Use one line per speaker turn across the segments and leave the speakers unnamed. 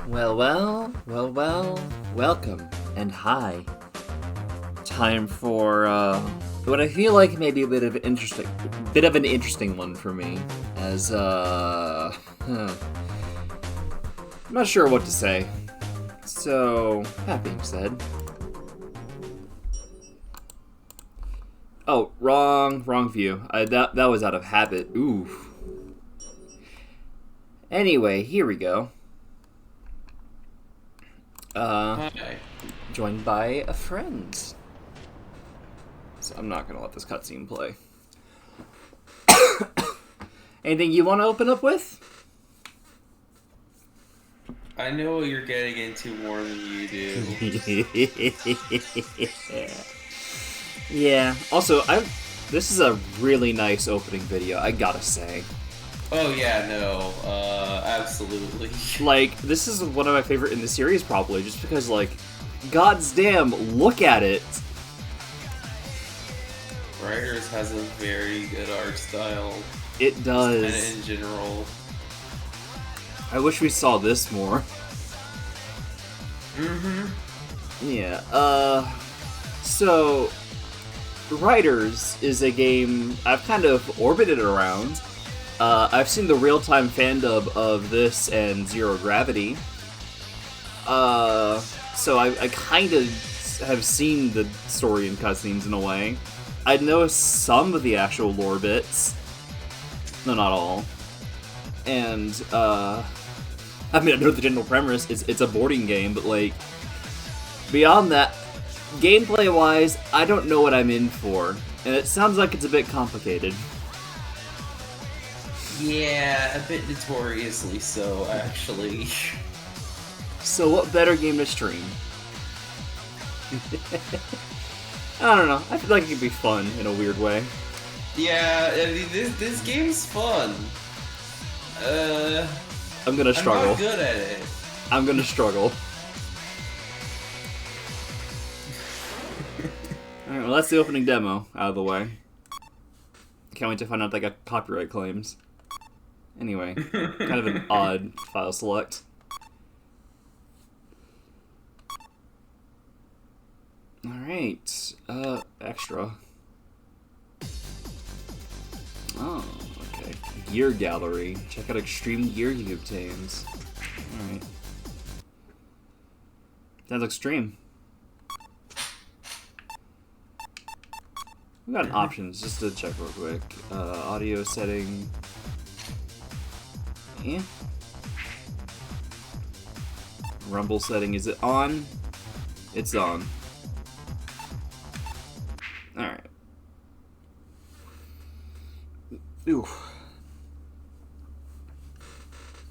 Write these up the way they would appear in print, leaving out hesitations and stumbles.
Welcome and hi. Time for what I feel like maybe a bit of an interesting one for me, as I'm not sure what to say. So that being said, oh, wrong view. That was out of habit. Ooh. Anyway, here we go.
Hi.
Joined by a friend. So I'm not gonna let this cutscene play. Anything you want to open up with?
I know what you're getting into more than you do.
Yeah. Also, this is a really nice opening video, I gotta say.
Oh yeah, no, absolutely.
Like, this is one of my favorite in the series, probably, just because, like, God's damn, look at it.
Writers has a very good art style.
It does.
And in general.
I wish we saw this more. Yeah, so Writers is a game I've kind of orbited around. I've seen the real-time fandom of this and Zero Gravity. So I kind of have seen the story and cutscenes in a way. I know some of the actual lore bits. No, not all. And, I mean, I know the general premise. It's a boarding game, but, like, beyond that, gameplay-wise, I don't know what I'm in for. And it sounds like it's a bit complicated.
Yeah, a bit notoriously so, actually.
So what better game to stream? I don't know. I feel like it could be fun in a weird way.
Yeah, I mean, this game's fun.
I'm gonna struggle.
I'm not good at it.
I'm gonna struggle. Alright, well that's the opening demo out of the way. Can't wait to find out they got copyright claims. Anyway, kind of an odd file select. Alright, extra. Oh, okay. Gear gallery. Check out extreme gear he obtains. Alright. Sounds extreme. We got options, just to check real quick. Audio setting. Yeah. Rumble setting, is it on? It's on. Alright. Ooh.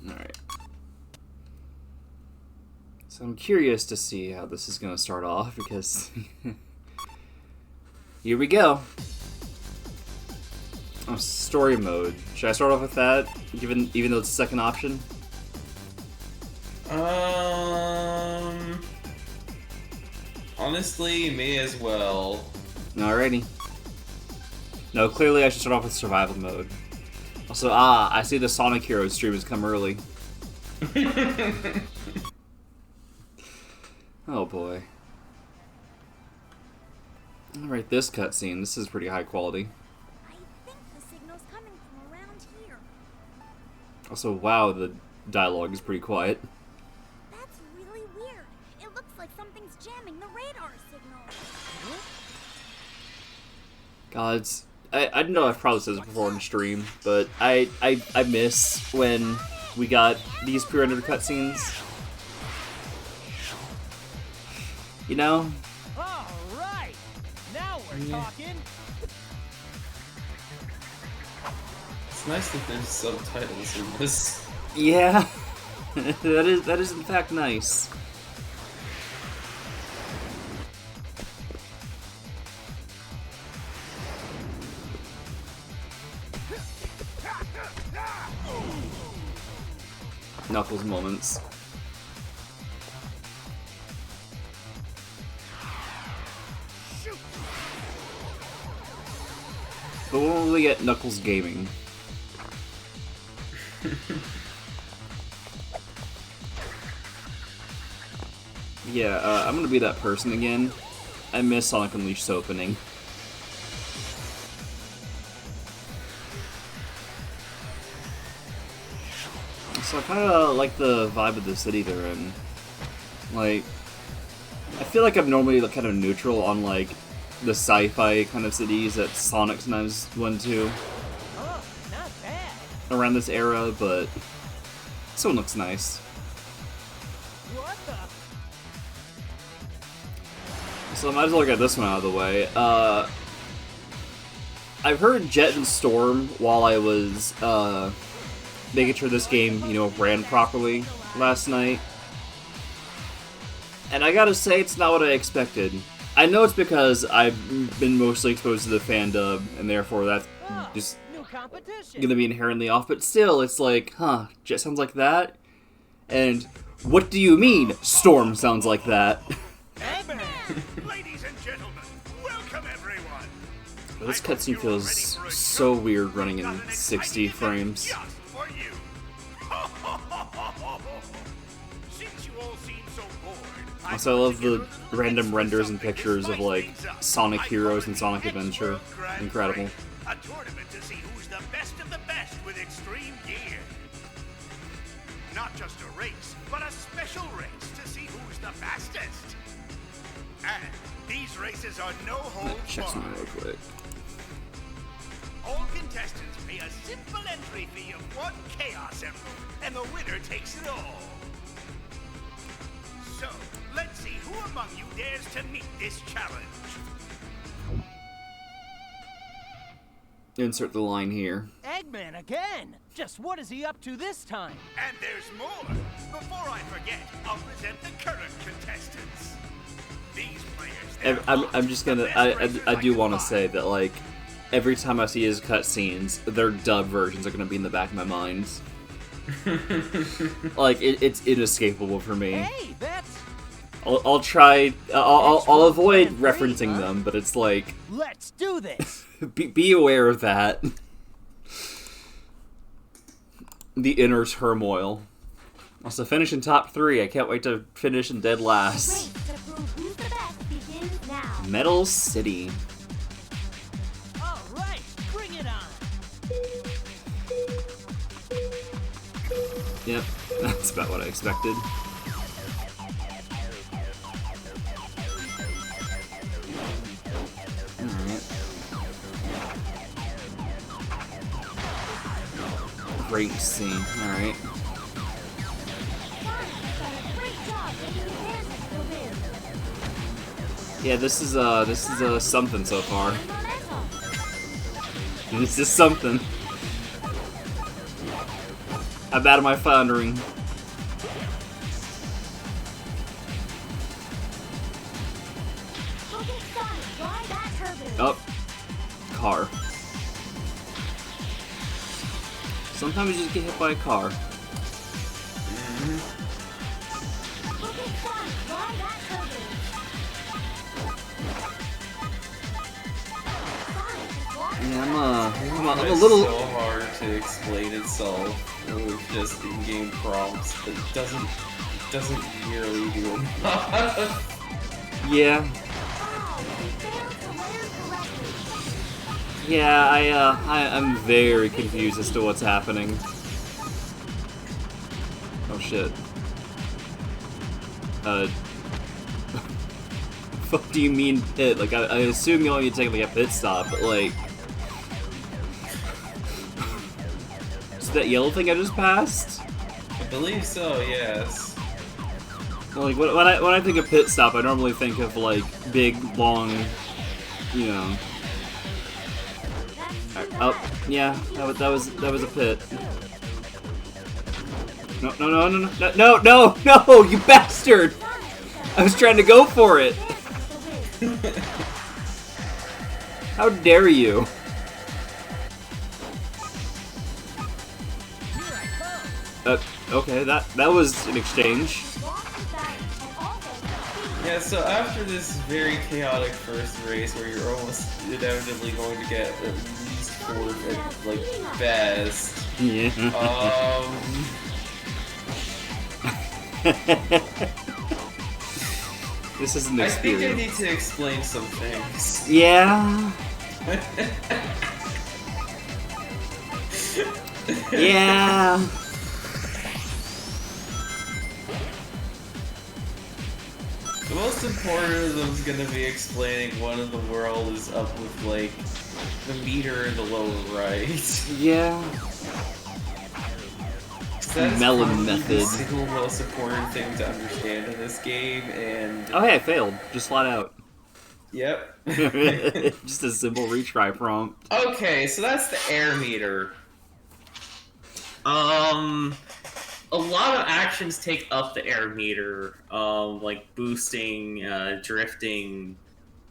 Alright. So I'm curious to see how this is gonna start off, because here we go. Oh, story mode. Should I start off with that, even though it's the second option?
Honestly, may as well.
Alrighty. No, clearly I should start off with survival mode. Also, I see the Sonic Heroes stream has come early. Oh boy. Alright, this cutscene. This is pretty high quality.
I think the signal's coming from around here.
Also, wow, the dialogue is pretty quiet.
That's really weird. It looks like something's jamming the radar signal.
Gods, I know I've probably said this before on stream, but I miss when we got these pre-rendered cutscenes. You know?
All right, now we're talking.
It's nice that there's subtitles in this.
Yeah, that is in fact nice. Knuckles moments. But when will we get Knuckles gaming? Yeah, I'm gonna be that person again. I miss Sonic Unleashed's opening. So I kinda like the vibe of the city they're in. Like, I feel like I'm normally kind of neutral on, like, the sci-fi kind of cities that Sonic sometimes went to
Oh, not bad.
around this era, but this one looks nice.
What the?
So I might as well get this one out of the way. I've heard Jet and Storm while I was making sure this game, you know, ran properly last night. And I gotta say, it's not what I expected. I know it's because I've been mostly exposed to the fan dub, and therefore that's
Oh,
just
new competition.
gonna be inherently off, but still, it's like, huh, Jet sounds like that? And what do you mean, Storm sounds like that?
Ladies and gentlemen, welcome everyone.
This cutscene feels so weird running in 60 frames.
Just for you. Since you all seem so bored,
Also, I love the random renders and pictures of, like, Sonic Heroes and Sonic Adventure. Incredible.
A tournament to see who's the best of the best with extreme gear. Not just a race, but a special race to see who's the fastest. And these races are no holds
Check something
barred.
real quick.
All contestants pay a simple entry fee of 1 Chaos Emerald, and the winner takes it all. So, let's see who among you dares to meet this challenge.
Insert the line here.
Eggman again. Just what is he up to this time?
And there's more. Before I forget, I'll present the current contestants. These players.
I'm just gonna. I do want to say that, like, every time I see his cutscenes, their dub versions are gonna be in the back of my mind. Like, it's inescapable for me.
Hey, that's.
I'll try. I'll avoid referencing them, but it's like,
Let's do this.
be aware of that. The inner turmoil. Also, finish in top 3. I can't wait to finish in dead last.
Race to prove who's the best begins now.
Metal City.
All right, bring it on.
Yep, that's about what I expected. Great scene. Alright. Yeah, this is something so far. This is something. How bad am I floundering? Oh, car. Sometimes you just get hit by a car. Yeah, I'm a little.
It's so hard to explain itself with just in-game prompts. It doesn't really do enough.
Yeah. Yeah, I'm very confused as to what's happening. Oh shit. What do you mean pit? Like, I assume you only take like a pit stop, but like, is that yellow thing I just passed?
I believe so, yes.
Like, when I think of pit stop, I normally think of like big, long, you know. Oh, yeah, that was a pit. No, you bastard! I was trying to go for it. How dare you? Okay, that was an exchange.
Yeah, so after this very chaotic first race where you're almost inevitably going to get at least 4th at, like, best,
Yeah. This is an
I think I
experience.
need to explain some things.
Yeah. Yeah.
The most important of them is gonna be explaining one of the world is up with, like, the meter in the lower right.
Yeah.
That's
Melon
probably
method.
the single most important thing to understand in this game, and...
Oh hey, I failed. Just flat out.
Yep.
Just a simple retry prompt.
Okay, so that's the air meter. A lot of actions take up the air meter, like boosting, drifting,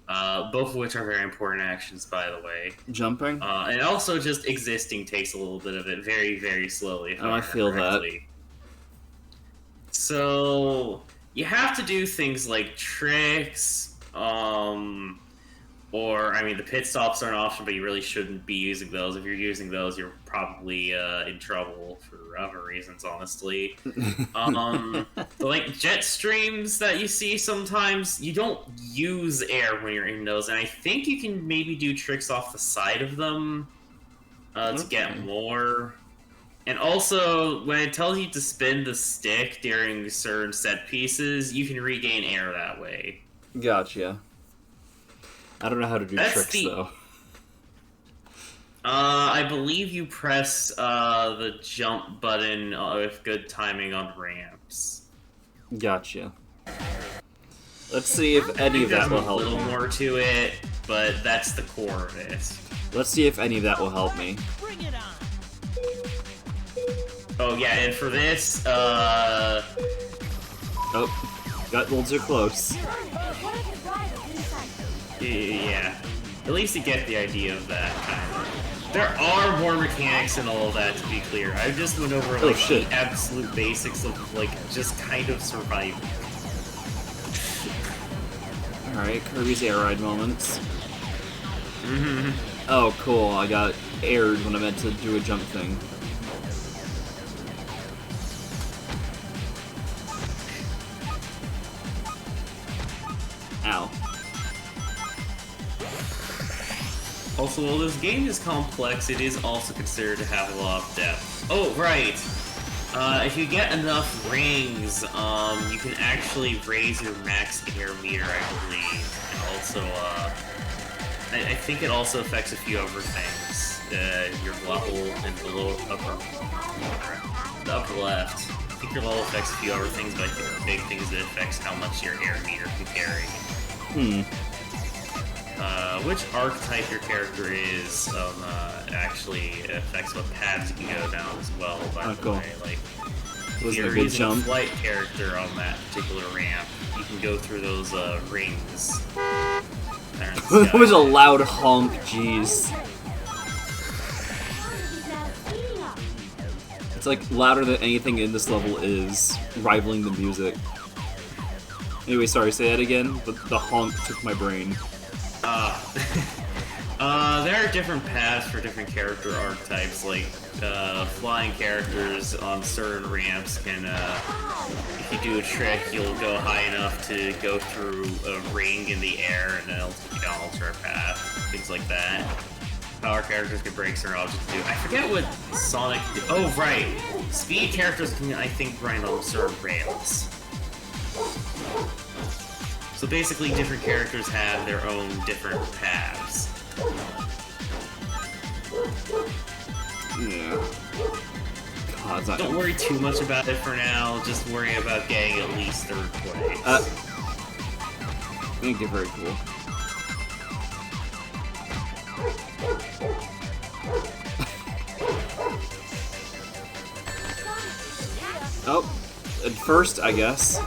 both of which are very important actions, by the way.
Jumping?
And also just existing takes a little bit of it, very, very slowly, if
I feel
correctly. So, you have to do things like tricks, or, I mean, the pit stops are an option, but you really shouldn't be using those. If you're using those, you're probably in trouble for other reasons, honestly. The, like, jet streams that you see sometimes, you don't use air when you're in those, and I think you can maybe do tricks off the side of them to get more. And also, when it tells you to spin the stick during certain set pieces, you can regain air that way.
Gotcha. I don't know how to do tricks, though.
I believe you press the jump button with good timing on ramps.
Gotcha. Let's see if any of that will help
There's a little
me.
more to it, but that's the core of it.
Let's see if any of that will help me.
Bring it on.
Oh yeah, and for this,
Oh, got a little too close.
yeah. At least you get the idea of that, kind of. There are more mechanics and all of that, to be clear. I just went over, like,
shit.
the absolute basics of, like, just kind of surviving.
Alright, Kirby's air ride moments. Oh, cool. I got aired when I meant to do a jump thing. Ow.
Also, while this game is complex, it is also considered to have a lot of depth. Oh, right! If you get enough rings, you can actually raise your max air meter, I believe. And also, I think it also affects a few other things. Your level and the upper left. I think your level affects a few other things, but I think the big thing is it affects how much your air meter can carry. Which archetype your character is actually affects what paths you can go down as well, by the way. Like, if you're using a flight character on that particular ramp, you can go through those rings.
It was a loud honk, jeez. It's like louder than anything in this level is, rivaling the music. Anyway, sorry, say that again, but the honk took my brain.
There are different paths for different character archetypes, like, flying characters on certain ramps can, if you do a trick, you'll go high enough to go through a ring in the air, and then it'll take you down an alternate path, things like that. Power characters can break certain objects too. I forget what Sonic did. Oh, right! Speed characters can, I think, grind on certain rails. So basically, different characters have their own different paths.
Yeah. God, it's not
Don't worry too much about it for now, just worry about getting at least third place.
I think they're very cool. Oh, at first, I guess.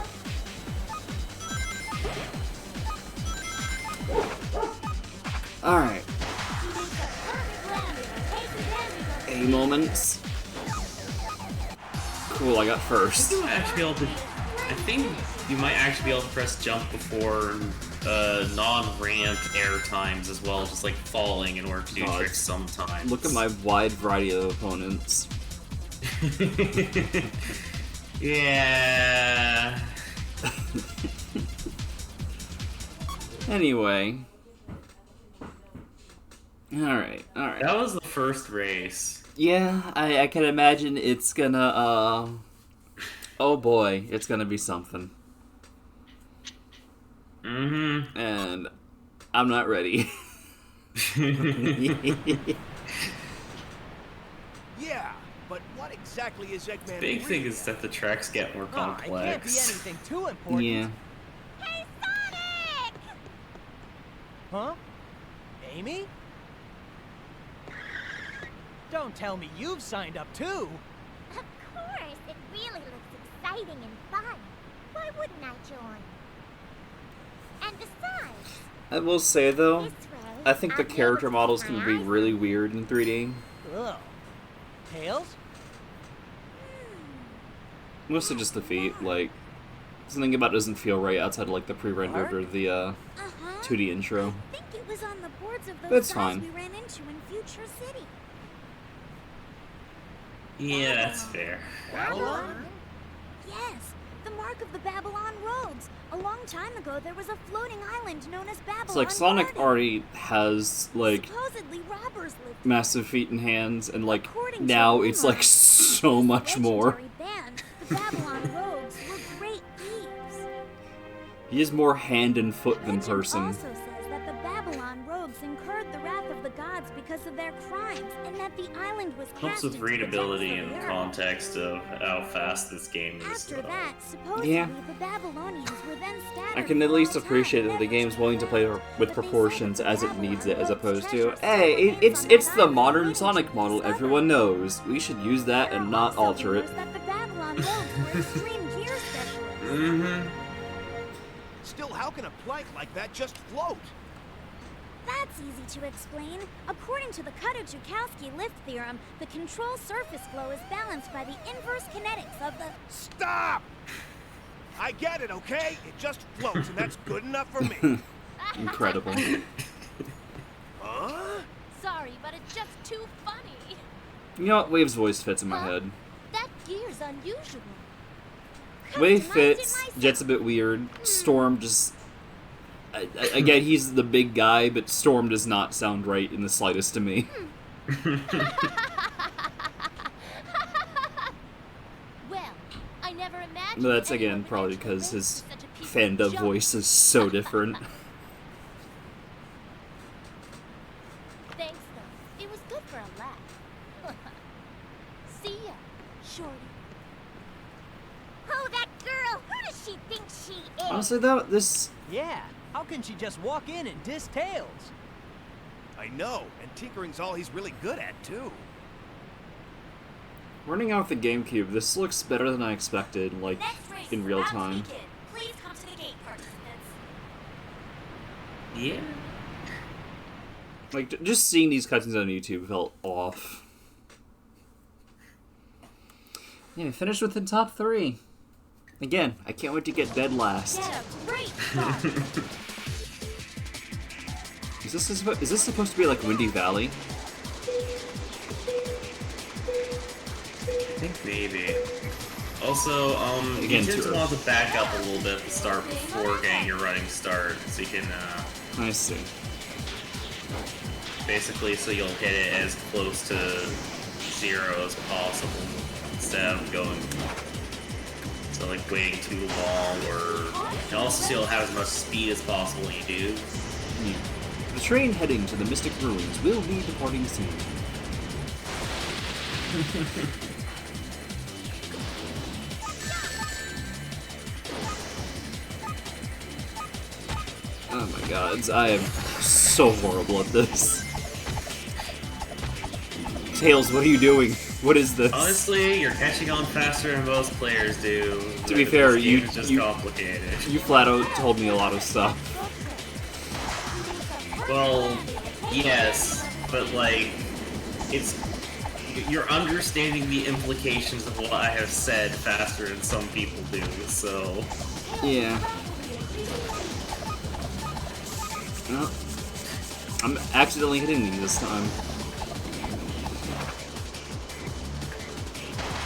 Alright. A moments. Cool, I got first.
You might actually be able to, I think you might actually be able to press jump before non-ramp air times as well, just like falling in order to do tricks sometimes.
Look at my wide variety of opponents.
Yeah.
Anyway. Alright.
That was the first race.
Yeah, I can imagine it's gonna, oh boy, it's gonna be something.
Mm-hmm.
And I'm not ready.
Yeah, but what exactly is Eggman?
Big thing is that the tracks get more
It can't be
complex.
anything too important.
Yeah.
Hey, Sonic!
Huh? Amy? Don't tell me you've signed up too.
Of course, it really looks exciting and fun. Why wouldn't I join? And besides,
I will say though,
this way,
I think the
I'll be
character
able to
models
keep
can
my
be
eyes
really
on-
weird in 3D.
Ugh. Tails?
Mostly just the feet, like, something about it doesn't feel right outside of like the pre-rendered or the
Uh-huh.
2D intro.
I think it was on the boards of those
That's
guys
fine.
we ran into in Future City.
Yeah, that's fair.
Babylon? Yes, the mark of the Babylon roads. A long time ago, there was a floating island known as Babylon.
It's like Sonic
Garden.
already has like
Supposedly robbers lived there.
massive feet and hands, and like
According to
now it's like
rumors,
so
this
much more.
legendary band, the Babylon rogues, were great thieves.
He is more hand and foot than
Legend
person.
also says that the Babylon rogues incurred the wrath of the gods because of their crimes, and that the island was
Helps
cast
with
into the
readability
depths of
and
the earth.
context of how fast this game is.
After that, supposedly
Yeah.
the Babylonians were then scattered
I can at
for
least
all time,
appreciate that
never
the game's
to
willing to play
return.
with
But they say
proportions
that the
as it needs it, as
Babylon
opposed to,
rogues'
hey,
treasure
it's
still
it's the
remains on
modern
that
Sonic
island
model
to be
everyone
discovered.
knows. We should use that
There
and
are
not
also
alter it.
rumors that the Babylon rogues were extreme gear specialists.
Mm-hmm.
Still, how can a plank like that just float?
That's easy to explain. According to the Kutter-Joukowski lift theorem, the control surface flow is balanced by the inverse kinetics of the...
Stop! I get it, okay? It just floats, and that's good enough for me.
Incredible.
Huh?
Sorry, but it's just too funny.
You know what? Wave's voice fits in my head.
That gear's unusual.
Wave
Customized it
fits,
myself.
Jet's a bit weird. Storm just... Again, he's the big guy, but Storm does not sound right in the slightest to me.
Well, I never imagined.
But that's,
anyone
again,
would
probably
actually
because
go
his
through such a piece of
Fanda
junk.
voice is so different.
Thanks, though. It was good for a laugh. See ya, shorty.
Oh, that girl! Who does she think she is?
Honestly, though, this...
Yeah. How can she just walk in and diss Tails?
I know, and tinkering's all he's really good at, too.
Running out with the Gamecube, this looks better than I expected, like,
Next race
in
is
real
about to
time.
begin. Please come to the gate, participants.
Yeah.
Like, just seeing these cutscenes on YouTube felt off. Yeah, we finished within top 3. Again, I can't wait to get dead last.
Get a great start.
Is this supposed to be like Windy Valley?
I think maybe. Also,
Again,
you tend
too
to
early.
want to back up a little bit at the start before getting your running start, so you can,
I see.
basically, so you'll hit it as close to 0 as possible, instead of going, so like waiting too long, or, and also so you'll have as much speed as possible when you do.
Yeah. The train heading to the Mystic Ruins will be departing soon. Oh my god, I am so horrible at this. Tails, what are you doing? What is this?
Honestly, you're catching on faster than most players do.
To be fair,
this game
you-
is just
you-
complicated.
You flat out told me a lot of stuff.
Well, yes, but like, it's you're understanding the implications of what I have said faster than some people do. So,
Yeah. No. I'm accidentally hitting you this time.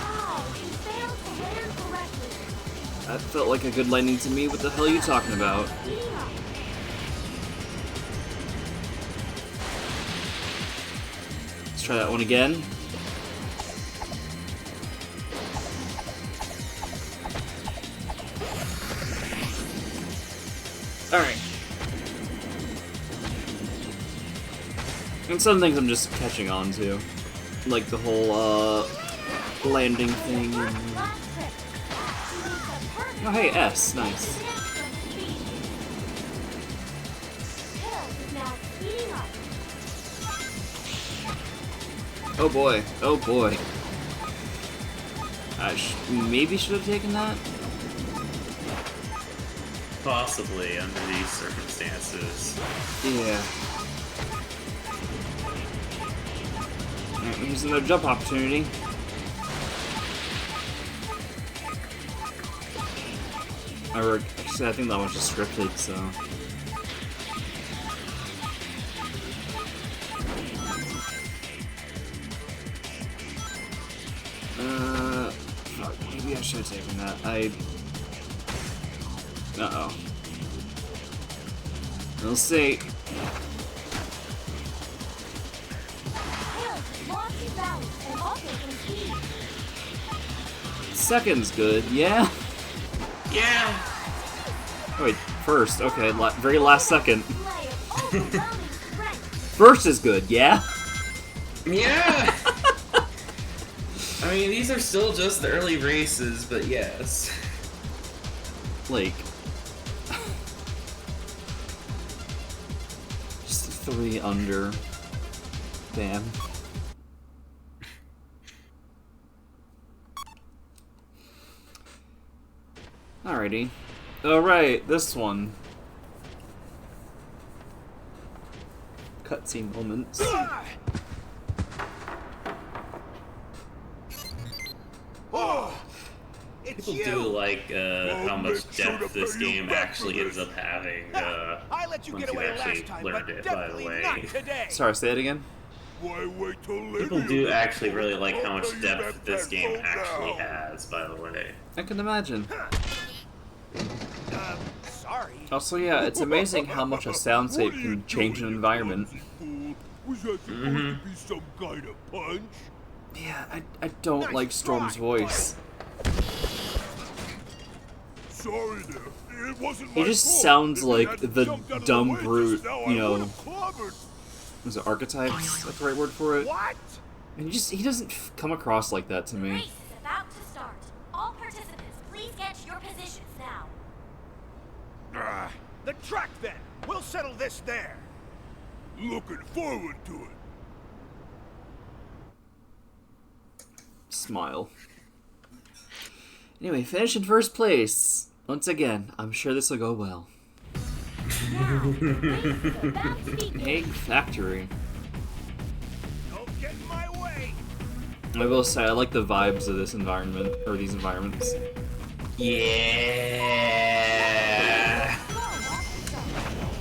Oh, you failed to land correctly.
That felt like a good landing to me. What the hell are you talking about? Let's try that one again. Alright. And some things I'm just catching on to. Like the whole, landing thing. And... Oh, hey, S. Nice. Oh boy. Oh boy. I maybe should have taken that?
Possibly, under these circumstances.
Yeah. Alright, here's another jump opportunity. Actually, I think that was just scripted, so... Fuck, maybe I should have taken that. Uh-oh. We'll see. Second's good, yeah?
Yeah!
Oh, wait, first, okay, very last second. First is good, yeah?
Yeah! I mean, these are still just the early races, but yes.
Like... just 3 under. Damn. Alrighty. Alright, this one. Cutscene moments.
People do like how much depth this game actually ends up having
I let you
once
get
you
away
actually
last time,
learned
but
it, by the
definitely
way.
not today.
Sorry, say it again?
Why wait till later?
People do actually really like how much depth this game actually has, by the way.
I can imagine.
Sorry.
Also, yeah, it's amazing how much a soundscape can change an environment.
Was that supposed to be some kind of punch?
Yeah, I don't like Storm's voice.
Sorry there. It wasn't
He
my
just
fault.
sounds
If you
like
hadn't
the
jumped out of
dumb
way just
brute,
now,
you
I
know.
would've clobbered.
Was it archetypes? That's the right word for it?
What?
And he doesn't come across like that to me.
Race is about to start. All participants, please get to your positions now.
The track then. We'll settle this there. Looking forward to it.
Smile. Anyway, finish in first place. Once again, I'm sure this will go well.
Now, race is about to begin.
Egg Factory.
Don't get in my way.
I will say, I like the vibes of this environment, or these environments.
Yeah!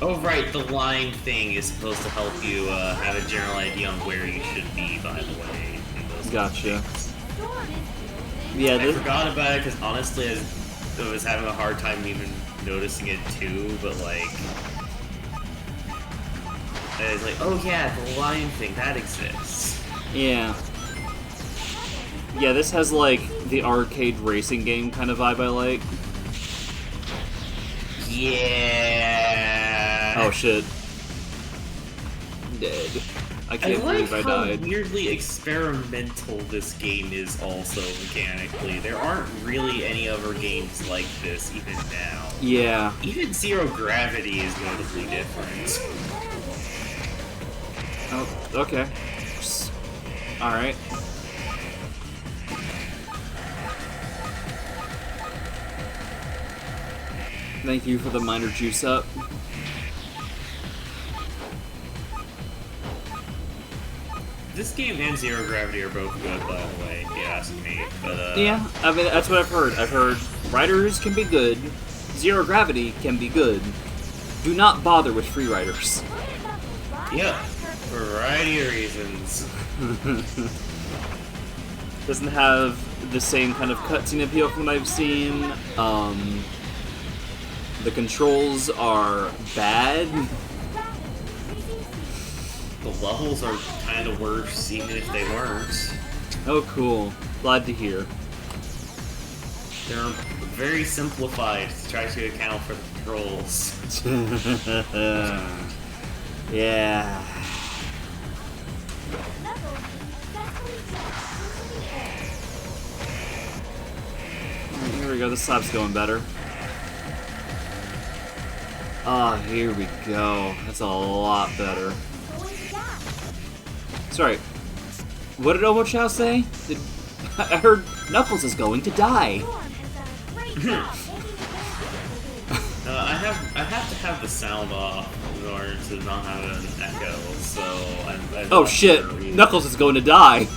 Oh right, the line thing is supposed to help you have a general idea on where you should be, by the way. in those
Gotcha.
Storm is
Yeah,
I
this,
forgot about it because honestly, I was having a hard time even noticing it too. But like, I was like, oh yeah, the line thing that exists.
yeah. Yeah, this has like the arcade racing game kind of vibe I like.
Yeah.
Oh shit. I'm dead. I
I
can't
like
believe I
how
died.
weirdly experimental this game is also mechanically. There aren't really any other games like this even now.
Yeah.
Even Zero Gravity is notably different.
Oh, okay. Alright. Thank you for the minor juice up.
This game and Zero Gravity are both good, by the way, if you ask me. But,
Yeah, I mean, that's what I've heard. I've heard Riders can be good, Zero Gravity can be good. Do not bother with free riders.
yeah, for a variety of reasons.
Doesn't have the same kind of cutscene appeal from what I've seen. The controls are bad.
The levels are kind of worse, even if they weren't.
Oh, cool. Glad to hear.
They're very simplified to try to account for the controls.
Yeah. Here we go, this slab's going better. Ah, here we go. That's a lot better. Sorry. What did Omochow say? I heard Knuckles is going to die.
I have to have the sound off in order to not have an echo, so I'm
Oh shit! Knuckles is going to die!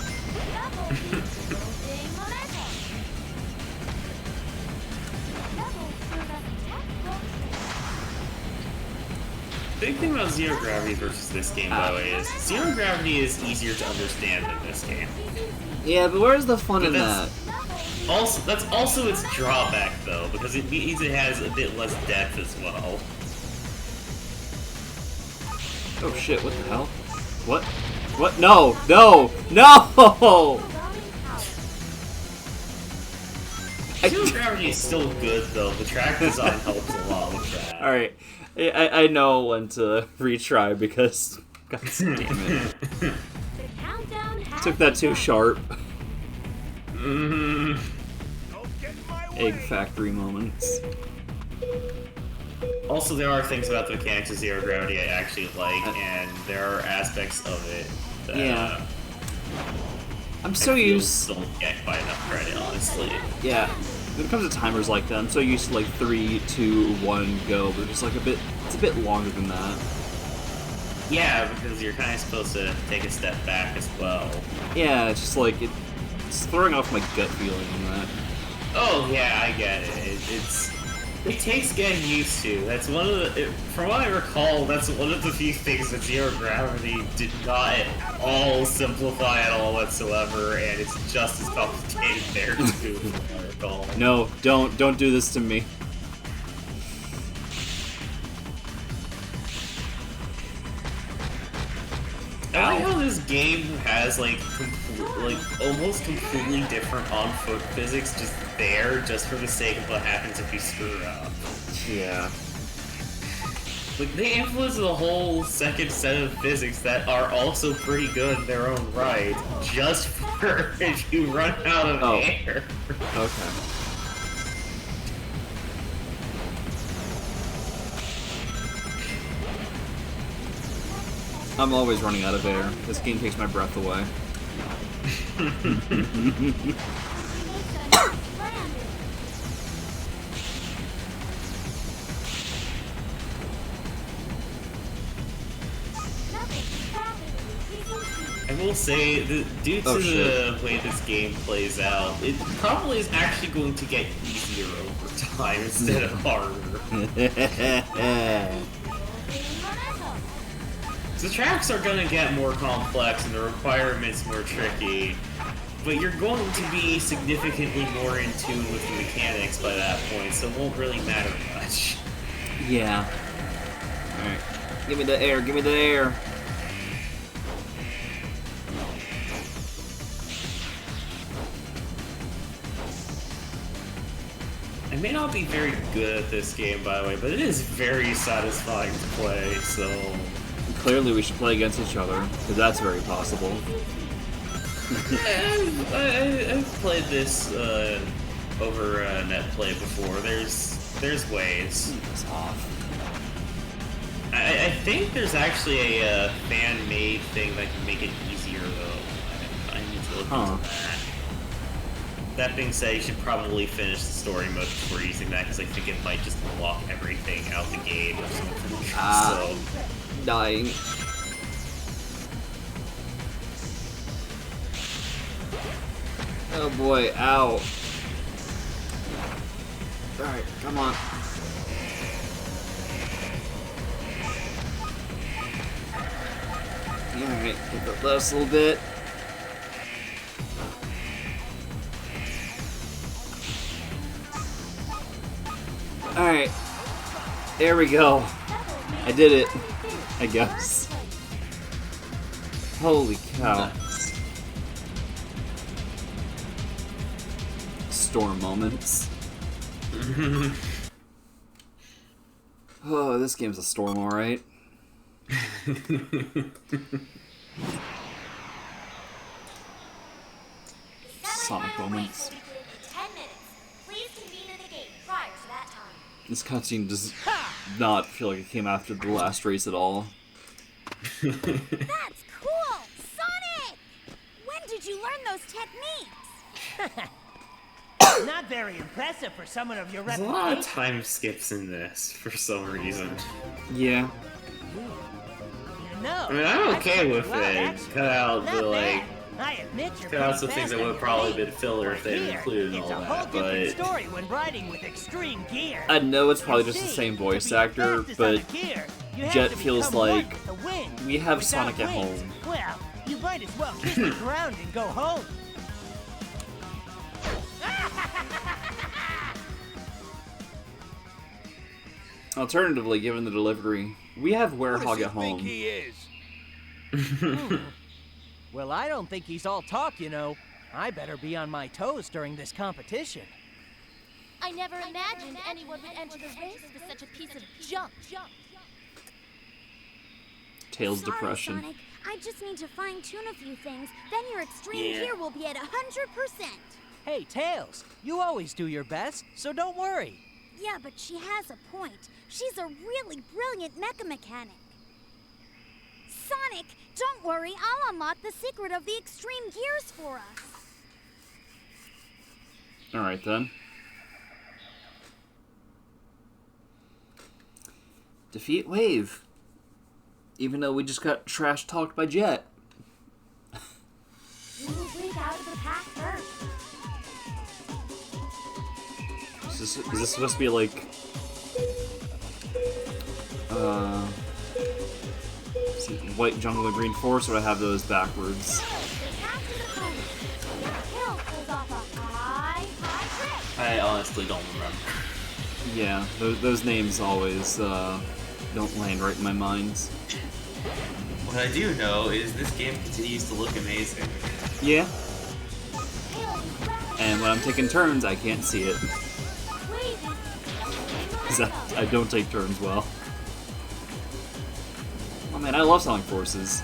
Big thing about Zero Gravity versus this game, by the way, is Zero Gravity is easier to understand than this game.
Yeah, but where's the fun in that?
Also, that's also its drawback, though, because it means it has a bit less depth as well.
Oh shit, what the hell? What? What? No! No! No!
Zero Gravity is still good, though. The track design helps a lot with that.
Alright. I know when to retry because... God damn it. Took that too sharp. Egg factory moments.
Also, there are things about the mechanics of Zero Gravity I actually like, and there are aspects of it that
I'm so used.
Don't get quite enough credit, honestly.
Yeah, when it comes to timers like that, I'm so used to like 3, 2, 1, go, but it's like it's a bit longer than that.
Yeah, because you're kind of supposed to take a step back as well.
Yeah, it's just like it's throwing off my gut feeling on that.
Oh yeah, I get it. It takes getting used to. That's one of the. From what I recall, that's one of the few things that Zero Gravity did not at all simplify at all whatsoever, and it's just as complicated there too. From what I recall.
No, don't do this to me.
I like how this game has like almost completely different on-foot physics just there, just for the sake of what happens if you screw up.
Yeah.
Like they influence the whole second set of physics that are also pretty good in their own right, just for if you run out of air.
Okay. I'm always running out of air. This game takes my breath away.
I will say, due to the way this game plays out, it probably is actually going to get easier over time instead of harder. The tracks are going to get more complex and the requirements more tricky, but you're going to be significantly more in tune with the mechanics by that point, so it won't really matter much.
Yeah. Alright. Give me the air, give me the air.
I may not be very good at this game, by the way, but it is very satisfying to play, so...
Clearly we should play against each other, because that's very possible.
I've played this over net play before. There's ways.
It's off.
I think there's actually a fan-made thing that can make it easier, though. I need to look into that. That being said, you should probably finish the story mode before using that, because I think it might just block everything out the gate or something. So...
Dying. Oh boy, ow. Alright, come on. Alright, get the last little bit. Alright. There we go. I did it. I guess. Holy cow. Storm moments. Oh, this game's a storm, alright. Sonic moments. This cutscene does not feel like it came after the last race at all.
That's cool! Sonic! When did you learn those techniques?
Not very impressive for someone of your
There's a
reputation.
lot of time skips in this for some reason.
Yeah.
No,
I mean, I'm okay with
well,
it.
actually,
Cut out
not
the, like,
bad. I admit you're
cut out
pretty
some things
fast
that
on
would
your
probably
feet.
been filler if they
Here,
included
it's
all
a whole
that,
different
but...
story when riding with extreme gear.
I know it's probably
You
just the
see,
same
to
voice
be
actor,
fastest on
but
a gear, you have
Jet
to
feels
become one
like
with the wind.
we have
Without
Sonic at
wings,
home.
Well, you might as well kiss the ground and go home.
Alternatively, given the delivery, we have Hedgehog at home.
he is?
Well, I don't think he's all talk, you know. I better be on my toes during this competition.
I never imagined anyone would enter the race with such a piece of junk.
Tails
Sorry,
depression.
Sonic. I just need to fine-tune a few things. Then your extreme
Yeah.
gear will be at 100%.
Hey, Tails, you always do your best, so don't worry.
Yeah, but she has a point. She's a really brilliant mecha mechanic. Sonic, don't worry. I'll unlock the secret of the extreme gears for us.
Alright then. Defeat Wave. Even though we just got trash talked by Jet.
We will break out of the pack first.
Is this supposed to be like... is it White Jungle and Green Forest, or do I have those backwards?
I honestly don't remember.
Yeah, those names always don't land right in my mind.
What I do know is this game continues to look amazing.
Yeah. And when I'm taking turns, I can't see it. Because I don't take turns well. Oh man, I love Sonic Forces.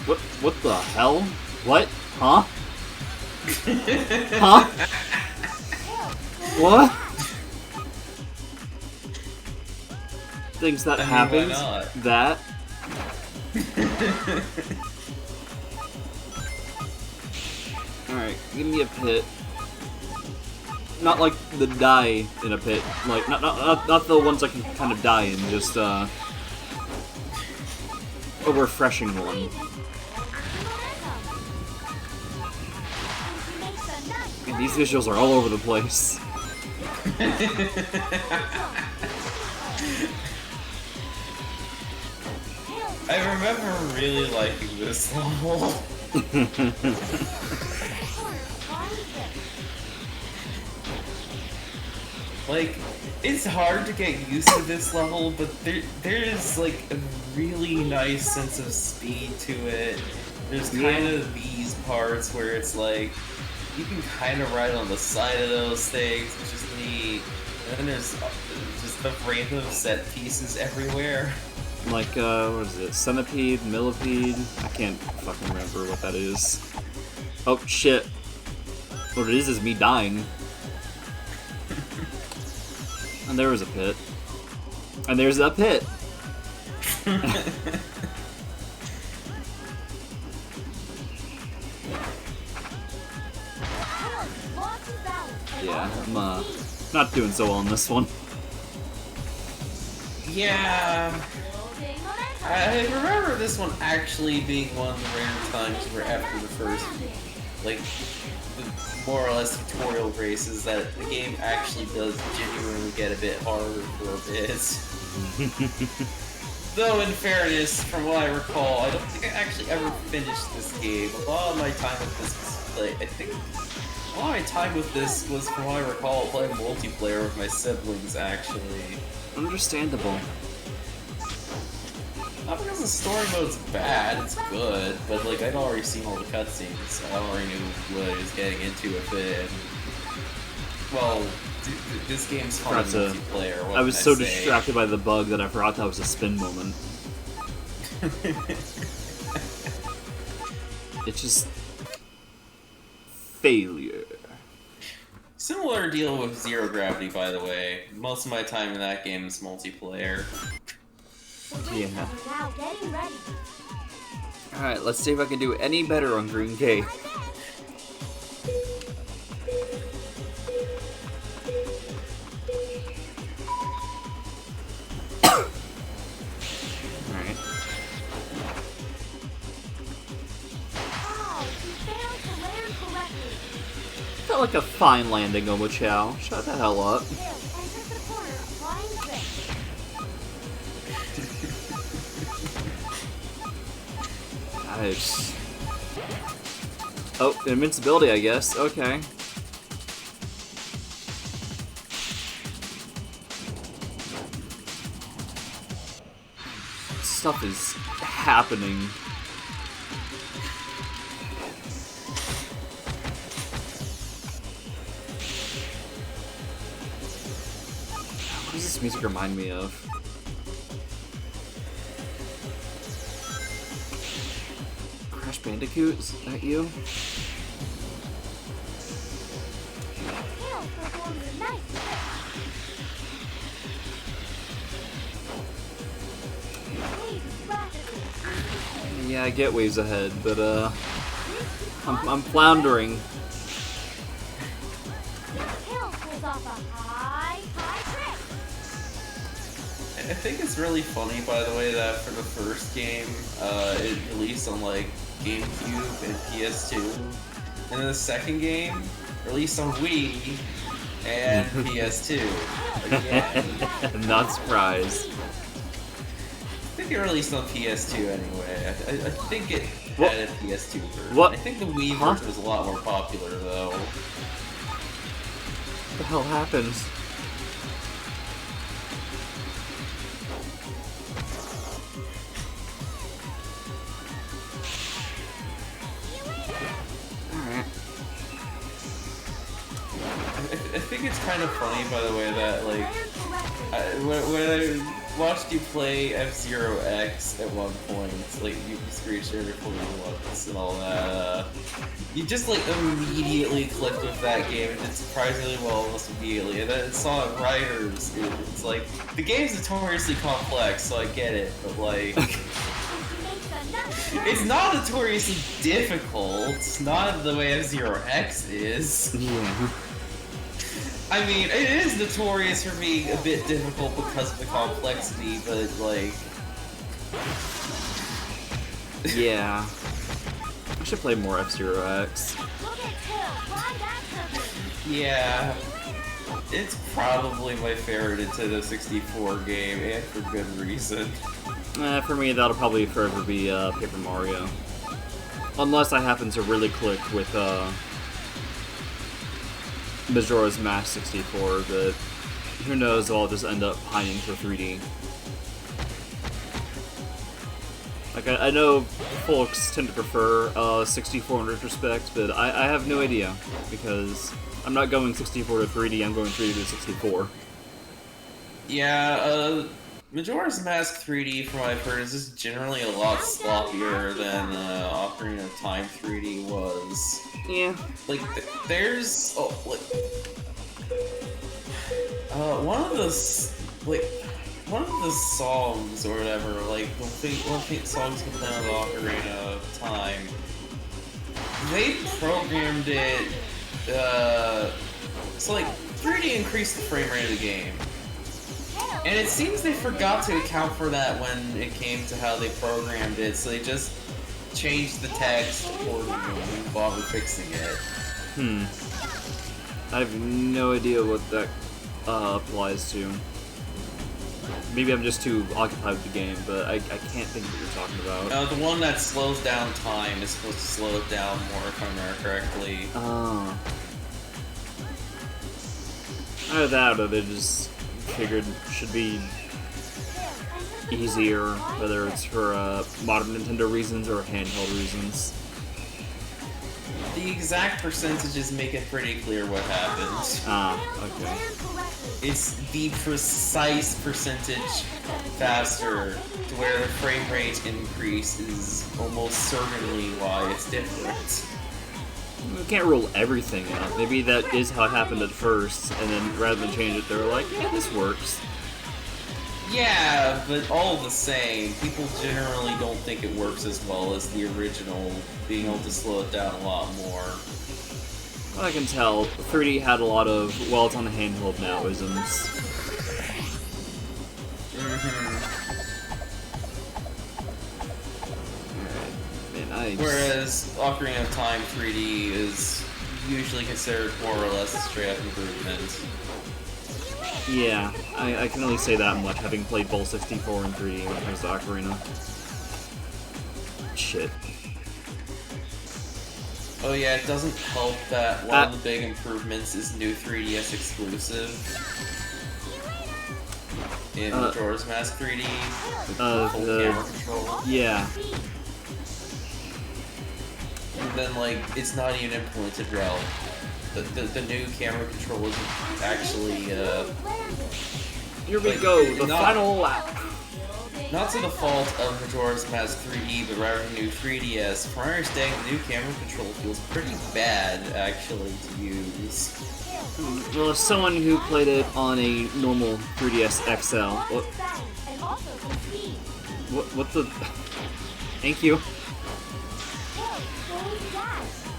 What the hell? What? Huh? Huh? What? Things that happens.
not?
That. Alright, give me a pit. Not like the die in a pit. Like, not the ones I can kind of die in, just, a refreshing one. And these visuals are all over the place.
I remember really liking this level. Like, it's hard to get used to this level, but there is like a really nice sense of speed to it. There's kind of these parts where it's like you can kind of ride on the side of those things, which is neat. And then there's just the random set pieces everywhere.
Like, what is it? Centipede, Millipede? I can't fucking remember what that is. Oh, shit. What it is me dying. And there was a pit. And there's a pit! Yeah, I'm, not doing so well in this one.
Yeah. I remember this one actually being one of the rare times where after the first, like, the more or less tutorial races that the game actually does genuinely get a bit harder for a bit. Though, in fairness, from what I recall, I don't think I actually ever finished this game. A lot of my time with this was, like, I think a lot of my time with this was, from what I recall, playing multiplayer with my siblings, actually.
Understandable.
Not because the story mode's bad, it's good, but like I'd already seen all the cutscenes, so I already knew what I was getting into with it. Well, this game's fun in multiplayer.
I was so distracted by the bug that I forgot that was a spin moment. It's just failure.
Similar deal with Zero Gravity, by the way. Most of my time in that game is multiplayer.
Yeah.
Now getting ready.
Alright, let's see if I can do any better on Green Cake. Alright.
Wow, you failed to land correctly.
Felt like a fine landing, Omo Chow. Shut the hell up.
Tails enters the corner, applying grip.
Nice. Oh, invincibility, I guess. Okay. Stuff is happening. What does this music remind me of? Crash Bandicoot? Is that you?
Tails performs a nice trick. Waves rapidly.
Yeah, I get waves ahead, but I'm floundering.
Tails pulls off a high trick.
I think it's really funny, by the way, that for the first game, it released on like GameCube and PS2, and then the second game released on Wii and PS2. Again.
Not surprised.
I think it released on PS2 anyway. I think it
What?
had a PS2 version.
What?
I think the Wii
Huh?
version was a lot more popular though.
What the hell happens? Alright.
I think it's kind of funny, by the way, that like when I watched you play F-Zero X at one point, like you screen shared it for me once and all that, you just like immediately clicked with that game and did surprisingly well almost immediately. And then Sonic Riders, it's like the game's notoriously complex, so I get it, but like. It's not notoriously difficult. It's not the way F-Zero X is.
Yeah.
I mean, it is notorious for being a bit difficult because of the complexity, but like...
Yeah. I should play more F-Zero X.
Look at Tails, ride that sucker.
Yeah. It's probably my favorite Nintendo 64 game, and for good reason.
For me, that'll probably forever be Paper Mario. Unless I happen to really click with Majora's Mask 64, but who knows, I'll just end up pining for 3D. Like, I know folks tend to prefer 64 in retrospect, but I have no idea, because I'm not going 64 to 3D, I'm going 3D to 64.
Yeah, Majora's Mask 3D, from what I've heard, is just generally a lot sloppier than Ocarina of Time 3D was.
Yeah.
Like, there's one of the songs or whatever, like one of the songs you play on the Ocarina of Time, they programmed it so like 3D increased the frame rate of the game. And it seems they forgot to account for that when it came to how they programmed it, so they just changed the text accordingly and bothered fixing it.
I have no idea what that applies to. Maybe I'm just too occupied with the game, but I can't think of what you're talking about.
The one that slows down time is supposed to slow it down more, if I remember correctly.
Oh. Either that or they just figured should be easier, whether it's for modern Nintendo reasons or handheld reasons.
The exact percentages make it pretty clear what happens.
Ah, okay.
It's the precise percentage faster to where the frame rate increase is almost certainly why it's different.
We can't rule everything out. Maybe that is how it happened at first, and then rather than change it, they were like, yeah, this works.
Yeah, but all the same, people generally don't think it works as well as the original, being able to slow it down a lot more.
Well, I can tell, 3D had a lot of, well, it's on the handheld now isms.
Whereas Ocarina of Time 3D is usually considered more or less a straight-up improvement.
Yeah, I can only say that much, having played both 64 and 3D when it comes to Ocarina. Shit.
Oh yeah, it doesn't help that one of the big improvements is new 3DS exclusive. In Majora's Mask 3D, with full camera control.
Yeah.
And then, like, it's not even implemented well. The new camera control isn't actually,
Here we
like,
go, the final lap.
Not to the fault of Majora's Mask 3D, but rather new 3DS. From my understanding, the new camera control feels pretty bad, actually, to use.
Well, as someone who played it on a normal 3DS XL, what the... Thank you.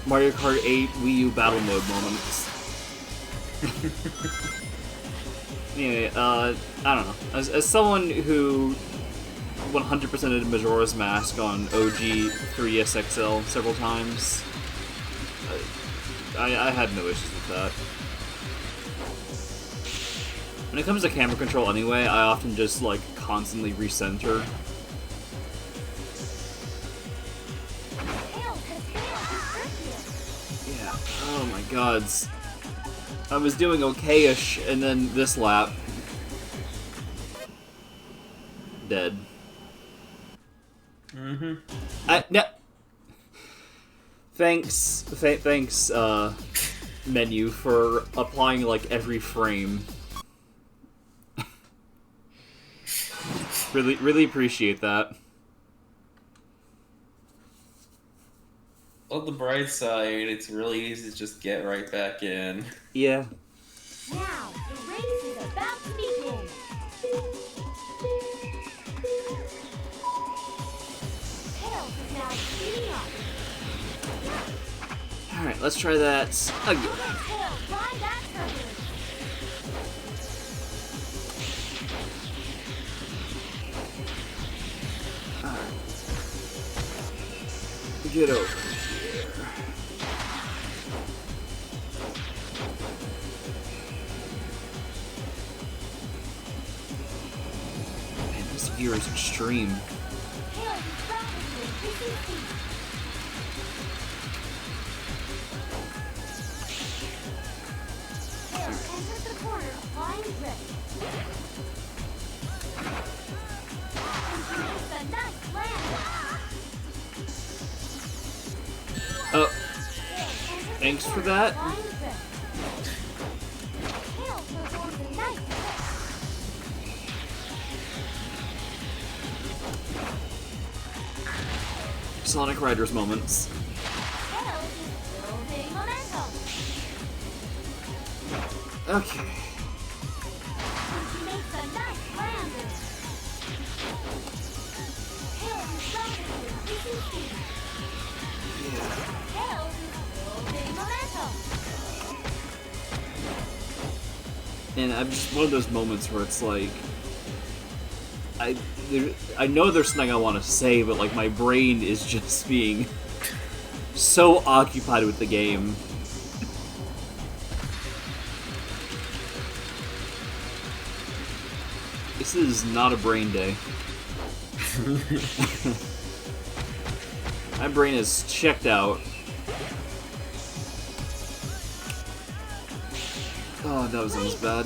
Mario Kart 8 Wii U Battle Mode moments. Anyway, I don't know. As someone who 100%ed Majora's Mask on OG 3DS XL several times, I had no issues with that. When it comes to camera control anyway, I often just, like, constantly recenter. Yeah, oh my gods. I was doing okay-ish, and then this lap. Dead. No. Thanks, menu, for applying, like, every frame. Really appreciate that.
On the bright side, it's really easy to just get right back in.
Yeah.
Now, the race is about to begin. Tails is now speeding up.
Alright, let's try that again.
Tails, ride that turbulence.
Get over here. Man, this gear is extreme.
Tails is rapidly increasing speed. Tails enters the corner, applying grip. It's a nice land.
Oh, thanks for that. Sonic Riders moments. Okay. And I'm just one of those moments where it's like, I know there's something I want to say, but like my brain is just being so occupied with the game. This is not a brain day. My brain is checked out. Oh, that was almost bad.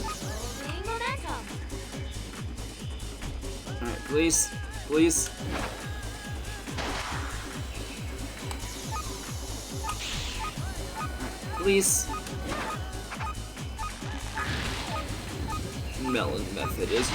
Alright, Please. Please. Please. Melon method is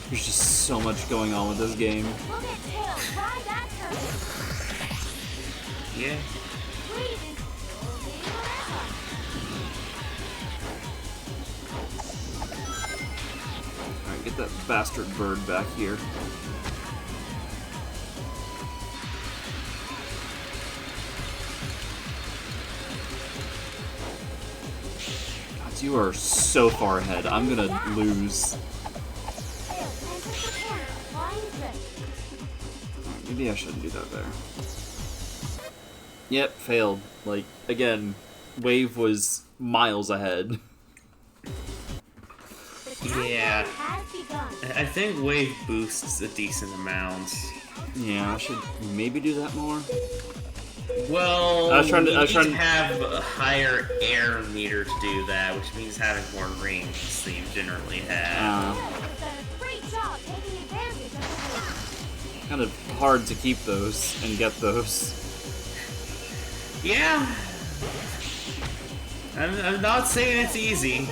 There's just so much going on with this game.
Yeah.
Alright, get that bastard bird back here. God, you are so far ahead. I'm gonna lose. Maybe I shouldn't do that there. Yep, failed. Like, again, Wave was miles ahead.
Yeah. I think Wave boosts a decent amount.
Yeah, I should maybe do that more.
Well,
I was trying to
have a higher air meter to do that, which means having more rings than you generally have.
Kind of hard to keep those and get those.
Yeah. I'm not saying it's easy.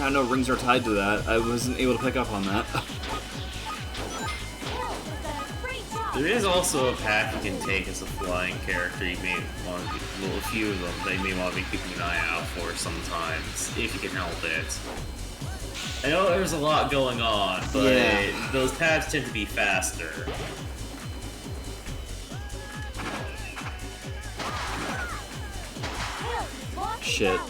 I know rings are tied to that. I wasn't able to pick up on that.
There is also a path you can take as a flying character. You may want to, well, a few of them that you may want to be keeping an eye out for sometimes, if you can help it. I know there's a lot going on, but
yeah,
those paths tend to be faster.
Shit.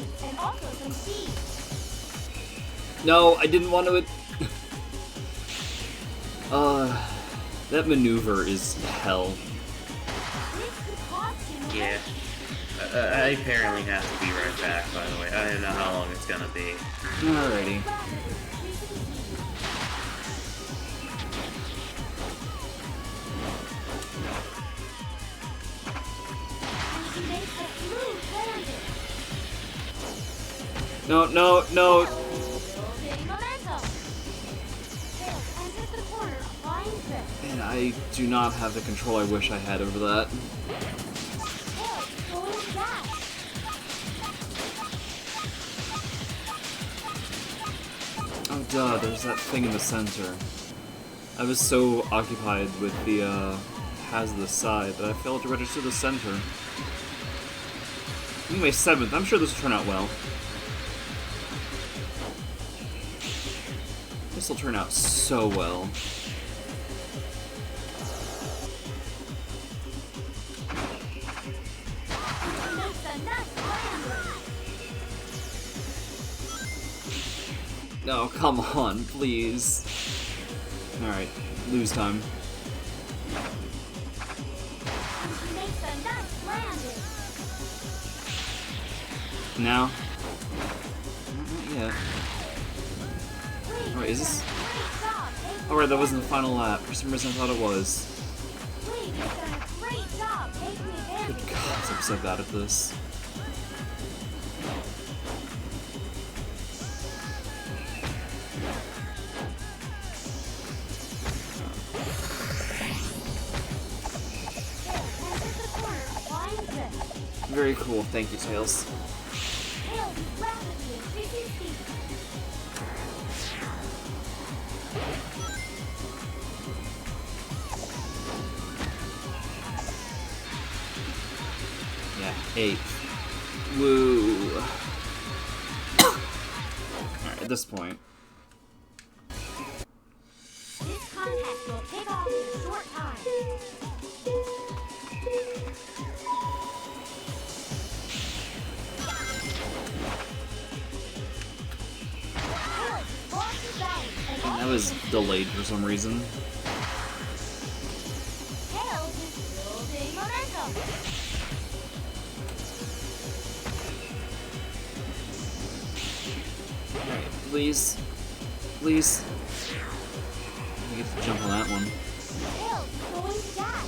No, I didn't want to. That maneuver is hell.
Yeah. I apparently have to be right back, by the way. I don't know how long it's gonna be.
Alrighty. No, no, no. And I do not have the control I wish I had over that. Oh duh, there's that thing in the center. I was so occupied with the hazardous side that I failed to register the center. Anyway, 7th. I'm sure this will turn out well. This will turn out so well. No, come on, please. Alright, lose time. Now? Not yet. Oh, wait, is this? Oh, right, that wasn't the final lap. For some reason I thought it was. Good God, I'm so bad at this. Very cool, thank you, Tails. Yeah, 8th. Woo. Alright, at this point.
This contest will kick off in a short time.
That was delayed for some reason. Alright, please. Please. I get to jump on that one.
Tails is going to die.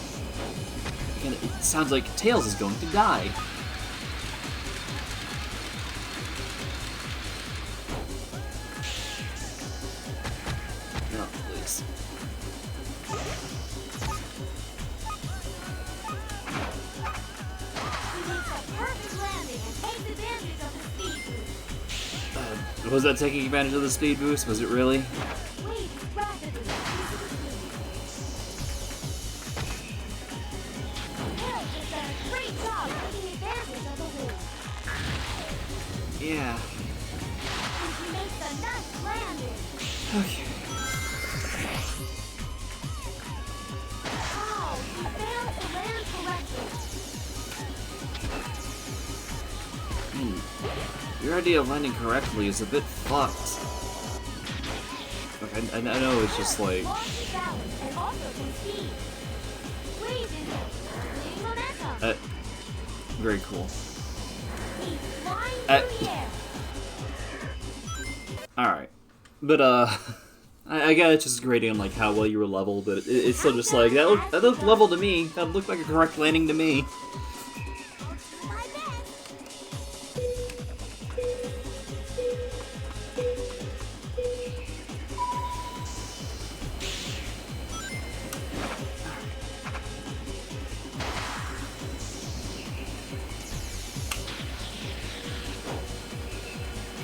Again, it sounds like Tails is going to die. No, please.
He makes a perfect landing and takes advantage of the speed boost.
Was that taking advantage of the speed boost? Was it really?
Wade is rapidly increasing speed. Tails has done a great job taking advantage of the wind.
Yeah.
And he makes a nice landing.
Okay.
Oh, he failed to land correctly.
Your idea of landing correctly is a bit fucked. Look, I know it's just like...
Lost balance and also some speed. Wade is gaining momentum.
Very cool.
He's flying through the air.
Alright. But, I got it just grading on, like, how well you were leveled, but it's still just like, that looked level to me. That looked like a correct landing to me.
My best.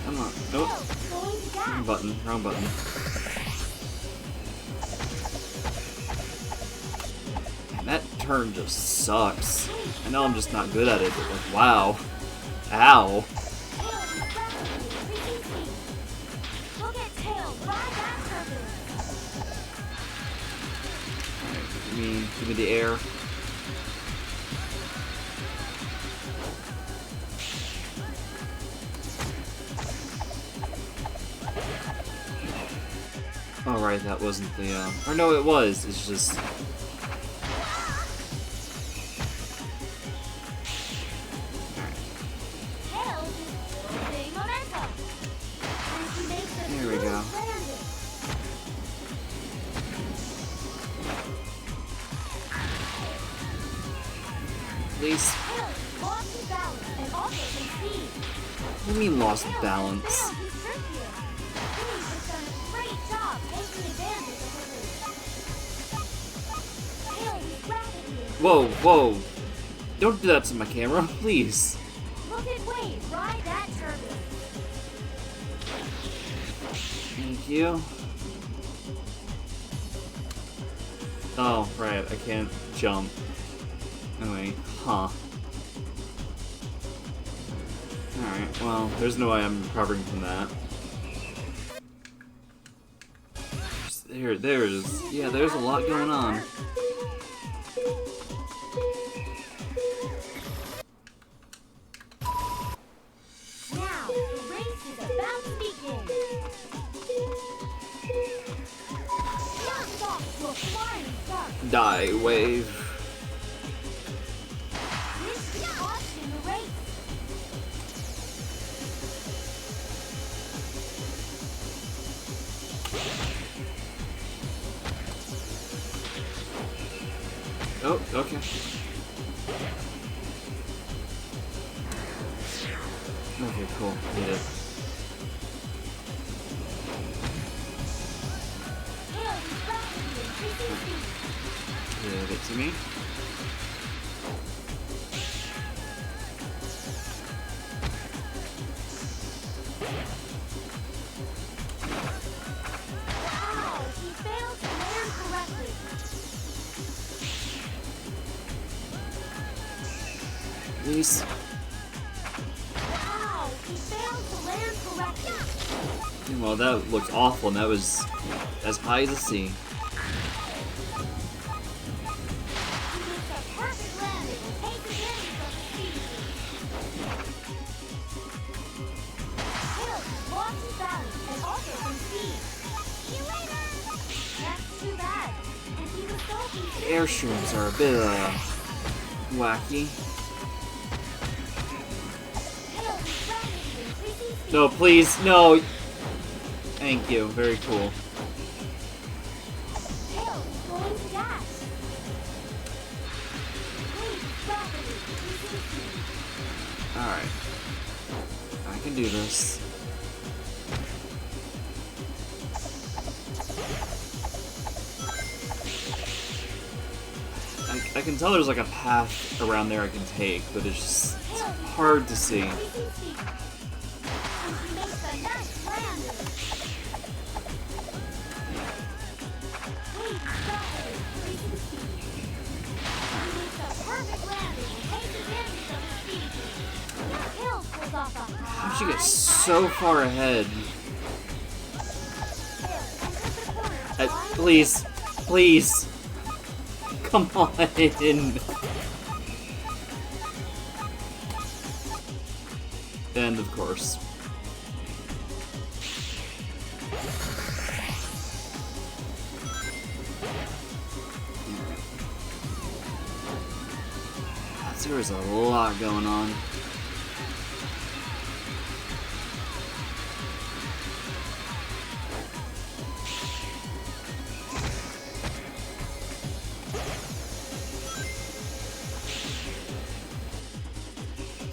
Come on. Nope.
Tails going to die.
Wrong button. Wrong button. Man, that turn just sucks. I know I'm just not good at it, but like, wow. Ow.
Tails is rapidly increasing speed. Look at Tails ride that turbulence.
Give me the air. Oh right, that wasn't the, or no, it was. It's just...
Tails is building momentum. And he makes a
There we go.
smooth landing.
Please.
Tails lost his balance and also some speed.
What do you mean lost balance?
Tails is trickier. Wade has done a great job taking advantage of the wind. Tails is rapidly increasing.
Whoa, whoa. Don't do that to my camera, please.
Look at Wade ride that turbulence.
Thank you. Oh, right, I can't jump. Anyway, huh. Alright, well, there's no way I'm recovering from that. There's a lot going on.
Now, the race is about to begin. Jump off to a flying start.
Die, wave.
This is watching the race.
Oh, okay. Okay, cool. Need it.
Tails is rapidly increasing speed.
Give it to me.
Wow, he failed to land correctly.
Please.
Wow, he failed to land correctly.
Well, that looked awful, and that was as high as a sea.
He makes a perfect landing and takes advantage of the speed. Tails lost his balance and also some speed. See you later. That's too bad. And he was so confused.
Air shrooms are a bit, wacky.
Tails is rapidly increasing speed.
No, please, no! Thank you, very cool. Alright. I can do this. I can tell there's like a path around there I can take, but it's just hard to see. How'd she get so far ahead? Please, please. Come on. And of course. There's a lot going on.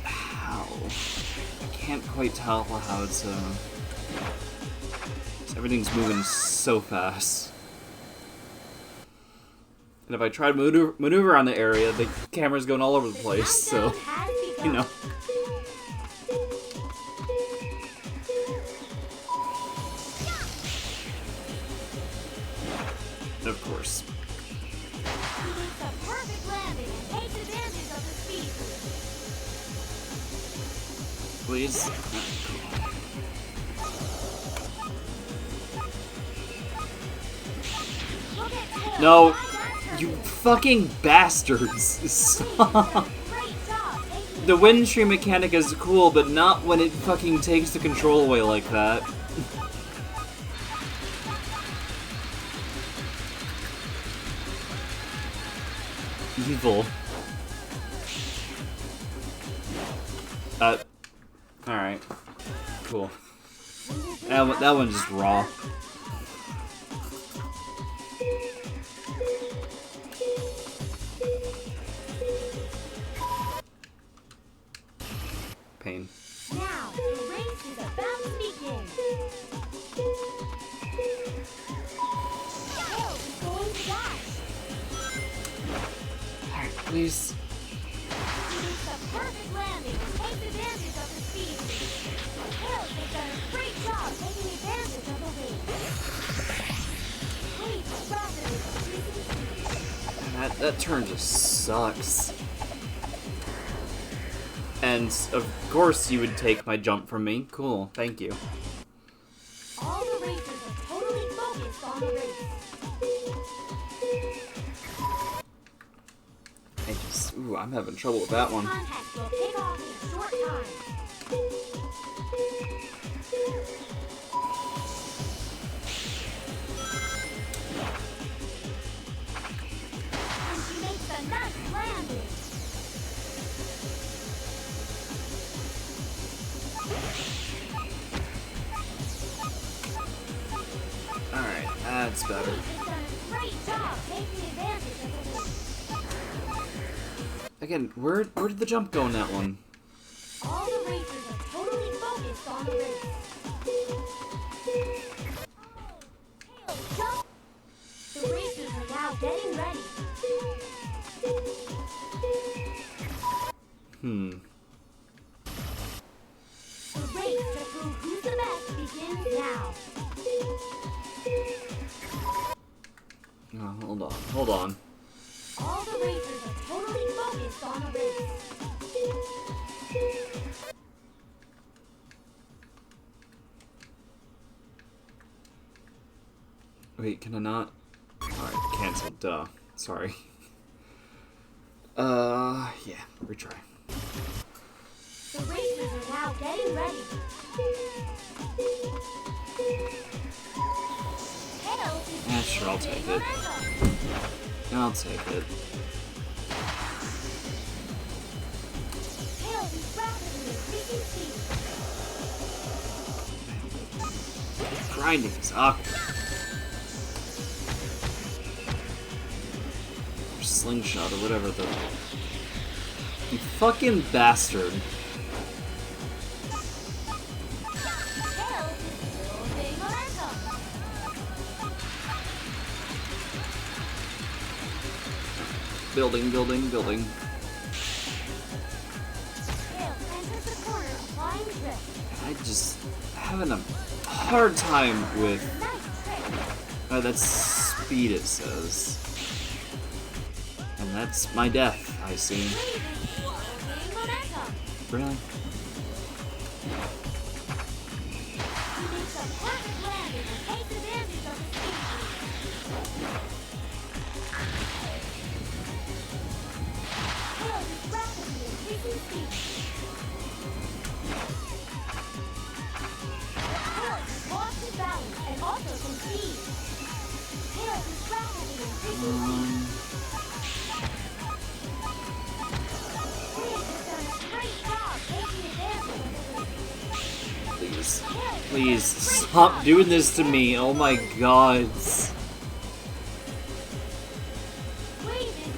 How? I can't quite tell how it's everything's moving so fast. And if I try to maneuver around the area, the camera's going all over the place, so, you know. Of course. Please. No. You fucking bastards! Stop. The wind stream mechanic is cool, but not when it fucking takes the control away like that. Evil. Alright. Cool. That one's just raw. Pain.
Now, the race is about to begin. Tails is going to dash.
Alright, please.
He makes the perfect landing and takes advantage of the speed. Tails has done a great job taking advantage of the wind. Please rapidly.
That turn just sucks. And, of course, you would take my jump from me. Cool, thank you.
All the racers are totally focused on the race.
Ooh, I'm having trouble with that one.
Contact will kick off in a short time. And she makes a nice landing.
Alright, that's better.
She's done a great job taking advantage of the wind.
Again, where did the jump go in that one?
All the racers are totally focused on the race. Tails jump. The racers are now getting ready. The race to prove who's the best begins now.
Oh, hold on.
All the racers are totally focused on the race.
Wait, can I not? Alright, cancel, duh. Sorry. Yeah, retry.
The racers are now getting ready. Tails is
Yeah, sure, I'll take it. I'll take it.
Tails is rapidly increasing speed.
Grinding is awkward. Or slingshot or whatever the... You fucking bastard. Building.
Tails enters the corner, flying drift.
I just having a hard time with
Nice trick.
that speed it says. And that's my death, I see.
Waving, momentum.
Really?
He makes a perfect landing and takes advantage of the speed. Tails is rapidly increasing speed. Tails has lost his balance and also some speed. Tails is rapidly increasing speed. Wave has done a great job taking advantage of the
Please stop doing this to me. Oh my god.
waving,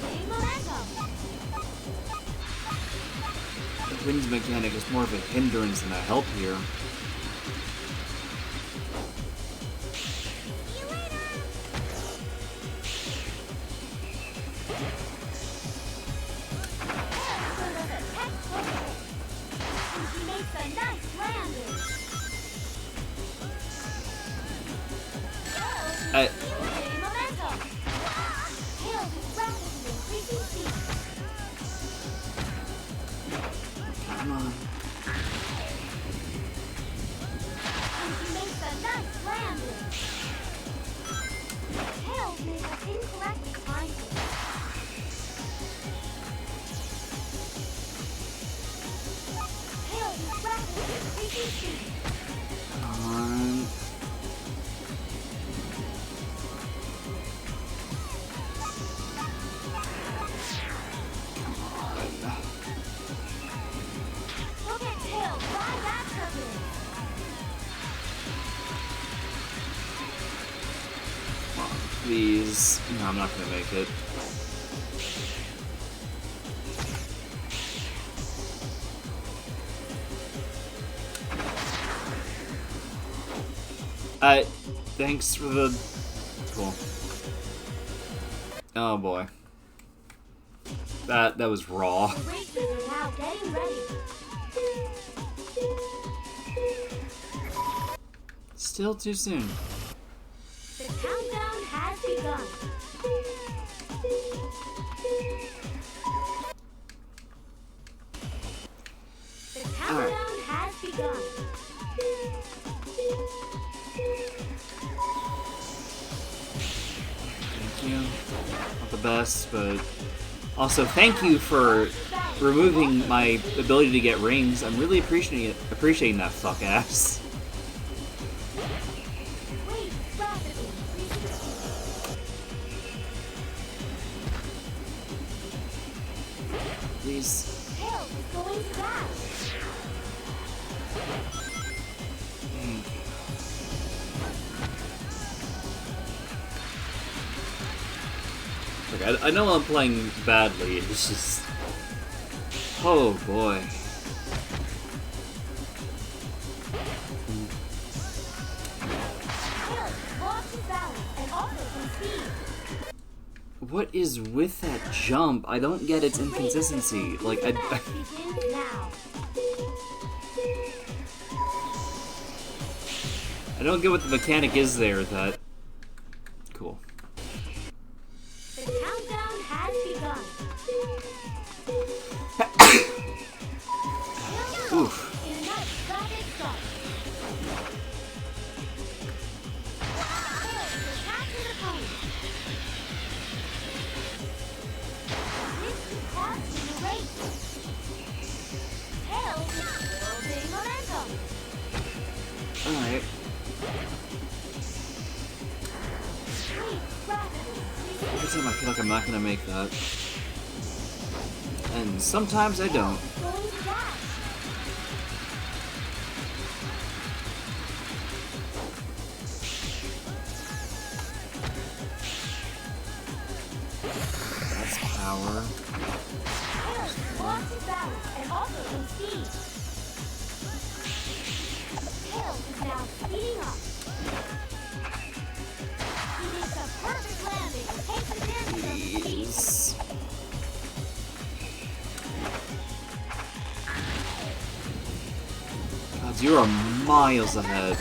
building momentum.
The wind's mechanic is more of a hindrance than a help here.
See you later!
He makes a nice landing.
I
Building momentum. Tails is rapidly increasing speed.
come on.
He makes a nice landing. Tails may have incorrectly timed it. Tails is rapidly increasing speed.
Come on.
Look at Tails fly that turbulence.
Please. No, I'm not gonna make it. Thanks for the... Cool. Oh boy. That was raw.
The racers are now getting ready.
Still too soon.
The countdown has begun. The countdown has begun.
Thank you. Not the best, but also thank you for removing my ability to get rings. I'm really appreciating that, fuck ass.
Wave rapidly increasing speed.
Please.
Tails is going to dash.
Look, I know I'm playing badly. It's just... Oh boy.
Tails lost his balance and also some speed.
What is with that jump? I don't get its inconsistency. Like,
The match begins now.
I don't get what the mechanic is there that... Cool.
The countdown has begun.
Oof.
In a nice rapid start. Tails is attacking the pony. This could cost him the race. Tails is building momentum.
Alright.
Wave rapidly increasing.
Every time I feel like I'm not gonna make that. And sometimes I don't.
Going to dash.
That's power.
Tails lost his balance and also some speed. Tails is now speeding up. He makes a perfect landing and takes advantage of the speed.
Please. You are miles ahead.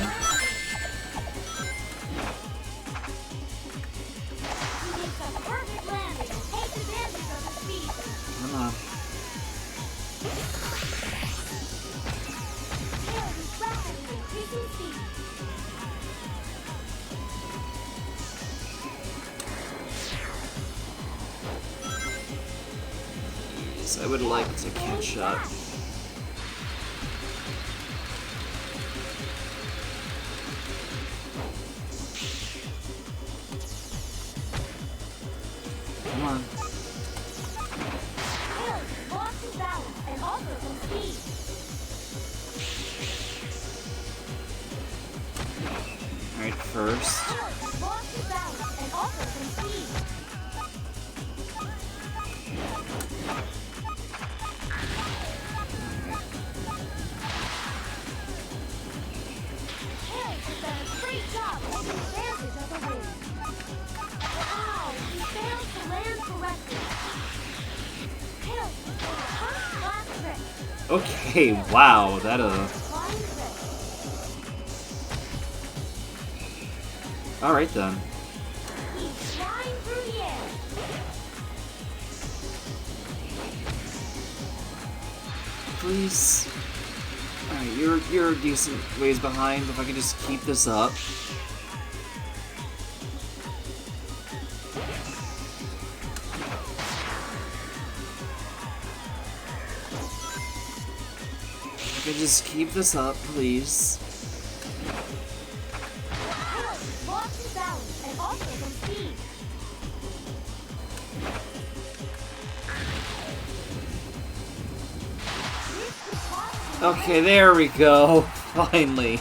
Come on. Yes, I would like to catch up. Come on. Alright, first. Okay, wow, that Alright then. Please. Alright, you're a decent ways behind. If I can just keep this up. If I can just keep this up, please. Okay, there we go. Finally.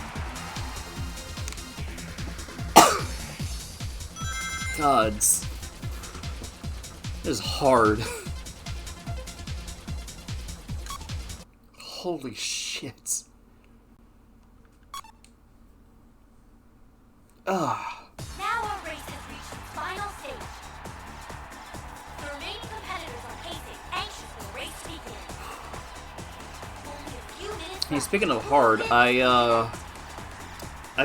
Gods. This is hard. Holy shit. Ah.
Now our race has reached its final stage. The remaining competitors are pacing, anxious for the race to begin. Only a few minutes
Hey, speaking of hard, I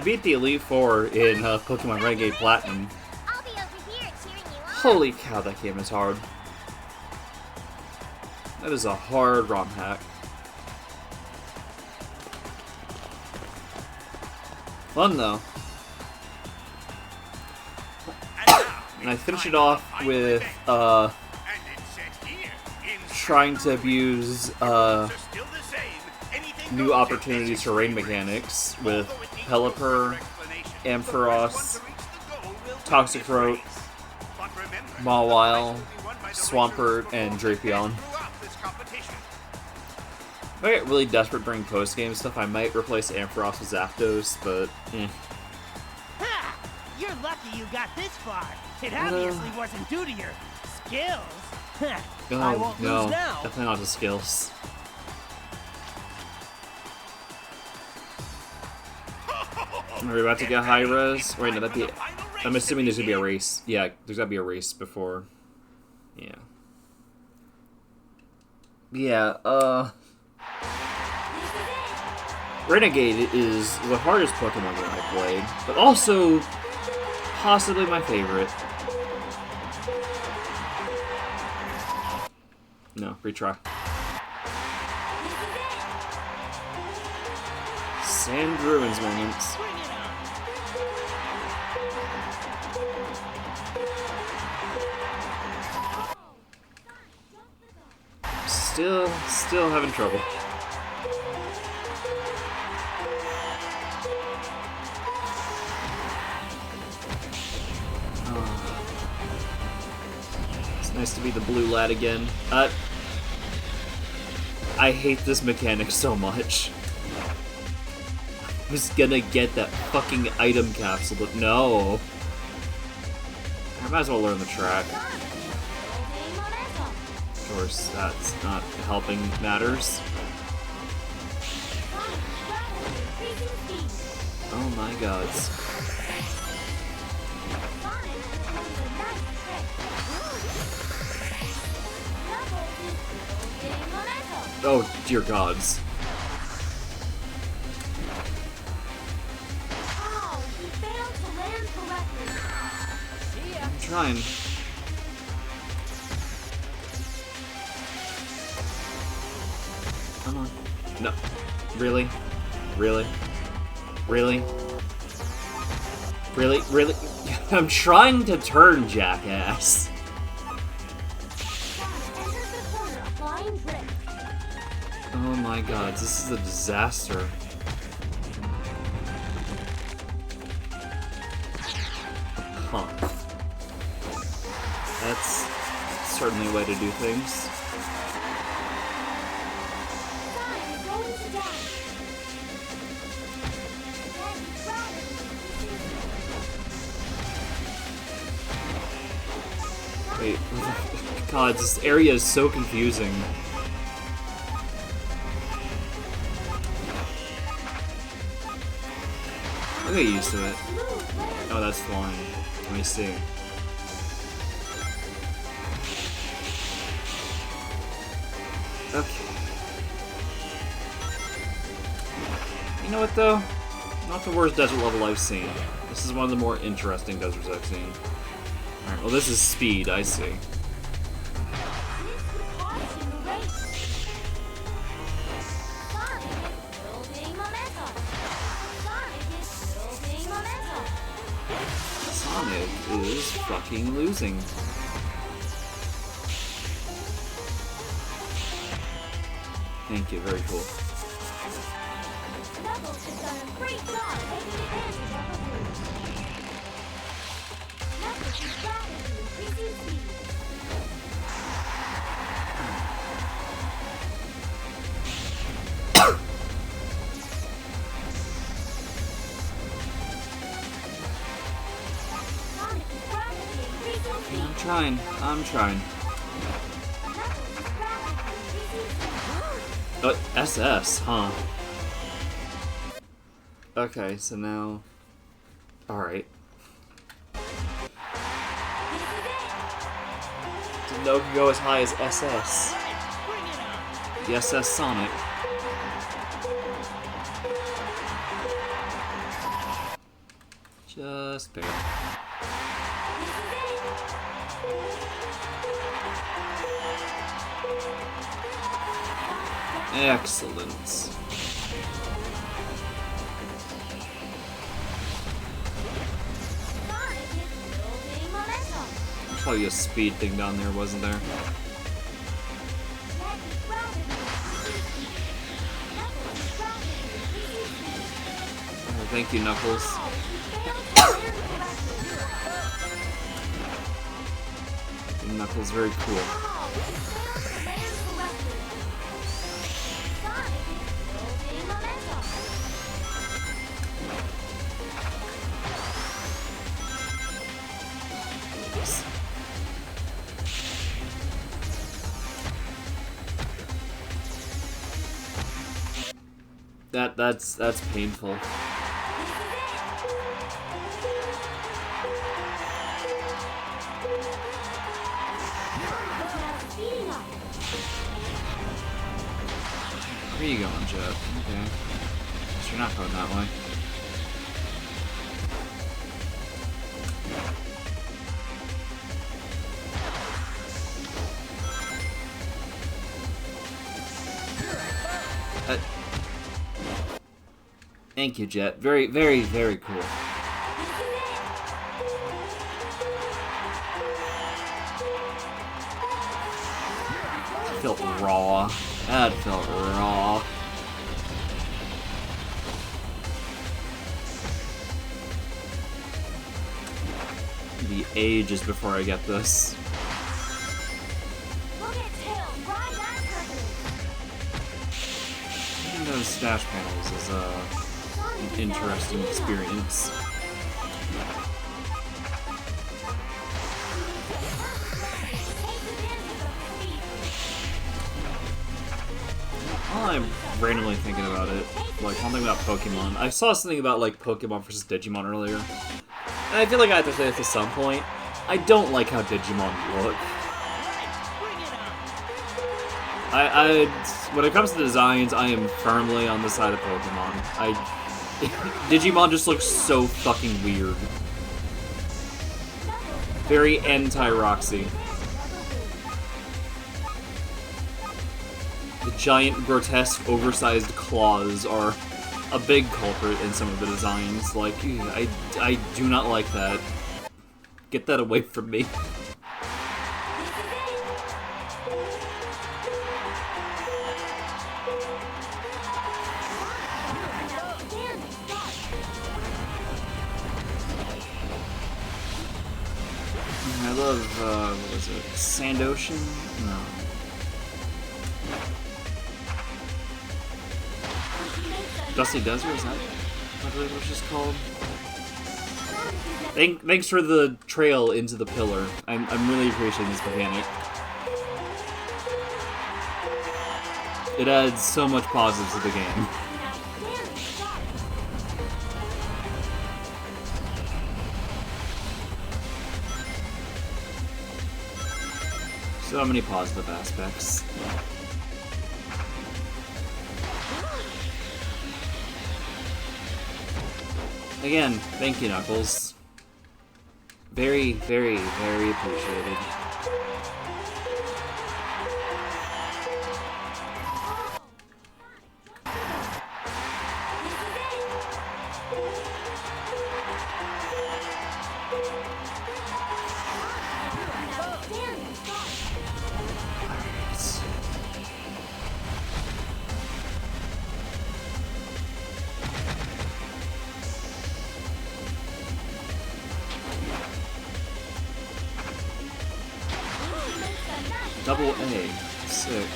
beat the Elite Four in Pokemon Renegade Platinum.
I'll be over here cheering you on.
Holy cow, that game is hard. That is a hard ROM hack. Fun though. And I finish it off with trying to abuse new opportunities for raid mechanics with Pelipper, Ampharos, Toxicroak, Mawile, Swampert, and Drapion. If I get really desperate during post-game stuff, I might replace Ampharos with Zapdos, but
Ha! You're lucky you got this far. It obviously wasn't due to your skills. I
oh
won't
no,
lose now.
definitely not the skills. Are we about to get high res? Wait, no, that'd be. I'm assuming there's gonna be a race. Yeah, there's gotta be a race before. Yeah. Yeah. Renegade is the hardest Pokemon game I played, but also possibly my favorite. No, retry. Sand Ruins moments. Still having trouble. It's nice to be the blue lad again. I hate this mechanic so much. I was gonna get that fucking item capsule, but no. I might as well learn the track. Of course, that's not helping matters. Oh my gods. Oh dear gods. trying. Come on. No. Really? Really? Really? Really? Really? I'm trying to turn, jackass. Oh my god, this is a disaster. Huh. That's certainly a way to do things. Wait, god, this area is so confusing. I'll get used to it. Oh, that's flying. Let me see. Okay. You know what, though? Not the worst desert level I've seen. This is one of the more interesting deserts I've seen. Alright, well this is speed, I see. Sonic is fucking losing. Thank you, very cool. I'm trying. Oh, SS, huh? Okay, so now... Alright. Didn't know it could go as high as SS. The SS Sonic. Just barely. Excellent. Probably a speed thing down there, wasn't there? Oh, thank you, Knuckles. Knuckles, very cool. That's painful. Where are you going, Jet? Okay. Guess you're not going that way. Thank you, Jet. Very, very, very cool. That felt raw. That felt raw. It'll be ages before I get this. Getting those stash panels is an interesting experience. I'm randomly thinking about it, like something about Pokemon. I saw something about like Pokemon versus Digimon earlier, and I feel like I have to say this at some point. I don't like how Digimon look. When it comes to designs, I am firmly on the side of Pokemon. Digimon just looks so fucking weird. Very anti-Roxy. The giant, grotesque, oversized claws are a big culprit in some of the designs. Like, I do not like that. Get that away from me. I love, what was it? Sand Ocean? No. Dusty Desert, is that what it was just called? Thanks for the trail into the pillar. I'm really appreciating this mechanic. It adds so much positive to the game. So many positive aspects. Again, thank you, Knuckles. Very, very, very appreciated. Double A. Sick.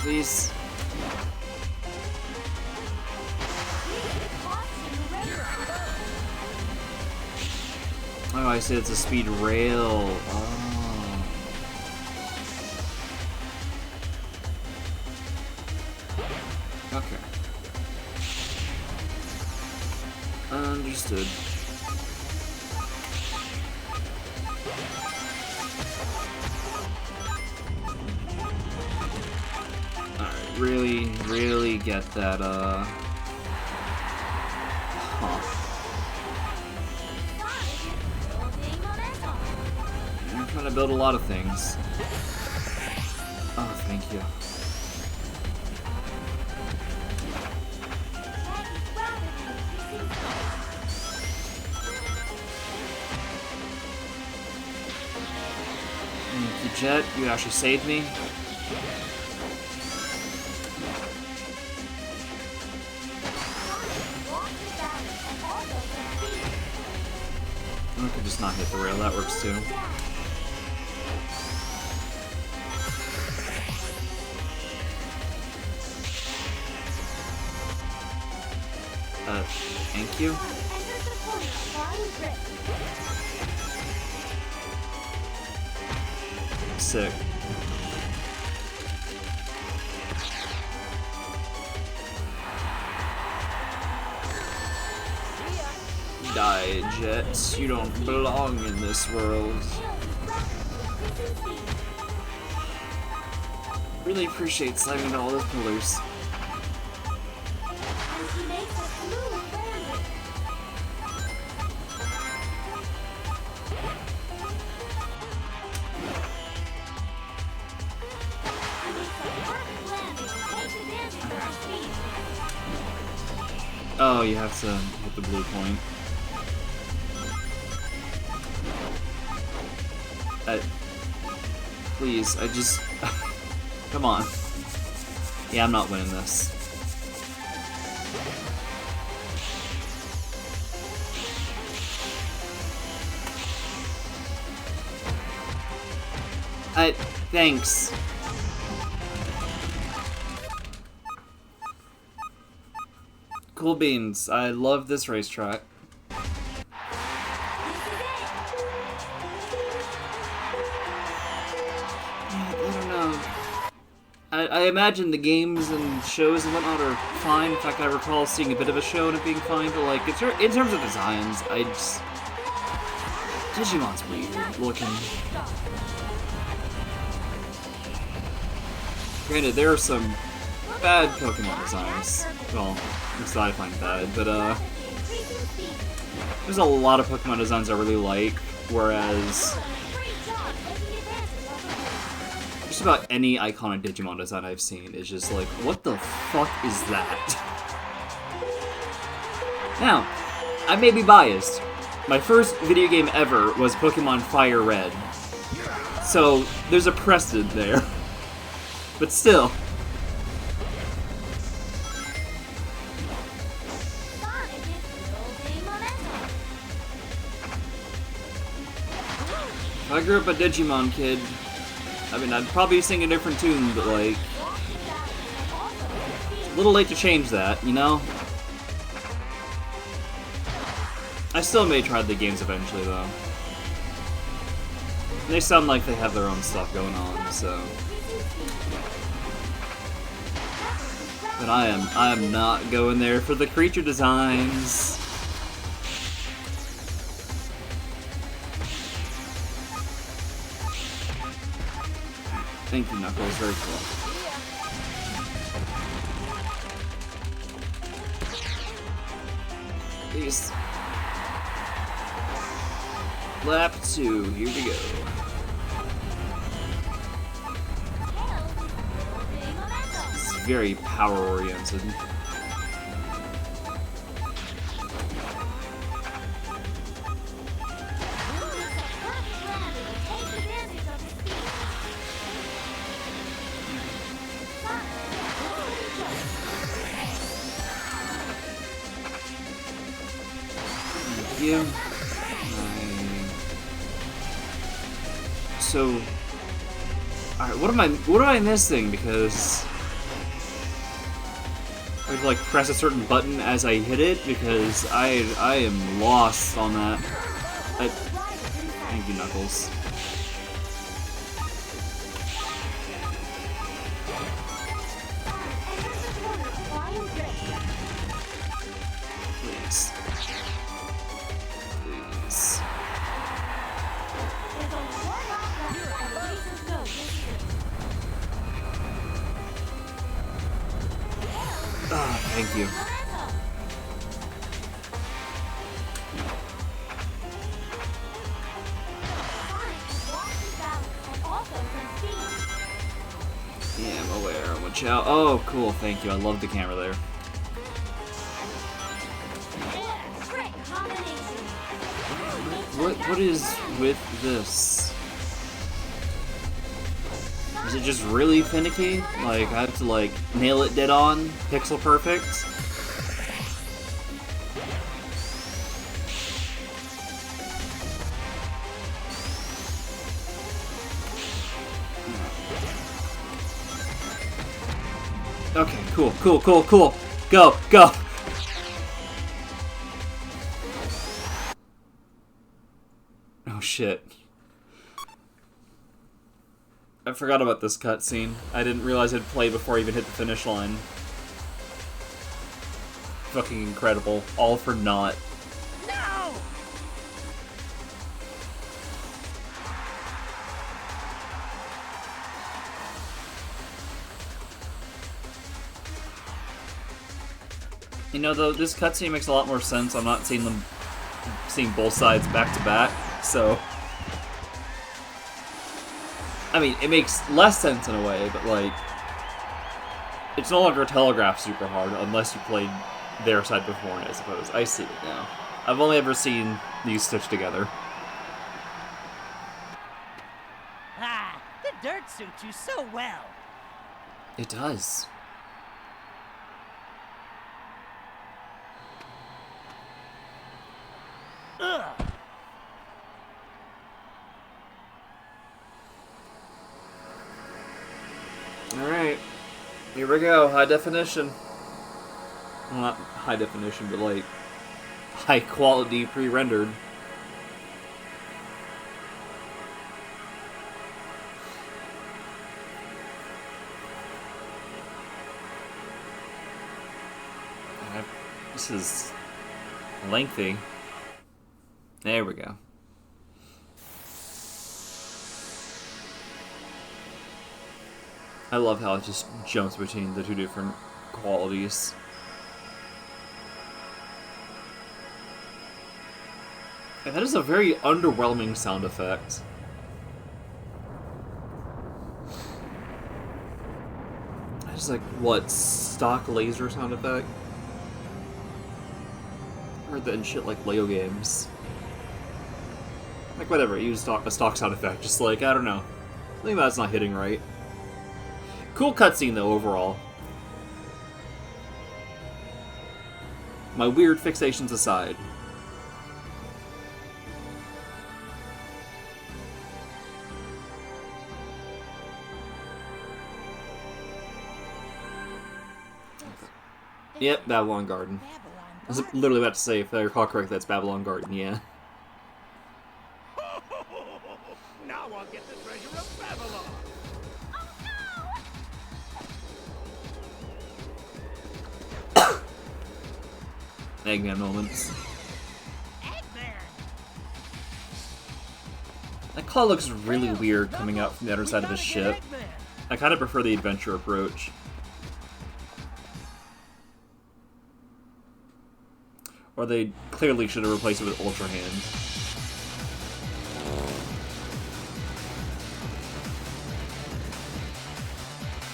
Please. Oh, I see it's a speed rail. Oh. Okay. Understood. Alright, really get that, Huh. I'm trying to build a lot of things. Oh, thank you. Jet, you actually saved me. I could just not hit the rail, that works too. Thank you. Sick. Die, Jets. You don't belong in this world. Really appreciate slamming all those pillars. Oh, you have to hit the blue point. Please, I just... Come on. Yeah, I'm not winning this. Thanks. Cool beans. I love this racetrack. I imagine the games and shows and whatnot are fine. In fact, I recall seeing a bit of a show and it being fine, but like, in terms of designs, I just... Digimon's weird looking. Granted, there are some bad Pokemon designs. Well, at least I find bad, but there's a lot of Pokemon designs I really like, whereas just about any iconic Digimon design I've seen is just like, what the fuck is that? Now, I may be biased. My first video game ever was Pokemon Fire Red. So, there's a precedent there. But still. If I grew up a Digimon kid, I mean, I'd probably sing a different tune, but like, it's a little late to change that, you know? I still may try the games eventually, though. They sound like they have their own stuff going on, so. But I am not going there for the creature designs. Thank you, Knuckles. Very cool. Peace. Lap 2, here we go. It's very power-oriented. Thank you. So, alright, what am I missing? Because I have to like press a certain button as I hit it, because I am lost on that. Thank you, Knuckles. Please. Please. Ah, thank you. Yeah, I'm aware. Watch out. Oh, cool. Thank you. I love the camera there. What is with this? Is it just really finicky? Like, I have to, like, nail it dead on, pixel perfect? Okay, cool. Go! Oh, shit. I forgot about this cutscene. I didn't realize it'd play before I even hit the finish line. Fucking incredible. All for naught.
No!
You know, though, this cutscene makes a lot more sense. I'm not seeing both sides back to back, so. I mean, it makes less sense in a way, but like, it's no longer telegraphed super hard unless you played their side before, I suppose. I see it now. I've only ever seen these stitched together.
Ah, the dirt suits you so well.
It does.
Ugh.
Alright. Here we go. High definition. Well, not high definition, but like high quality pre-rendered. This is lengthy. There we go. I love how it just jumps between the two different qualities. And that is a very underwhelming sound effect. Just like, what, stock laser sound effect? Or then shit like Lego games. Like, whatever, use a stock sound effect. Just like, I don't know. I think that's not hitting right. Cool cutscene, though, overall. My weird fixations aside. Yep, Babylon Garden. I was literally about to say, if I recall correctly, that's Babylon Garden, yeah.
Now I'll get the treasure of Babylon.
Eggman moments.
Eggman!
That claw looks really weird coming out from the other side of his ship. I kind of prefer the adventure approach. Or they clearly should have replaced it with Ultra Hand.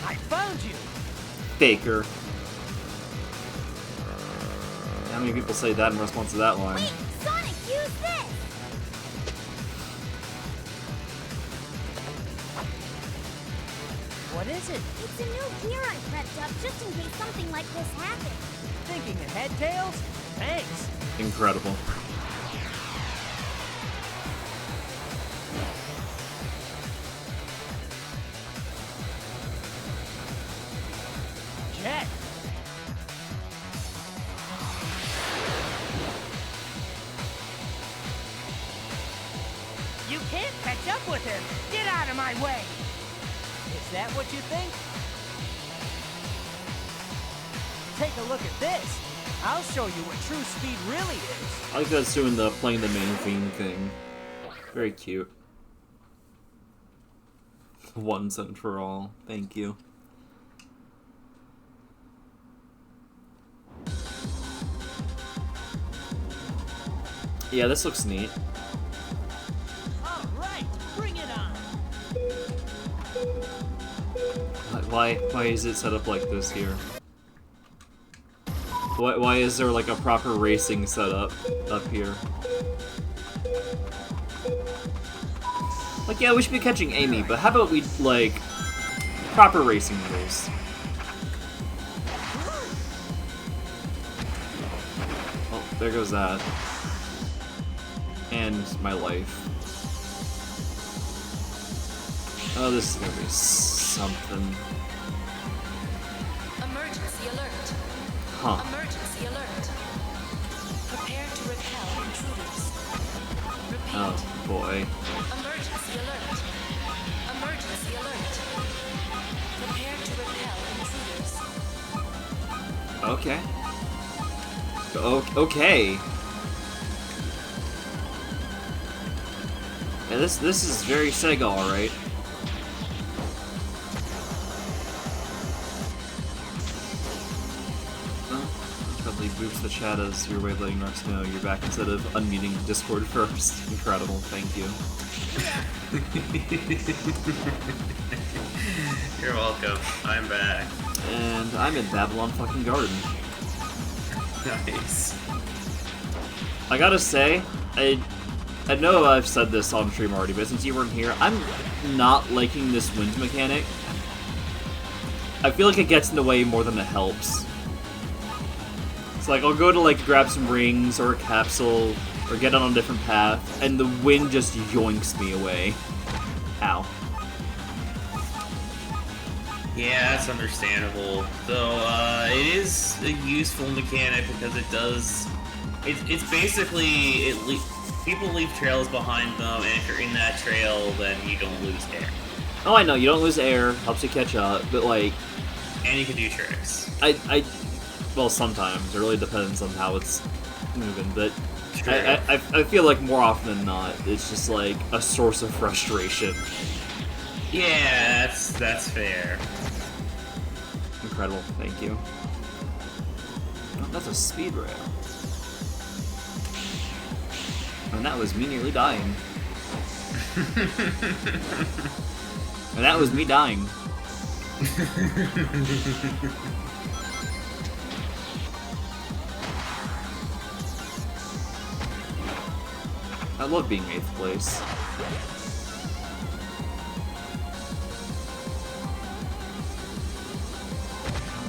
I found you!
Baker. How many people say that in response to that line?
Wait, Sonic, use this!
What is it?
It's a new gear I prepped up just in case something like this happened.
Thinking ahead, Tails? Thanks.
Incredible.
Jet. You can't catch up with him. Get out of my way. Is that what you think? Take a look at this. I'll show you what true speed really is.
I like that it's doing the playing the main theme thing. Very cute. Once and for all. Thank you. Yeah, this looks neat.
All right, bring it on.
Why is it set up like this here? Why is there like a proper racing setup up here? Like, yeah, we should be catching Amy, but how about we, like, proper racing rules? Well, there goes that. And my life. Oh, this is gonna be something.
Emergency alert.
Huh.
Emergency alert. Prepare to repel intruders. Repeat.
Oh, boy.
Emergency alert. Emergency alert. Prepare to repel intruders.
Okay. Okay. Yeah, this is very Sega, alright. Probably boosts the chat as your way of letting us know you're back instead of unmuting Discord first. Incredible, thank you.
You're welcome. I'm back.
And I'm in Babylon fucking Garden.
Nice.
I gotta say, I know I've said this on stream already, but since you weren't here, I'm not liking this wind mechanic. I feel like it gets in the way more than it helps. It's like, I'll go to like grab some rings or a capsule or get on a different path, and the wind just yoinks me away. Ow.
Yeah, that's understandable. Though, it is a useful mechanic because it does... It's basically... people leave trails behind them, and if you're in that trail, then you don't lose air.
Oh, I know, you don't lose air, helps you catch up, but like...
And you can do tricks.
Well, sometimes. It really depends on how it's moving, but...
True.
I feel like more often than not, it's just like a source of frustration.
Yeah, that's fair.
Incredible, thank you. Oh, that's a speed rail. And that was me nearly dying. And that was me dying. I love being 8th place.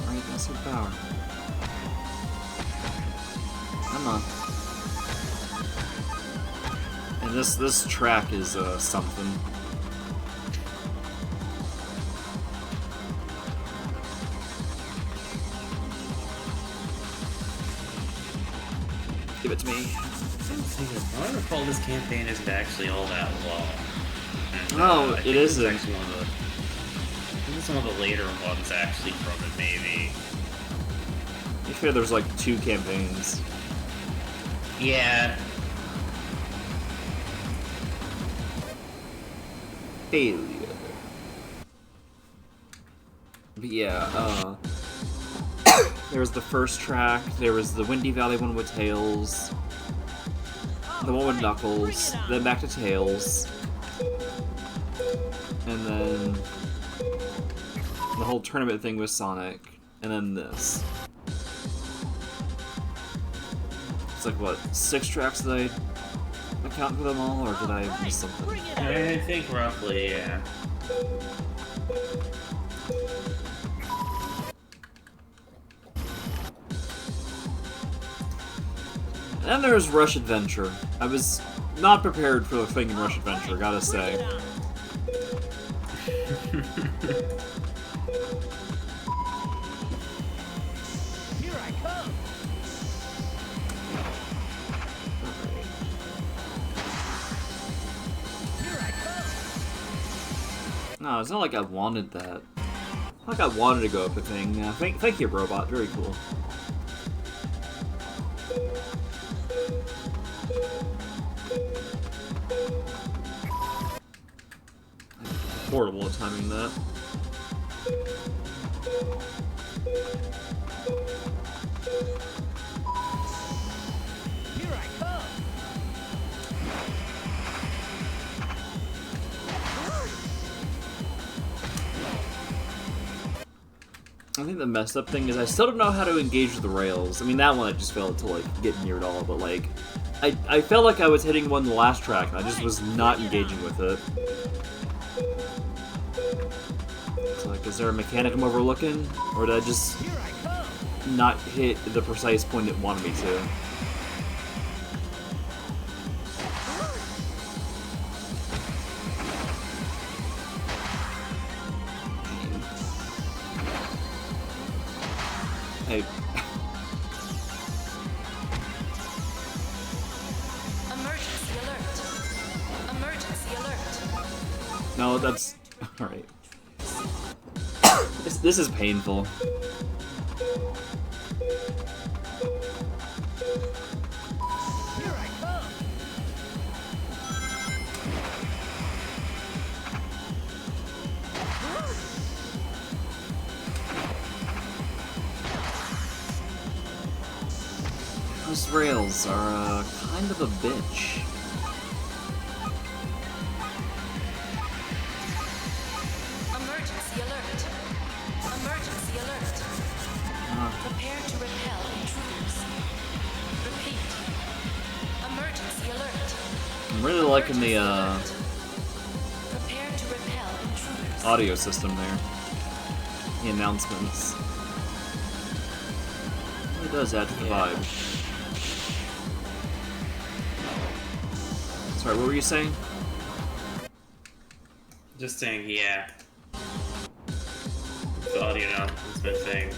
Alright, that's her power. Come on. And this track is something. Give it to me.
I recall this campaign isn't actually all that long. And,
No,
I
it
think it's
isn't.
actually I think it's one of the later ones actually from it, maybe.
I feel there's like 2 campaigns.
Yeah.
Failure. But yeah, there was the first track, there was the Windy Valley one with Tails, the one with Knuckles, then back to Tails, and then the whole tournament thing with Sonic, and then this. It's like, what, 6 tracks did I account for them all, or did I miss something?
I think roughly, yeah.
And then there's Rush Adventure. I was not prepared for the thing in Rush Adventure, gotta say.
Here I come. Here I come.
No, it's not like I wanted that. It's not like I wanted to go up a thing. Yeah, thank you, Robot. Very cool. Horrible at timing that.
Here I come.
I think the messed up thing is I still don't know how to engage the rails. I mean, that one I just failed to, like, get near at all, but, like, I felt like I was hitting one in the last track, and I just was not engaging with it. It's like, is there a mechanic I'm overlooking? Or did I just
Here I come.
not hit the precise point it wanted me to? Hey,
Emergency alert. Emergency alert.
no, that's... Alright. This is painful.
Here I come.
Those rails are, kind of a bitch.
Emergency alert. Emergency alert. Prepare to repel intruders. Repeat. Emergency alert.
I'm really liking the,
Prepare to repel intruders.
audio system there. The announcements. It does add to the vibe. Sorry, what were you saying?
Just saying, yeah. The audio announcement thing.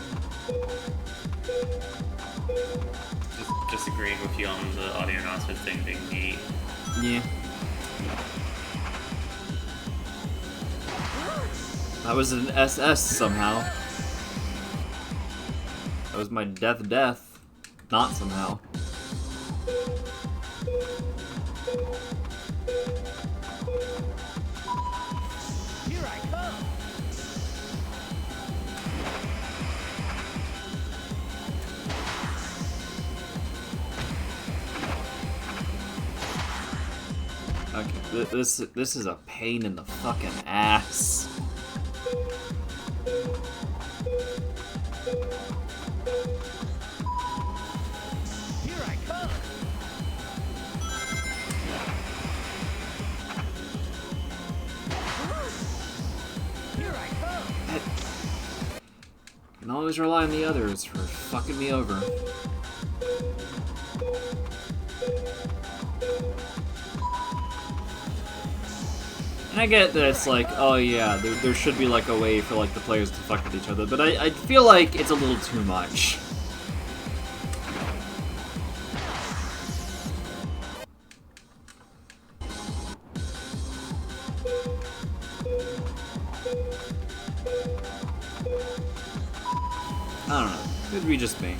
Just agreeing with you on the audio announcement thing being neat.
Yeah. That was an SS somehow. That was my death. Not somehow.
Here I
This is a pain in the fucking ass.
Here I come. Here I come.
You can always rely on the others for fucking me over. And I get that it's like, oh yeah, there should be like a way for like the players to fuck with each other, but I feel like it's a little too much. I don't know. Could be just me.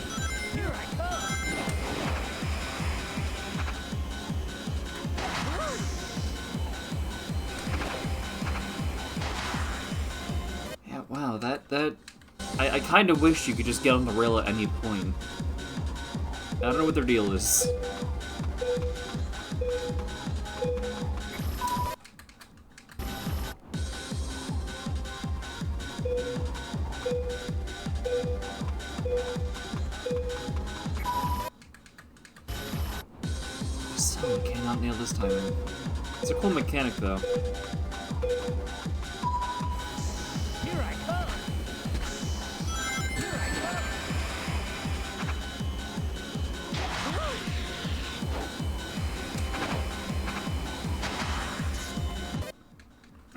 Here I come.
Yeah, wow, I kind of wish you could just get on the rail at any point. I don't know what their deal is. Still cannot nail this timing. It's a cool mechanic, though.
Here I come. Here I come.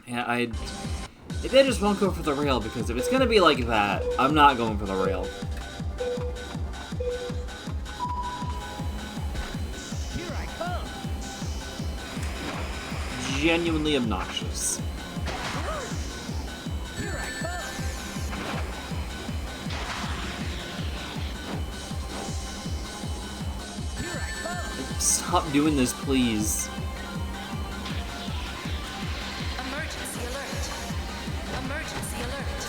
Yeah, maybe I just won't go for the rail, because if it's gonna be like that, I'm not going for the rail.
Here I come.
Genuinely obnoxious.
Here I come. Here I come.
Stop doing this, please.
Emergency alert. Emergency alert.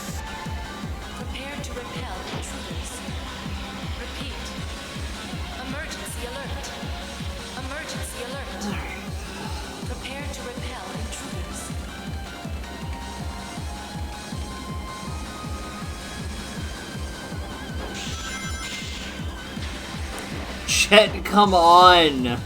Prepare to repel intruders. Repeat. Emergency alert. Emergency alert. Prepare to repel intruders.
Chet, come on!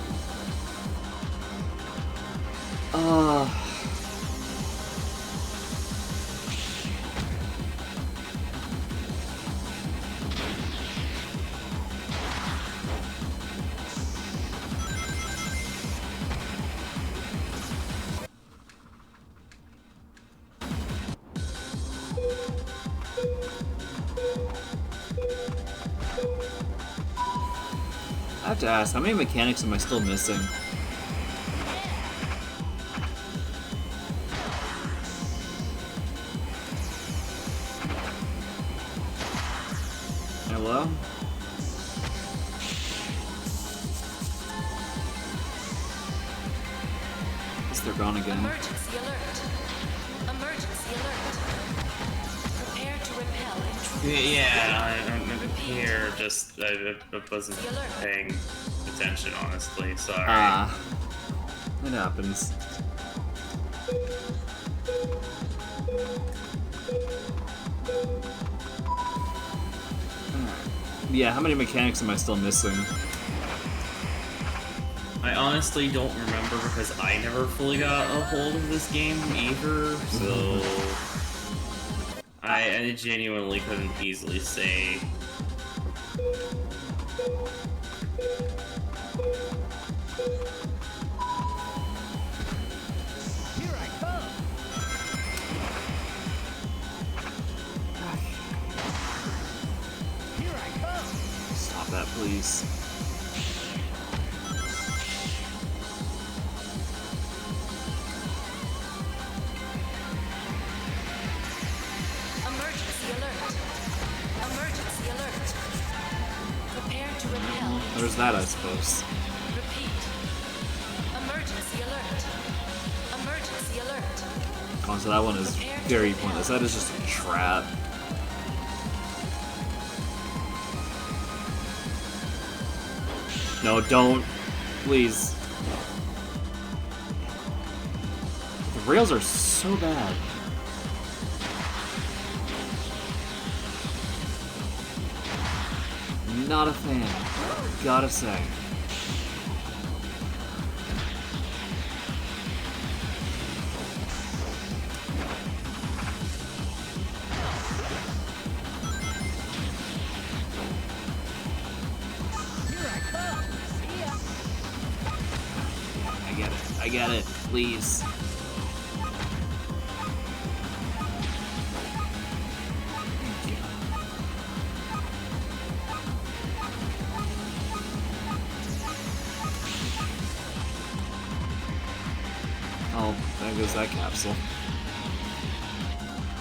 I have to ask, how many mechanics am I still missing? Hello? Guess they're gone again.
Emergency alert. Emergency alert. Prepare to repel intruders.
Yeah, I'm here. Just I wasn't paying attention, honestly. Sorry.
Ah. It happens. Yeah, how many mechanics am I still missing?
I honestly don't remember because I never fully got a hold of this game either, so I genuinely couldn't easily say.
Here I come. Here I come.
Stop that, please.
Emergency alert. Emergency alert. Prepare to repel.
There's that, I suppose.
Repeat. Emergency alert. Emergency alert.
Oh, so that one is very pointless. That is just a trap. No, don't. Please. rails are so bad. Not a fan, gotta say. I get it, please. Thank you. Oh, there goes that capsule.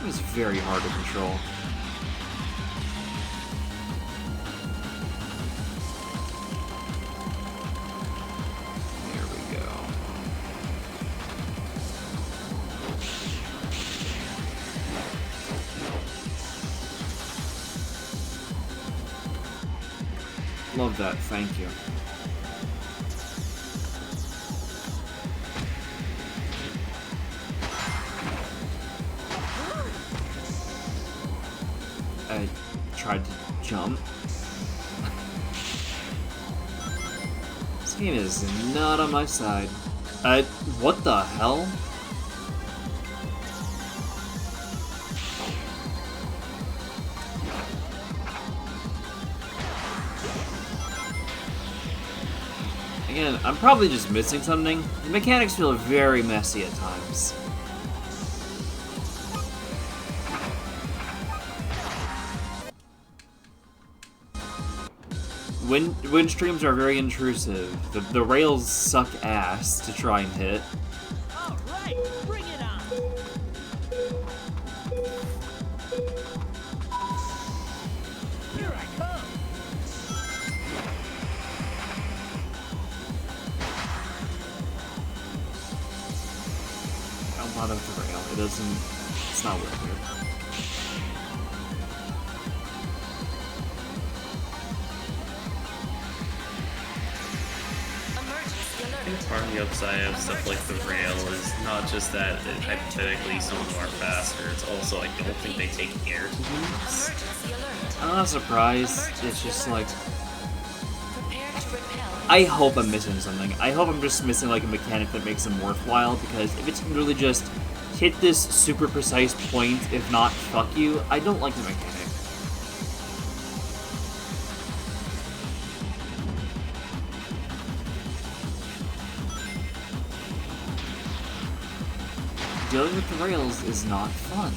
It was very hard to control. There we go. Love that, thank you. I tried to jump. This game is not on my side. What the hell? Again, I'm probably just missing something. The mechanics feel very messy at times. Wind streams are very intrusive. The rails suck ass to try and hit.
All right, bring it on. Here I come.
Don't bother with the rail. It doesn't. It's not worth it.
I think part of the upside of stuff like the rail is not just that hypothetically some of them are faster, it's also I don't think they take air to use.
I'm not surprised. It's just like, I hope I'm missing something. I hope I'm just missing like a mechanic that makes them worthwhile, because if it's really just hit this super precise point, if not, fuck you, I don't like the mechanic. Dealing with the rails is not fun.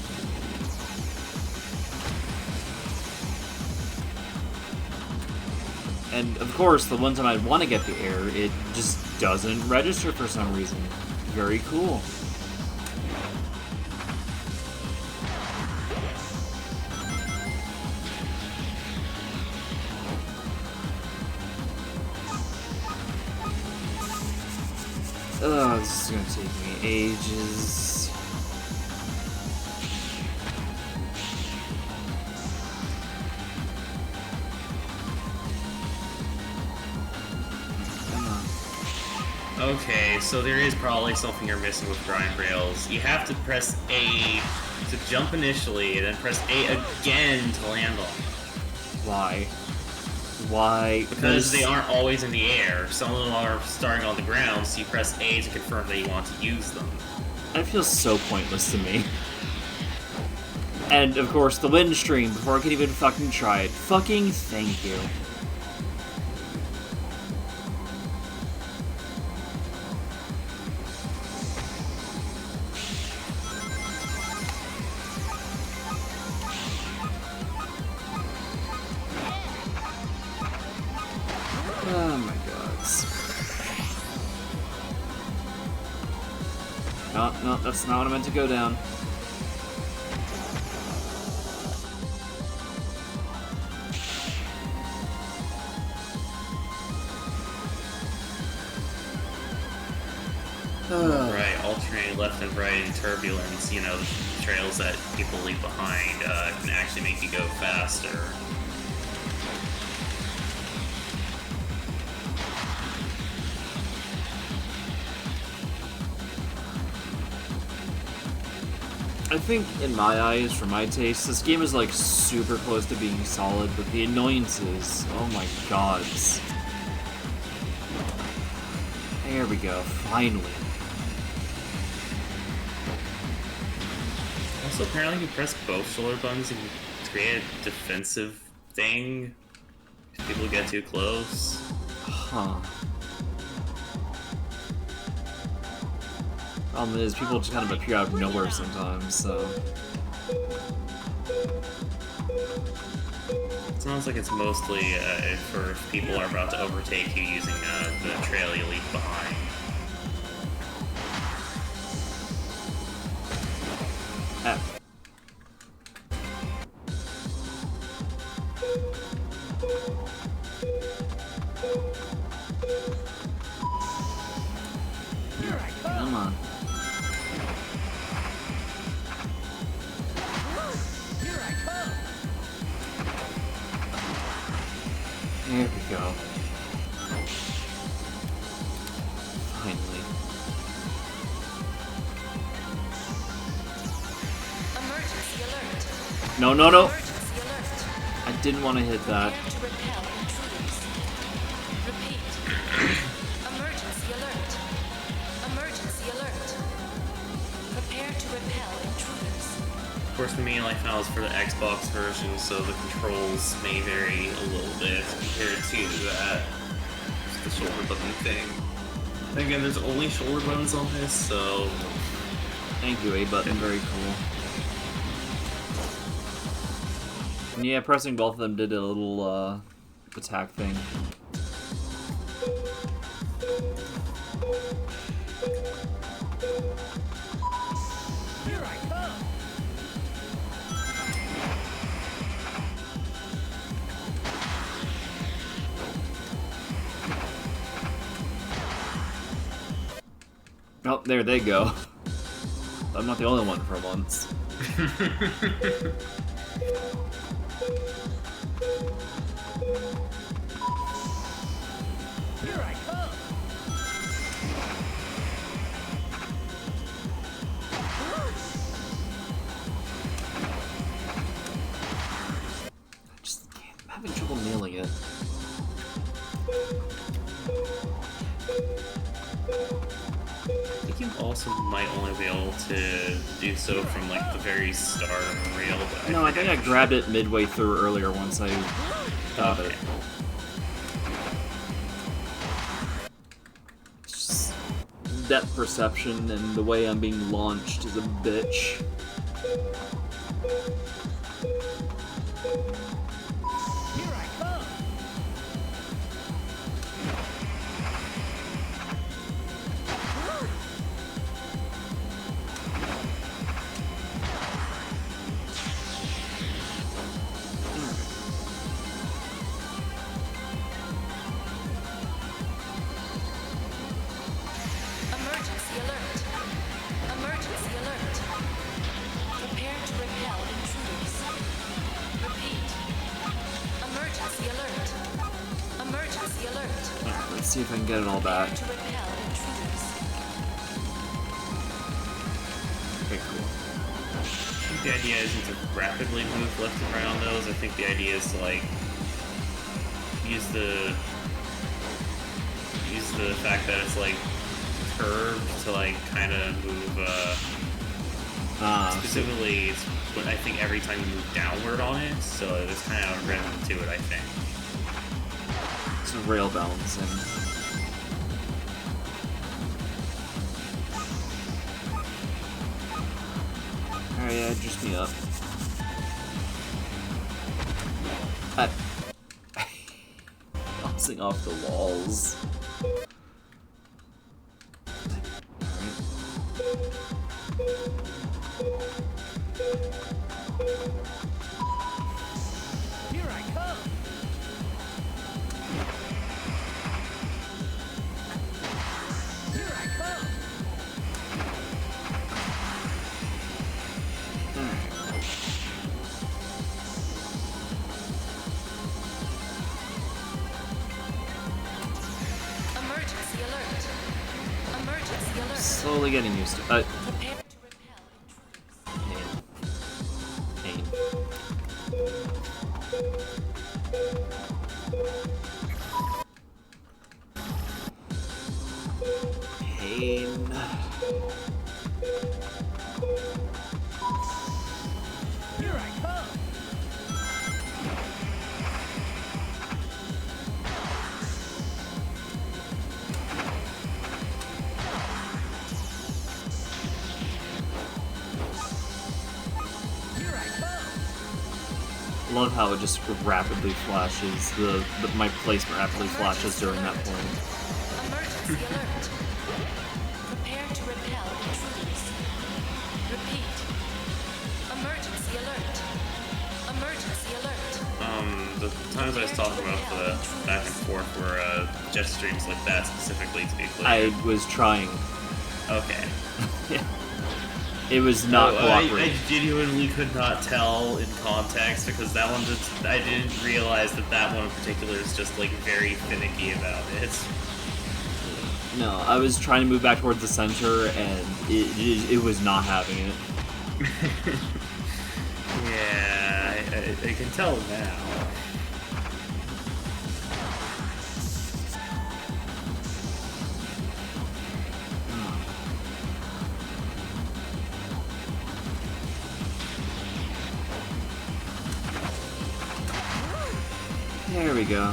And of course, the one time I want to get the air, it just doesn't register for some reason. Very cool. Oh, this is gonna take me ages.
Okay, so there is probably something you're missing with grind rails. You have to press A to jump initially, and then press A again to land on.
Why? Why?
Because they aren't always in the air. Some of them are starting on the ground, so you press A to confirm that you want to use them.
That feels so pointless to me. And of course, the wind stream before I could even fucking try it. Fucking thank you. Oh my god. No, that's not what I meant to go down.
Right, alternate left and right in turbulence, you know, the trails that people leave behind can actually make you go faster.
I think, in my eyes, for my taste, this game is like super close to being solid, but the annoyances, oh my god. There we go, finally.
Also, apparently, you press both shoulder buttons and you create a defensive thing if people get too close.
Huh. Problem is, people just kind of appear out of nowhere sometimes, so...
It sounds like it's mostly for if people are about to overtake you using the trail you leave behind.
Ah. Come on. There we go. Finally.
Emergency alert.
No, no, no!
Emergency alert.
I didn't want to hit that.
Prepare to repel intruders. Repeat. Emergency alert. Emergency alert. Prepare to repel intruders.
Of course, the main life now is for the Xbox version, so the controls may vary a little bit compared to that. Just the shoulder button thing. And again, there's only shoulder buttons on this, so
Thank you, A button. Very cool. And yeah, pressing both of them did a little, attack thing.
Here I come!
Oh, there they go. I'm not the only one for once.
Here I come!
I'm having trouble nailing it.
I think you also might only be able to do so from like the very start of the reel. But
No, I think I grabbed it midway through earlier once I got it. Just depth perception and the way I'm being launched is a bitch.
Here I come!
Emergency alert. Emergency alert. Prepare to repel intruders. Repeat. Emergency alert. Emergency alert.
Alright, let's see if I can get it all back.
Prepare to repel intruders.
Okay, cool.
I think the idea isn't to rapidly move left and right on those. I think the idea is to like use the fact that it's like curved to like kind of move. Specifically, it's when I think every time you move downward on it, so there's kind of a rhythm to it. I think.
It's a rail balancing. Alright, yeah, just me up. Bouncing off the walls.
Here I come! Here I come!
Emergency alert. Emergency alert.
Slowly getting used to it.
Prepare to repel intruders.
Pain.
Here I come. Here I come.
Love how it just rapidly flashes. My place rapidly flashes during that point.
Emergency alert. Prepare to repel intruders. Repeat. Emergency alert. Emergency alert.
The times I was talking about the back and forth were jet streams like that specifically, to be clear.
I was trying.
Okay.
It was not
I
cooperating.
genuinely could not tell in context because that one I didn't realize that one in particular is just like very finicky about it.
No, I was trying to move back towards the center, and it was not having it.
Yeah, I can tell now.
There we go.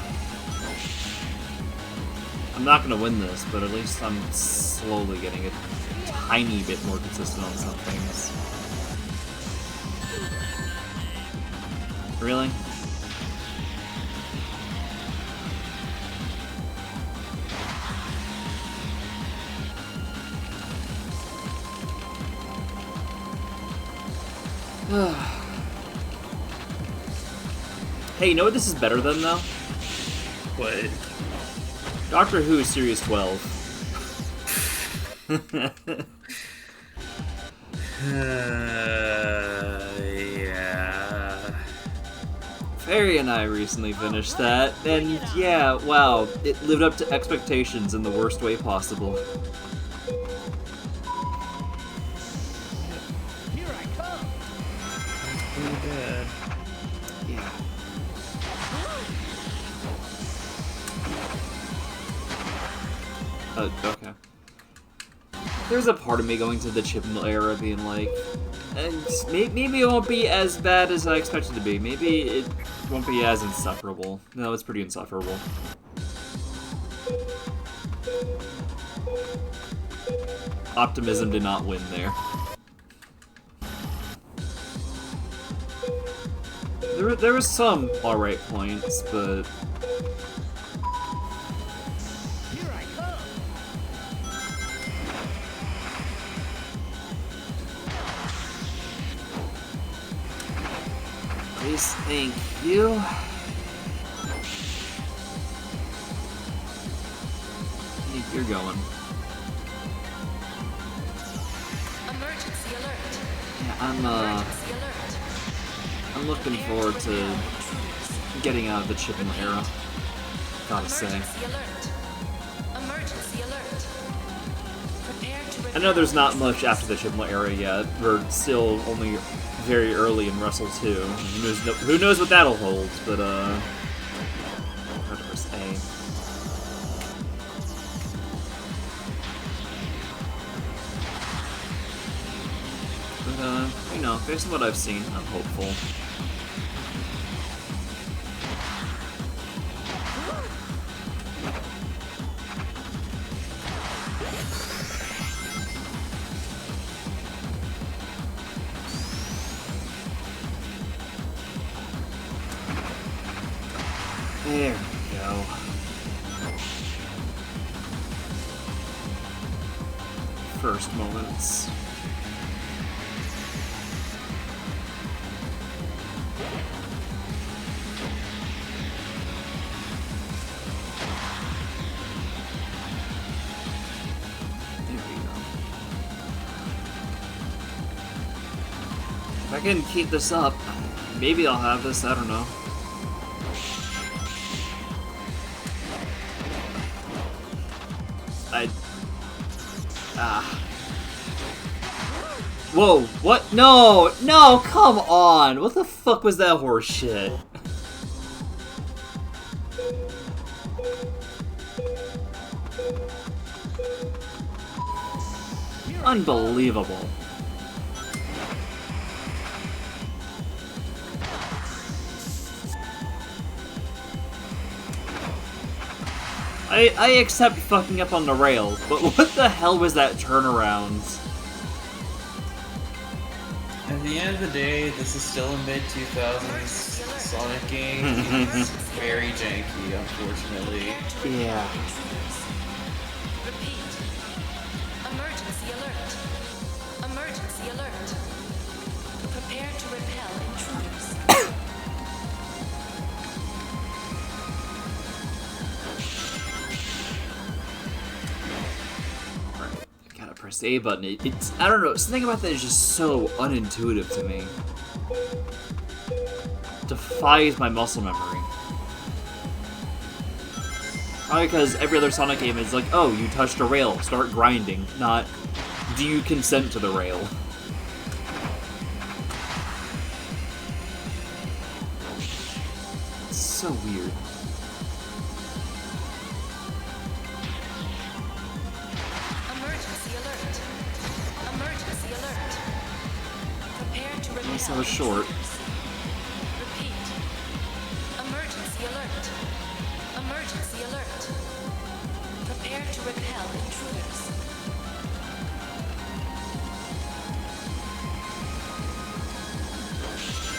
I'm not gonna win this, but at least I'm slowly getting a tiny bit more consistent on some things. Really? Hey, you know what this is better than, though?
What?
Doctor Who Series 12.
Yeah.
Fairy and I recently finished that, and yeah, wow, it lived up to expectations in the worst way possible.
Here I come.
Pretty good.
Yeah. Okay. There's a part of me going to the Chibnall era being like, maybe it won't be as bad as I expected it to be. Maybe it won't be as insufferable. No, it's pretty insufferable. Optimism did not win there. There was some alright points, but
Here I come.
please, thank you. You're going.
Emergency alert.
Yeah,
Emergency alert.
I'm looking forward to getting out of the Chibnall era. Gotta say.
Emergency alert. Emergency alert. Prepare to
I know there's not much after the Chibnall era yet. We're still only very early in Wrestle 2. Who knows what that'll hold, but press A. But you know, based on what I've seen, I'm hopeful. There we go. First moments. There we go. If I can keep this up, maybe I'll have this, I don't know. Whoa, what? No! No, come on! What the fuck was that horse shit? Unbelievable. I accept fucking up on the rail, but what the hell was that turnaround?
At the end of the day, this is still a mid-2000s Sonic game. It's very janky, unfortunately.
Yeah.
Repeat. Emergency alert. Emergency alert. Prepare to repel intruders.
Gotta press the A button. It's I don't know, something about that is just so unintuitive to me. Defies my muscle memory. Probably because every other Sonic game is like, oh, you touched a rail, start grinding, not do you consent to the rail? It's so weird.
Emergency alert. Emergency alert. Prepare to repel.
So short.
Repeat. Emergency alert. Emergency alert. Prepare to repel intruders.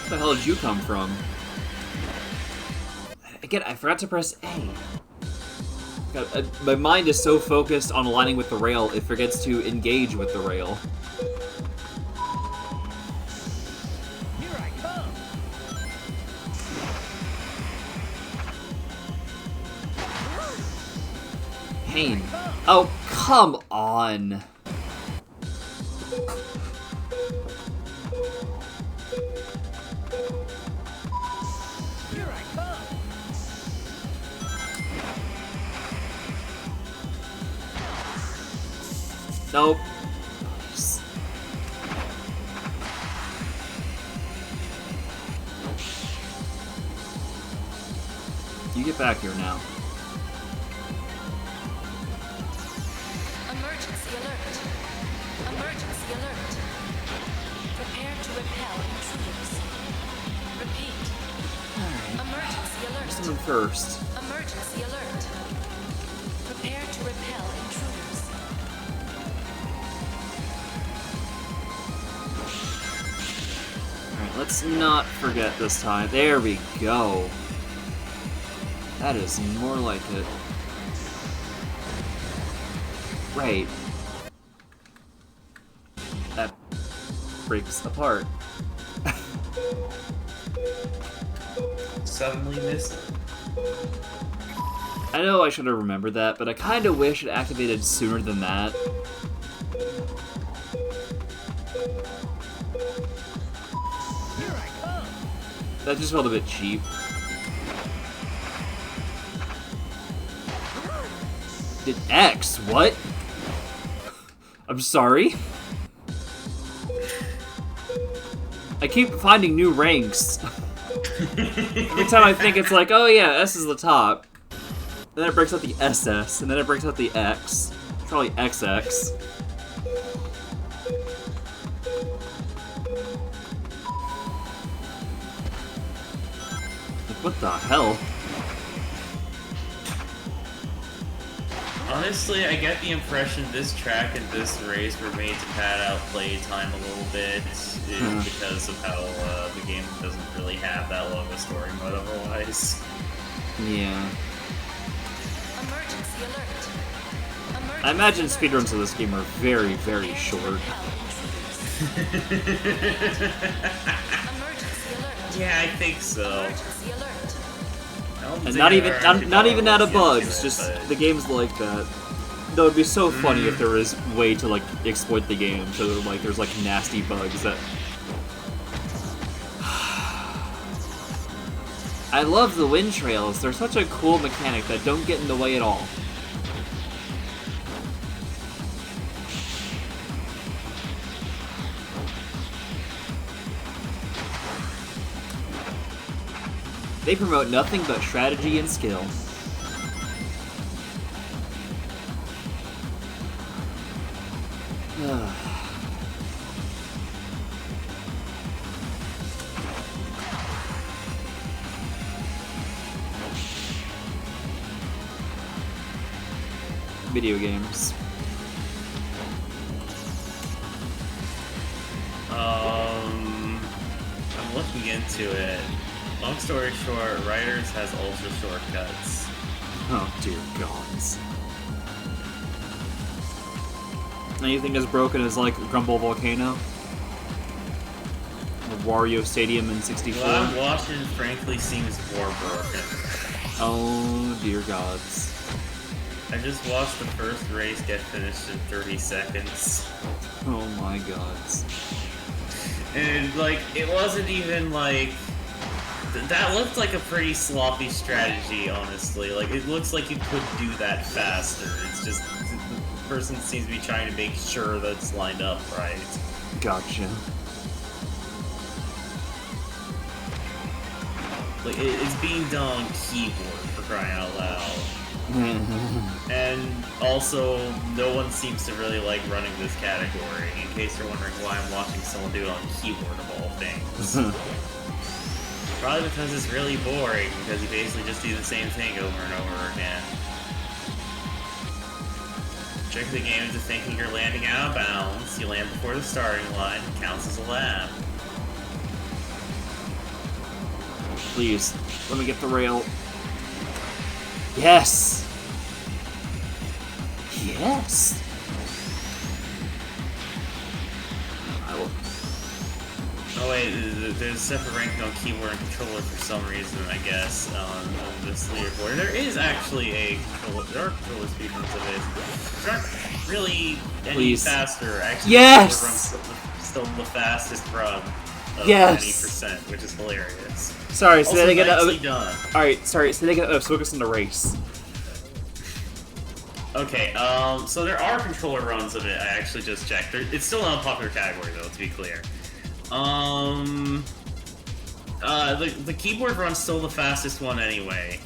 Where the hell did you come from? Again, I forgot to press A. God, my mind is so focused on aligning with the rail, it forgets to engage with the rail.
Here I come.
Pain. Oh, come on.
Here I come.
Nope. You get back here now.
Emergency alert. Emergency alert. Prepare to repel intruders. Repeat. Emergency alert.
Someone first.
Emergency alert. Prepare to repel intruders.
Alright, let's not forget this time. There we go. That is more like it. Right. That breaks apart.
Suddenly missing.
I know I should have remembered that, but I kinda wish it activated sooner than that.
Here I come.
That just felt a bit cheap. Did X? What? I'm sorry? I keep finding new ranks. Every time I think it's like, oh yeah, S is the top. And then it breaks out the SS, and then it breaks out the X. Probably XX. Like, what the hell?
Honestly, I get the impression this track and this race were made to pad out playtime a little bit because of how the game doesn't really have that long of a story mode otherwise.
Yeah.
Emergency alert.
I imagine speedruns of this game are very, very short.
Emergency alert.
Yeah, I think so.
Emergency alert.
I don't
And
think
not
there
even
are
not,
any
not even out of
horrible
bugs,
skins
just
in it,
the game's like that. Though it'd be so funny if there was a way to like exploit the game so that, like there's like nasty bugs that I love the wind trails. They're such a cool mechanic that don't get in the way at all. They promote nothing but strategy and skill. Ugh. video games.
I'm looking into it. Long story short, Writers has ultra shortcuts.
Oh dear gods. Anything as broken as like Grumble Volcano? Or Wario Stadium in 64?
What I'm watching frankly seems more broken.
Oh dear gods.
I just watched the first race get finished in 30 seconds.
Oh my gods.
And, like, it wasn't even, like... That looked like a pretty sloppy strategy, honestly. Like, it looks like you could do that faster. It's just... The person seems to be trying to make sure that it's lined up right.
Gotcha.
Like, it's being done on keyboard, for crying out loud. And also, no one seems to really like running this category, in case you're wondering why I'm watching someone do it on keyboard of all things. Probably because it's really boring, because you basically just do the same thing over and over again. Trick the game into thinking you're landing out of bounds. You land before the starting line, it counts as a lap.
Please, let me get the rail. Yes! Yes! I will.
Oh wait, there's a separate ranking on keyboard and controller for some reason, I guess, on this leaderboard. There is actually a controller, there are controller speed runs of it. There aren't really any
Please.
faster, actually.
Yes!
The controller run's still the fastest run of
Yes!
90%, which is hilarious.
Sorry, so
Also
they get
nicely done.
Alright, sorry, so they get focus on the race.
Okay, so there are controller runs of it, I actually just checked. It's still an unpopular category, though, to be clear. The keyboard run's still the fastest one anyway.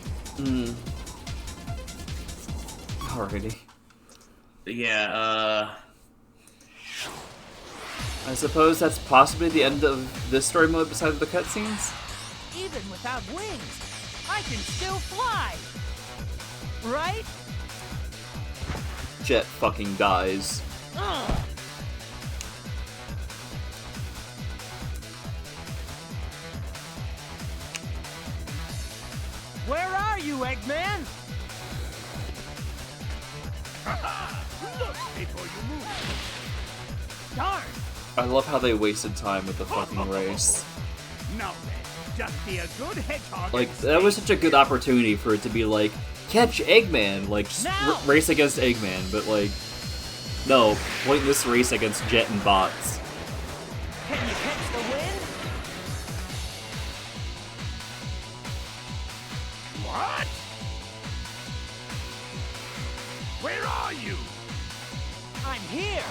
Alrighty.
But yeah,
I suppose that's possibly the end of this story mode besides the cutscenes?
Even without wings, I can still fly! Right?
Jet fucking dies.
Ugh. Where are you, Eggman?
Look before you move.
Darn!
I love how they wasted time with the fucking race.
Now then, just be a good hedgehog.
Like,
and
that was
stay
such a good opportunity for it to be like, catch Eggman! Like, just
Now!
race against Eggman, but like, no, point this race against Jet and bots.
Can you catch the wind?
What? Where are you?
I'm here!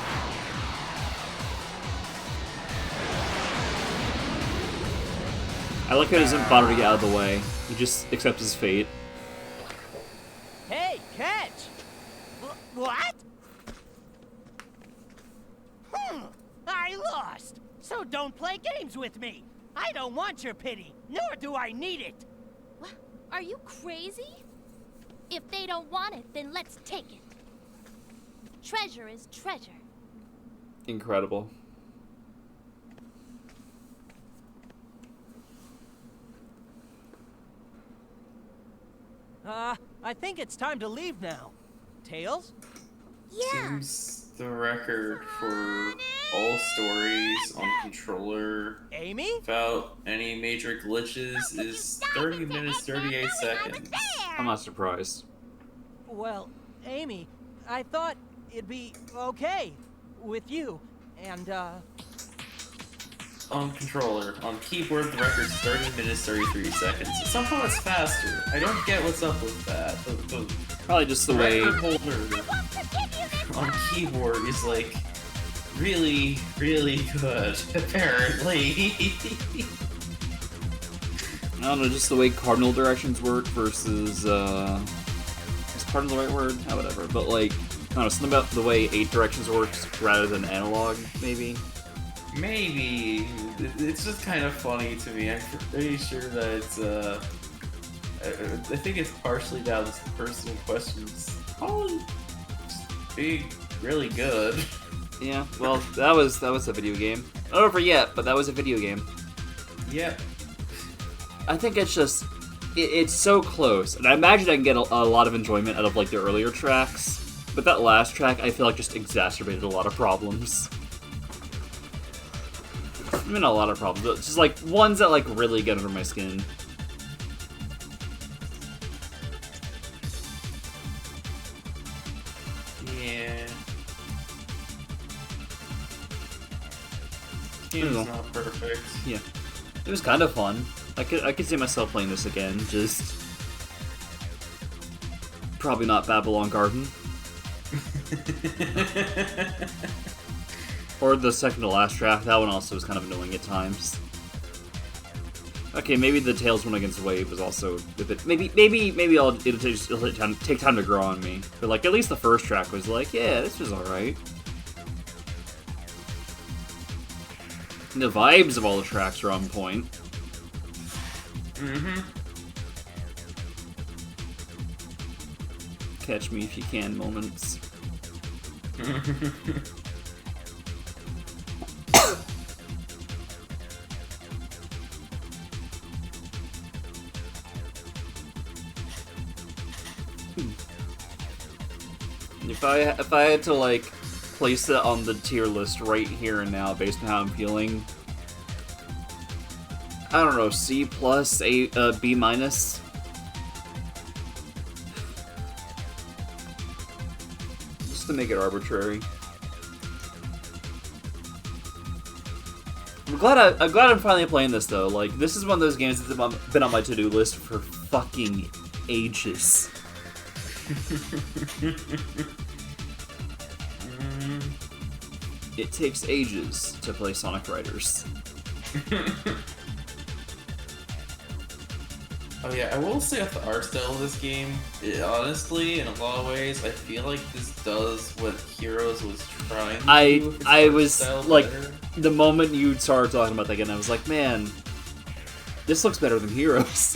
I like how he doesn't bother to get out of the way. He just accepts his fate.
Hey, catch! What? I lost! So don't play games with me! I don't want your pity, nor do I need it!
What? Are you crazy? If they don't want it, then let's take it. Treasure is treasure.
Incredible.
I think it's time to leave now. Tails?
Yeah.
Seems the record for all stories on controller
Amy?
without any major glitches is 30 minutes 38 seconds.
I'm not surprised.
Well, Amy, I thought it'd be okay with you, and,
On controller. On keyboard, the record's 30 minutes 33 seconds. Somehow it's faster. I don't get what's up with that. The
Probably just the way.
record holder on keyboard is like really, really good, apparently.
I don't know, just the way cardinal directions work versus, is cardinal the right word? Oh, whatever. But, like, I don't know, something about the way 8 directions works rather than analog, maybe?
Maybe. It's just kind of funny to me. I'm pretty sure that it's, I think it's partially down to the person in question's probably be really good.
Yeah, well, that was a video game. Not over yet, but that was a video game.
Yep.
I think it's just, it's so close, and I imagine I can get a lot of enjoyment out of like the earlier tracks, but that last track I feel like just exacerbated a lot of problems. I mean, not a lot of problems, but just like ones that like really get under my skin.
Yeah. Game's not perfect.
Yeah, it was kind of fun. I could see myself playing this again. Just probably not Babylon Garden. Or the second to last track. That one also was kind of annoying at times. Okay, maybe the Tails one against Wave was also a bit. Maybe it'll take time to grow on me. But like at least the first track was like, yeah, this was all right. And the vibes of all the tracks are on point.
Mm-hmm.
Catch me if you can moments. If I had to like place it on the tier list right here and now based on how I'm feeling, I don't know, C plus, B minus. Just to make it arbitrary. I'm glad I'm finally playing this though. Like, this is one of those games that's been on my to-do list for fucking ages. It takes ages to play Sonic Riders.
Oh yeah, I will say with the art style of this game, honestly, in a lot of ways, I feel like this does what Heroes was trying to do with its
I
art
was
style
like,
better.
the moment you started talking about that game, I was like, man, this looks better than Heroes.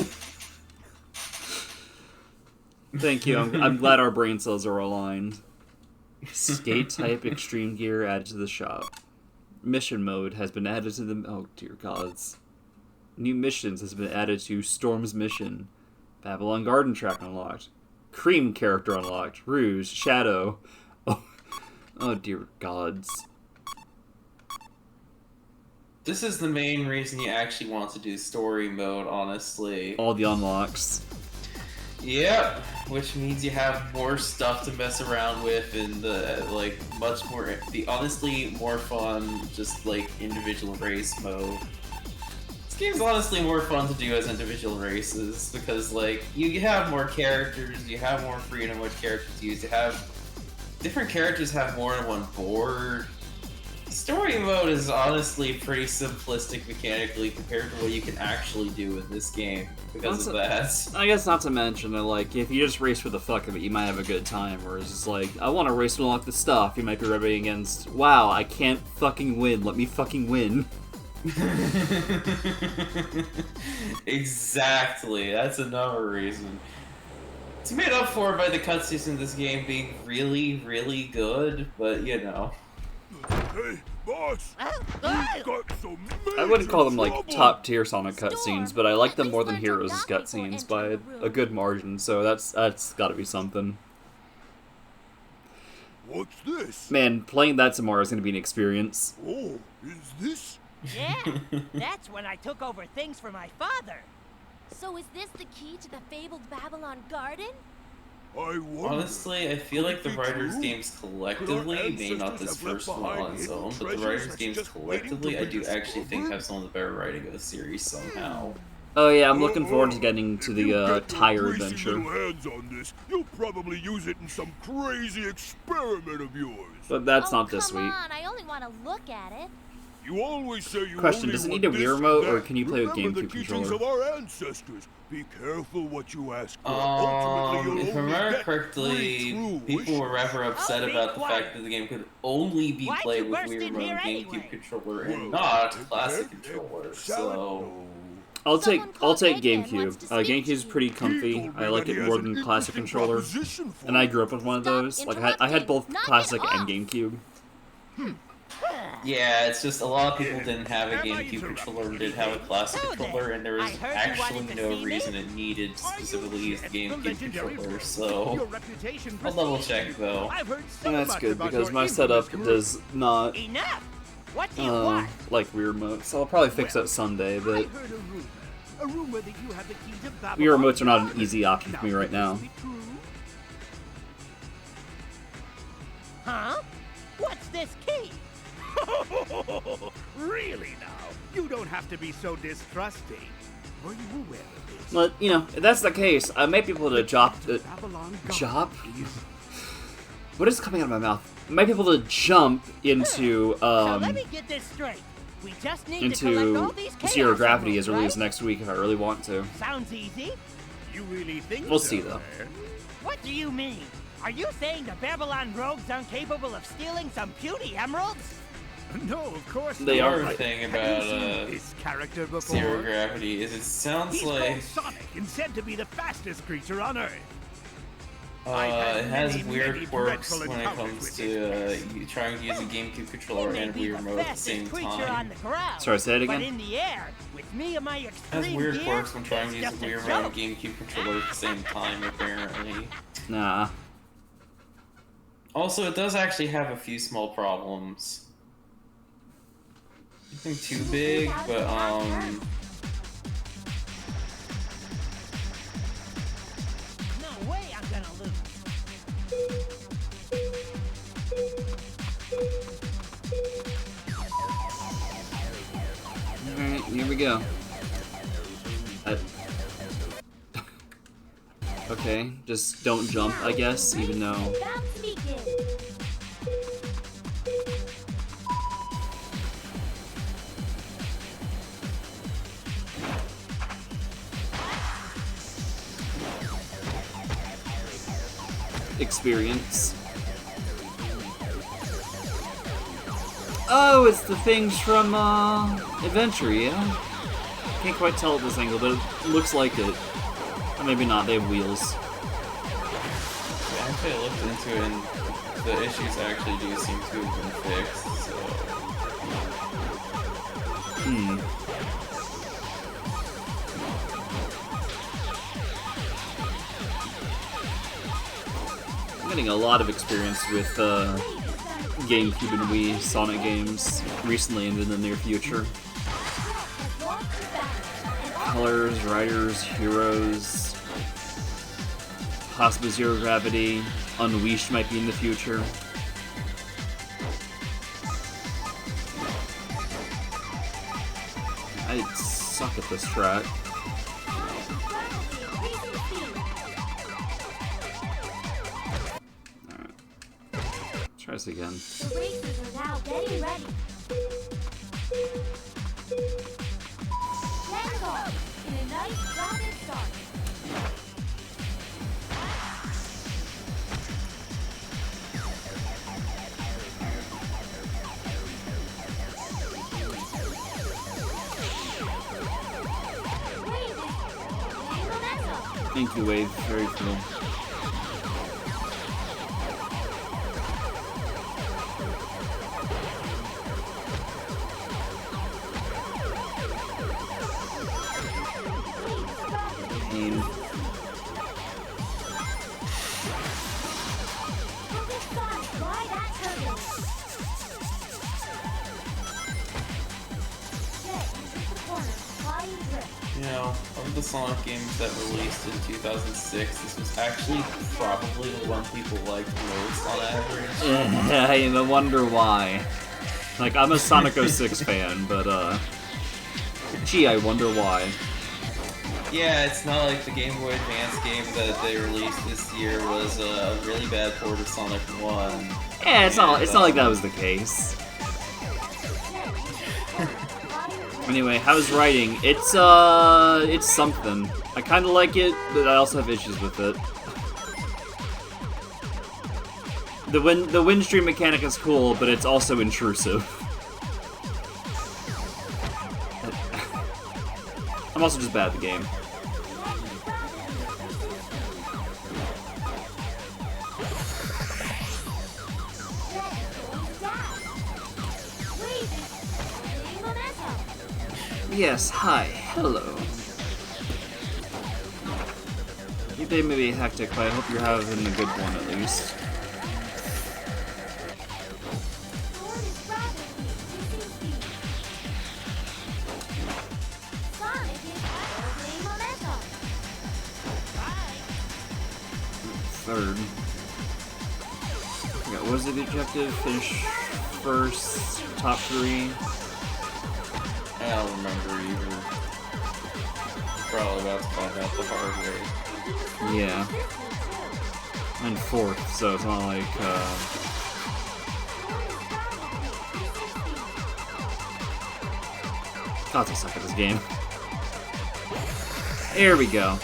Thank you. I'm glad our brain cells are aligned. Skate type extreme gear added to the shop. Mission mode has been added to the... Oh, dear gods. New missions has been added to Storm's mission. Babylon Garden track unlocked. Cream character unlocked. Rouge. Shadow. Oh dear gods.
This is the main reason you actually want to do story mode, honestly.
All the unlocks.
Yep, which means you have more stuff to mess around with and like much more, honestly more fun, just like individual race mode. This game's honestly more fun to do as individual races because like you have more characters, you have more freedom which characters to use, you have different characters have more than one board. Story mode is honestly pretty simplistic mechanically compared to what you can actually do in this game because of that.
I guess not to mention that, like, if you just race for the fuck of it, you might have a good time, whereas it's like, I want to race to unlock the stuff, you might be rubbing against, wow, I can't fucking win, let me fucking win.
Exactly, that's another reason. It's made up for by the cutscenes in this game being really, really good, but you know.
Hey, boss! We've got some
I wouldn't call them, like,
trouble.
top tier Sonic cutscenes, but I like them more than Heroes' cutscenes by a good margin, so that's gotta be something.
What's this?
Man, playing that tomorrow is gonna be an experience.
Oh, is this?
Yeah, that's when I took over things for my father.
So is this the key to the fabled Babylon Garden?
I wonder.
Honestly, I feel like the Writers' games collectively may not this first one on its own, but the Writers' games collectively I do actually think have some of the better writing of the series somehow.
Oh yeah, I'm looking forward to getting to
If you
the
get
tire
your greasy
adventure.
little hands on this, you'll probably use it in some crazy experiment of yours.
But that's
Oh,
not this
come
week.
on, I only want to look at it.
You always say you
Question,
only
does it
want
need a
this
Wii
and
remote, or
that.
can you play with
Remember the
GameCube
teachings
controller?
of our ancestors. Be careful what you ask for. Ultimately,
If I
you'll only
remember
get
correctly,
three true
people were rather upset
I'll be
about the
quiet.
fact that the game could only be
Why'd
played
you
with
burst
Wii
in
Remote
here
and GameCube
anyway?
controller and
Well,
not
if
classic
egg,
controller,
salad,
so...
no.
I'll take
Someone called Eggman
GameCube.
wants to speak to
GameCube's
you.
pretty comfy. I like it more than classic controller. And I grew up with one of those. Like I had both
Knock it
classic and
off.
GameCube.
Yeah, it's just a lot of people didn't have a GameCube controller and did have a classic
So then,
controller, and there was
I heard you
actually
wanted to
no
see me?
reason it needed to specifically use the GameCube controller, so
Your reputation
I'll double check though.
I've heard so
And that's
much
good
about
because
your
my setup
infamous
does not
Enough! What do you want?
like Wii remote, so I'll probably fix that someday.
I
But
heard a rumor that you have the key to Babylon.
Wii remotes are not an easy option for me right now.
Is it true?
Huh? What's this key?
Really now? You don't have to be so distrusting. Were you aware of this?
But you know, if that's the case, I may be able to
Babylon
Chop? What is coming out of my mouth? I might be able to jump into
So let me get this straight. We just need to collect all
into
these chaos
Zero Gravity
emeralds,
as early as
right?
next week if I really want to.
Sounds easy.
You really think
We'll
so,
see, though.
eh?
What do you mean? Are you saying the Babylon rogues incapable of stealing some puny emeralds?
No, of course
They
not.
are
The
right.
thing
Have
about
you seen this character before?
Zero Gravity is it sounds
He's
like
called Sonic and said to be the fastest creature on Earth.
it has
many,
weird
many
quirks
dreadful
when it
encounters
comes
with
to you trying to use a GameCube controller
He may
and
be
Wii
the
remote at the
fastest
same
creature on
time.
the ground.
Sorry, say it
But
again?
in the air, with me and my
It
extreme
has weird
gear,
quirks when trying to
it's
use a
just a
Wii remote and
joke.
GameCube controller at the same time, apparently.
Nah.
Also, it does actually have a few small problems. Nothing too big, but
No way I'm gonna lose.
Alright, here we go. Okay, just don't jump, I guess, even though...
About to begin.
experience. Oh, it's the things from, Adventure, yeah? Can't quite tell at this angle, but it looks like it. Or maybe not, they have wheels.
Actually, I looked into it, and the issues actually do seem to have been fixed, so...
I'm getting a lot of experience with, GameCube and Wii Sonic games recently and in the near future. Colors, Riders, Heroes, possibly Zero Gravity, Unleashed might be in the future. I suck at this track. Alright. Try this again.
The racers are now getting ready. Hands off in a nice rapid start. Wave is gaining momentum.
Thank you, Wave. Very cool. Pain.
Perfect Sonic, ride that turbo. Jet, hit the corner, flying drift.
You know, of the Sonic games that released in 2006, this was actually probably the one people liked most on average.
I wonder why. Like, I'm a Sonic 06 fan, but, gee, I wonder why.
Yeah, it's not like the Game Boy Advance game that they released this year was a really bad port of Sonic 1.
Yeah, it's not like that was the case. Anyway, how's writing? It's something. I kinda like it, but I also have issues with it. The wind stream mechanic is cool, but it's also I'm also just bad at the game. Yes, hi, hello. Your day may be hectic, but I hope you're having a good one at least. Third. Okay, what was the objective? Finish first, top 3.
I don't remember either. Probably about to find out the hard way.
Yeah. And 4th, so it's not like, God, I suck at this game. Here we go.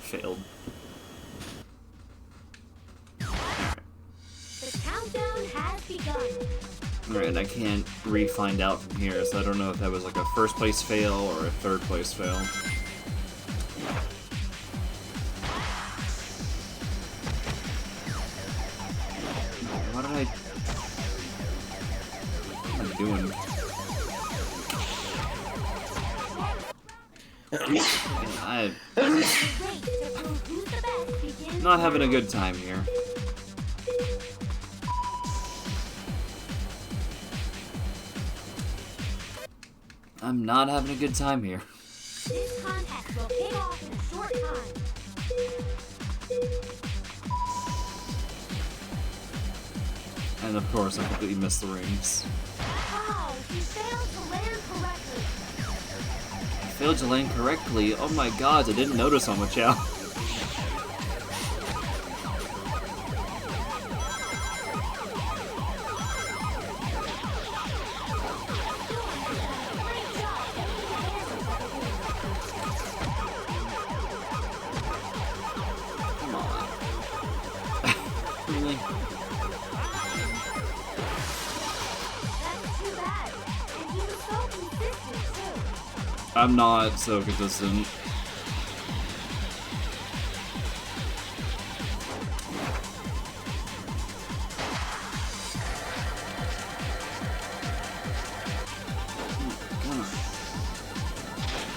Failed.
The countdown has begun.
Alright, I can't re-find out from here, so I don't know if that was like a first place fail or a third place fail. What did what am I doing? I'm not having a good time here. I'm not having a good time here.
This contest will pay off in a short time.
And of course, I completely missed the rings.
Wow, he failed to land correctly.
I failed to land correctly. Oh my god, I didn't notice on the chow. Come on. Really?
That's too bad. And he was so consistent too.
I'm not so consistent.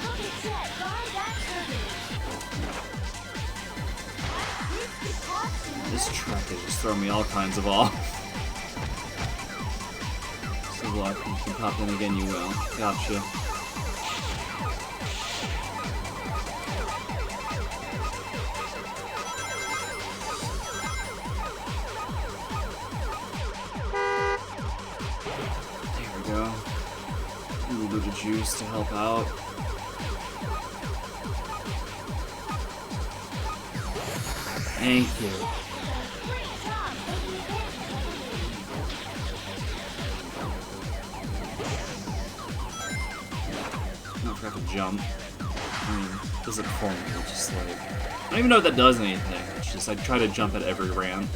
Look at Jet, guard that turbine.
This track is just throwing me all kinds of off. So luck, you can pop in again, you will. Gotcha. There we go. A little bit of juice to help out. Thank you. I forgot to jump. I mean, it doesn't for me, it's just like... I don't even know if that does anything. It's just I try to jump at every ramp.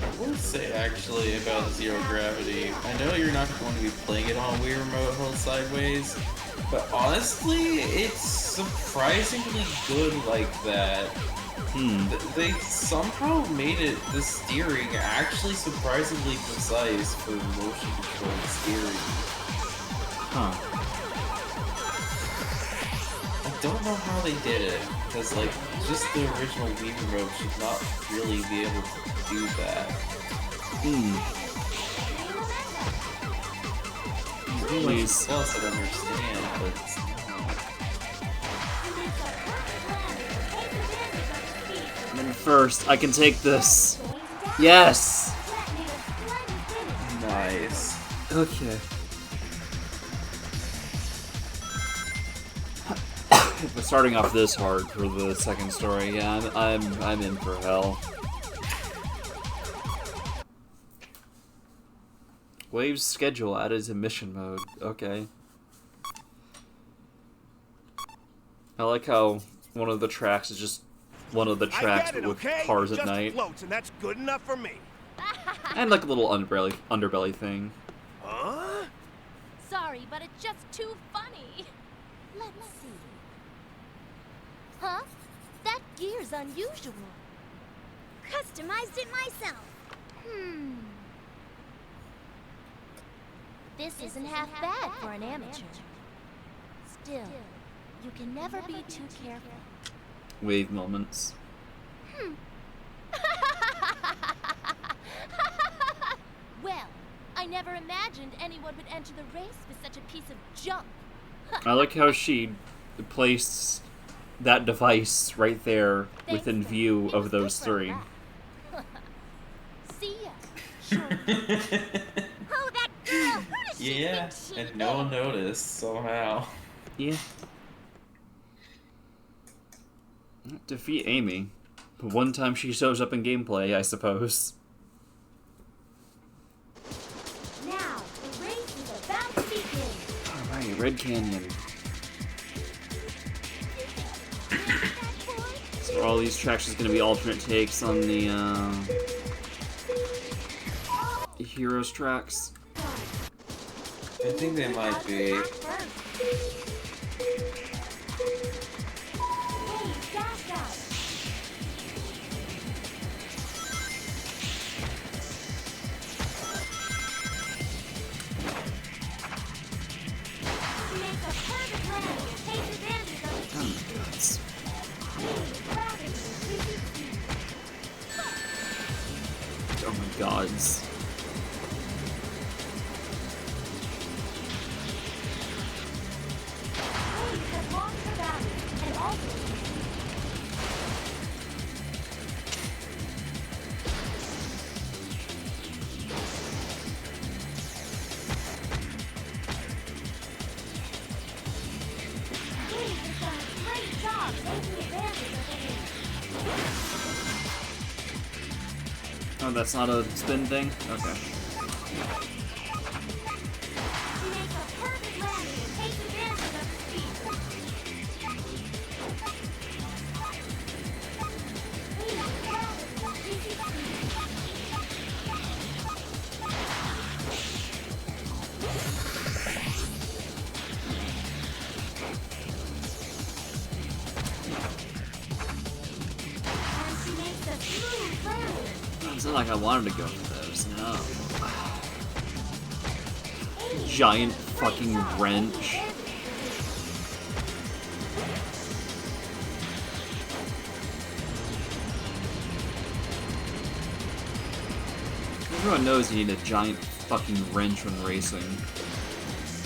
I will say actually about Zero Gravity, I know you're not going to be playing it on Wii Remote held sideways, but honestly, it's surprisingly good like that. They somehow made it, the steering, actually surprisingly precise for motion controlled steering.
Huh.
I don't know how they did it, because like, just the original Wii Remote should not really be able to do that.
Please.
Plus, I understand, but it's not.
I'm in first. I can take this. Yes!
Nice.
Okay. But starting off this hard for the second story, yeah, I'm in for hell. Wave's schedule added to mission mode. Okay. I like how one of the tracks is just one of the tracks but with cars at night.
Floats, and that's good enough for me.
And like a little underbelly thing.
Huh?
Sorry, but it's just too funny.
Let's see.
Huh? That gear's unusual.
Customized it myself.
This isn't half bad for an amateur. Still, you can never be too careful.
Wave moments.
Well, I never imagined anyone would enter the race with such a piece of junk.
I like how she placed that device right there within view
It
of
was
those
good for a
three.
laugh. See ya. Sure.
Oh, that girl! Who does she
Yeah,
think she
and no one noticed somehow.
Yeah. Defeat Amy. One time she shows up in gameplay, I suppose.
Now, the race is about to begin.
Alright, Red Canyon. So all these tracks is gonna be alternate takes on the Heroes tracks.
I think they might be.
Oh my gods. Oh, that's not a spin thing? Okay. It's not like I wanted to go for those, no. Giant fucking wrench. Everyone knows you need a giant fucking wrench when racing.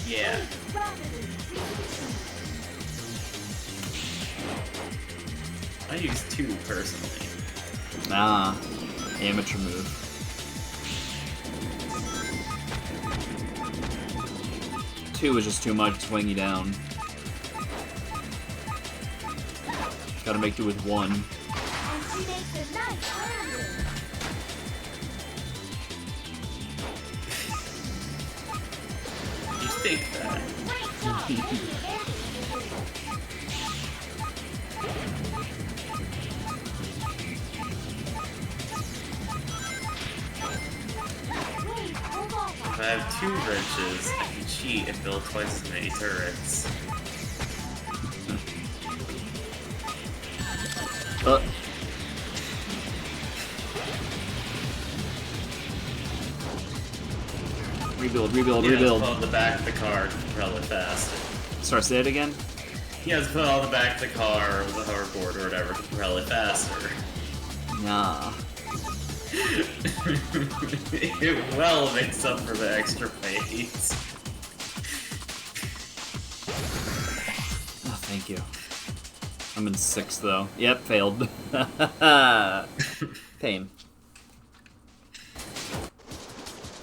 Yeah.
I use 2 personally.
Ah, amateur move. Two is just too much to swing you down. Gotta make do with 1.
You think that? If I have 2 wrenches, I can cheat and build twice as many turrets.
Rebuild.
On the back of the car to propel it faster.
Sorry, say it again?
He has to put it on the back of the car with a hoverboard or whatever to propel it faster.
Nah.
It well makes up for the extra pace.
Oh, thank you. I'm in 6th though. Yep, failed. Pain.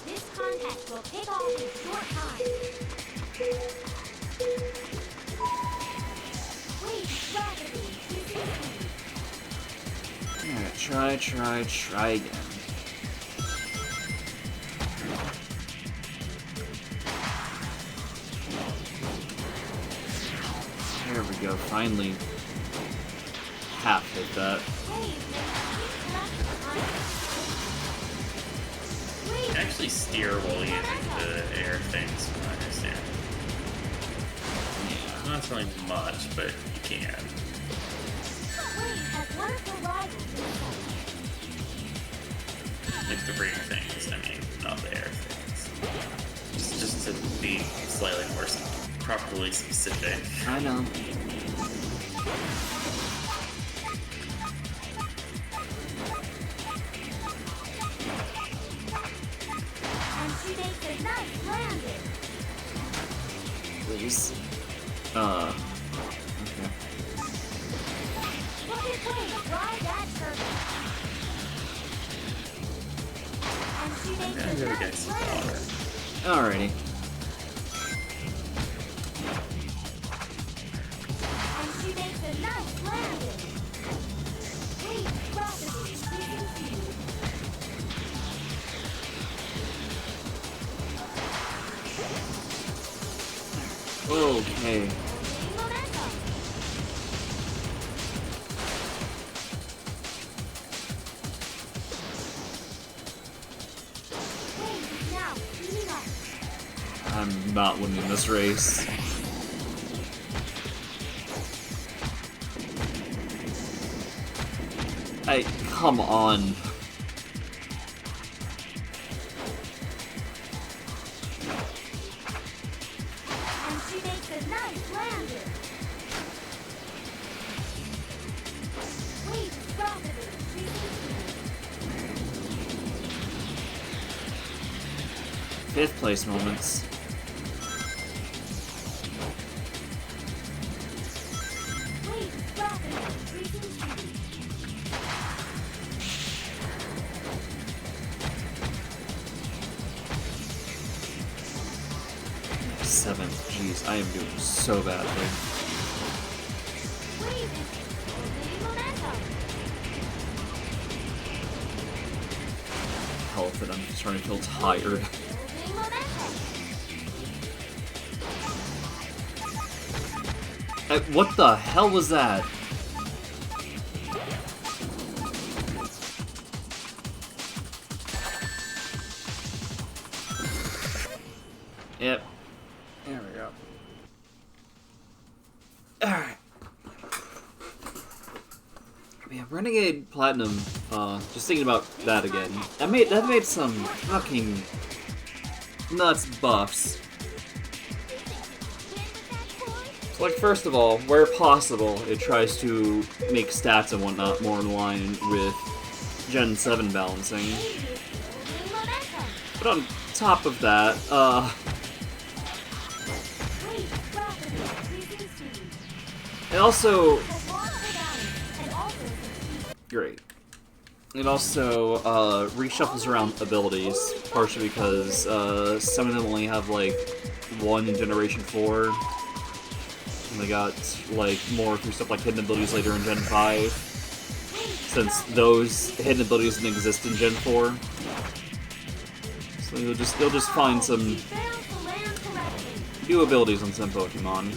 This contest will take off in short time. Wait, rapidly.
Alright, try again. There we go, finally half hit that.
You can actually steer while using the air things, from what I understand.
Yeah.
Not really much, but you can. Like the ring things, I mean, not the air things. Just to be slightly more properly specific.
I know.
And she makes a nice landing.
Please. Okay.
Look at Queen ride that turtle. And she
I'm
makes
gonna
a
go
nice
against the
landing.
water.
Alrighty.
And she makes a nice landing. Wait, rapidly increasing speed.
Okay.
Gaining momentum. Wait, now speeding up.
I'm not winning this race. Hey, come on.
And she makes a nice landing. Wait, rapidly increasing speed.
Fifth place moments.
Wait, rapidly increasing speed.
Seventh. Jeez, I am doing so badly.
Wait, gaining momentum.
Health, and I'm starting to feel tired.
Building momentum.
What the hell was that? Yep. There we go. Alright. Yeah, Renegade Platinum, just thinking about that again. That made some fucking nuts buffs. Like, first of all, where possible, it tries to make stats and whatnot more in line with Gen 7 balancing.
Building momentum.
But on top of that,
Wait, rapidly increasing speed.
it also...
Has lost her balance and also succeeds.
Great. It also, reshuffles around abilities, partially because, some of them only have, like, one in Generation 4. And they got, like, more through stuff like hidden abilities later in Gen 5. Since those hidden abilities didn't exist in Gen 4. So you'll just find some
Fails to land correctly.
new abilities on some Pokemon.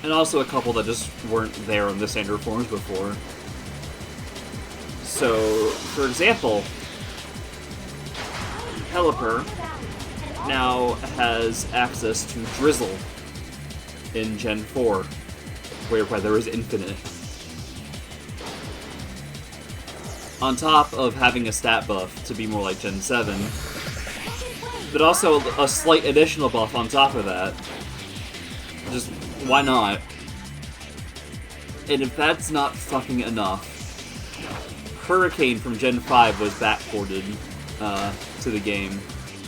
And also a couple that just weren't there in the standard forms before. So, for example, Pelipper now has access to Drizzle in Gen 4, whereby there is Infinite. On top of having a stat buff to be more like Gen 7, but also a slight additional buff on top of that. Just, why not? And if that's not fucking enough, Hurricane from Gen 5 was backported to the game.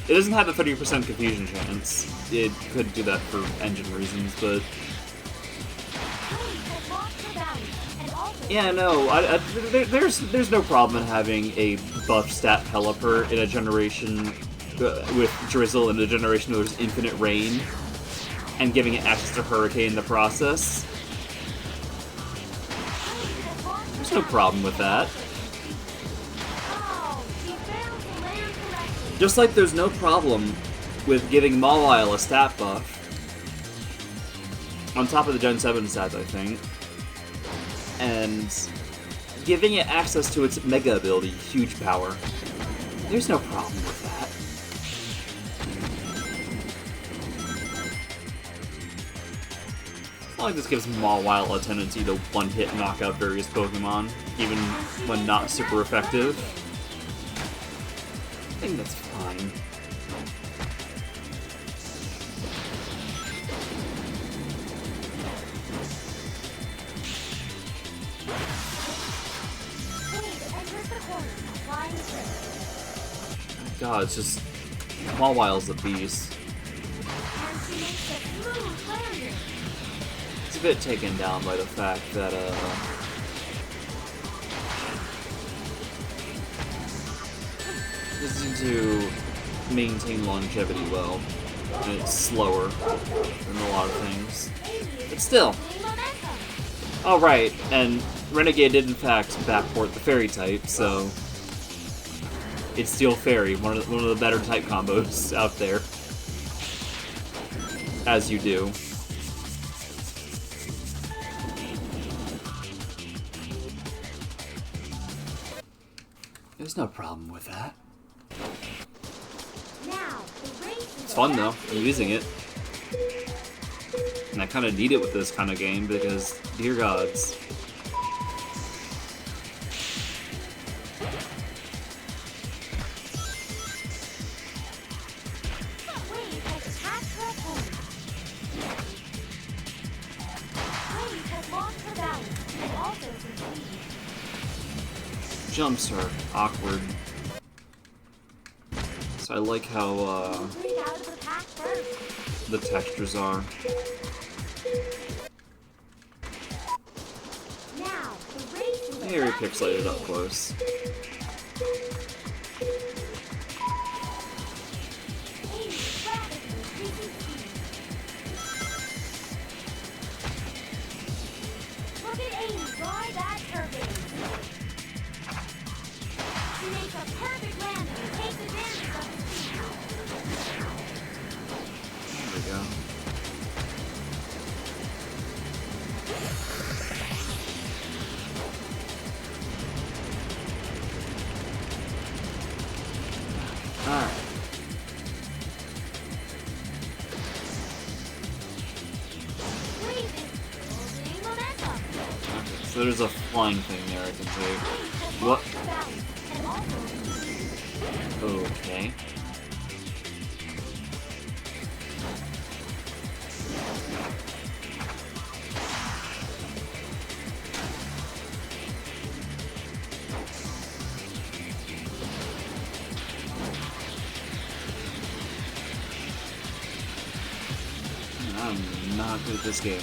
It doesn't have a 30% confusion chance. It could do that for engine reasons, but...
Has lost her balance and also
Yeah, no, there's no problem in having a buff stat Pelipper in a generation with Drizzle in a generation where there's Infinite Rain, and giving it access to Hurricane in the process. There's no problem with that.
Oh, she failed to land correctly.
Just like there's no problem with giving Mawile a stat buff. on top of the Gen 7 stats, I think. And giving it access to its Mega ability, huge power. There's no problem with that. It's not like this gives Mawile a tendency to one-hit knock out various Pokemon, even when not super effective. I think that's fine. God, it's just... Mawile's a beast. It's a bit taken down by the fact that, this is to maintain longevity well, and it's slower than a lot of things. But still. Oh, right, and Renegade did in fact backport the Fairy type, so... It's Steel Fairy, one of the better type combos out there. As you do. There's no problem with that. It's fun though, I'm using it. And I kind of need it with this kind of game because, dear gods. Jumps are awkward. So I like how the textures are. Very pixelated up close. So there's a flying thing there I can take. What? Okay. I'm not good at this game.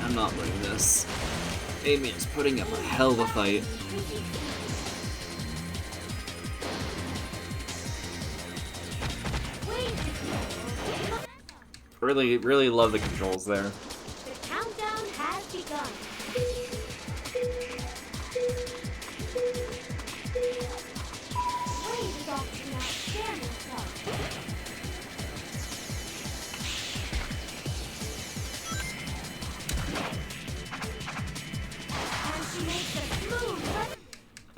I'm not winning this. Amien's putting up a hell of a fight. Really love the controls there.
The countdown has begun. Wave is off to an outstanding start. And she makes a smooth run.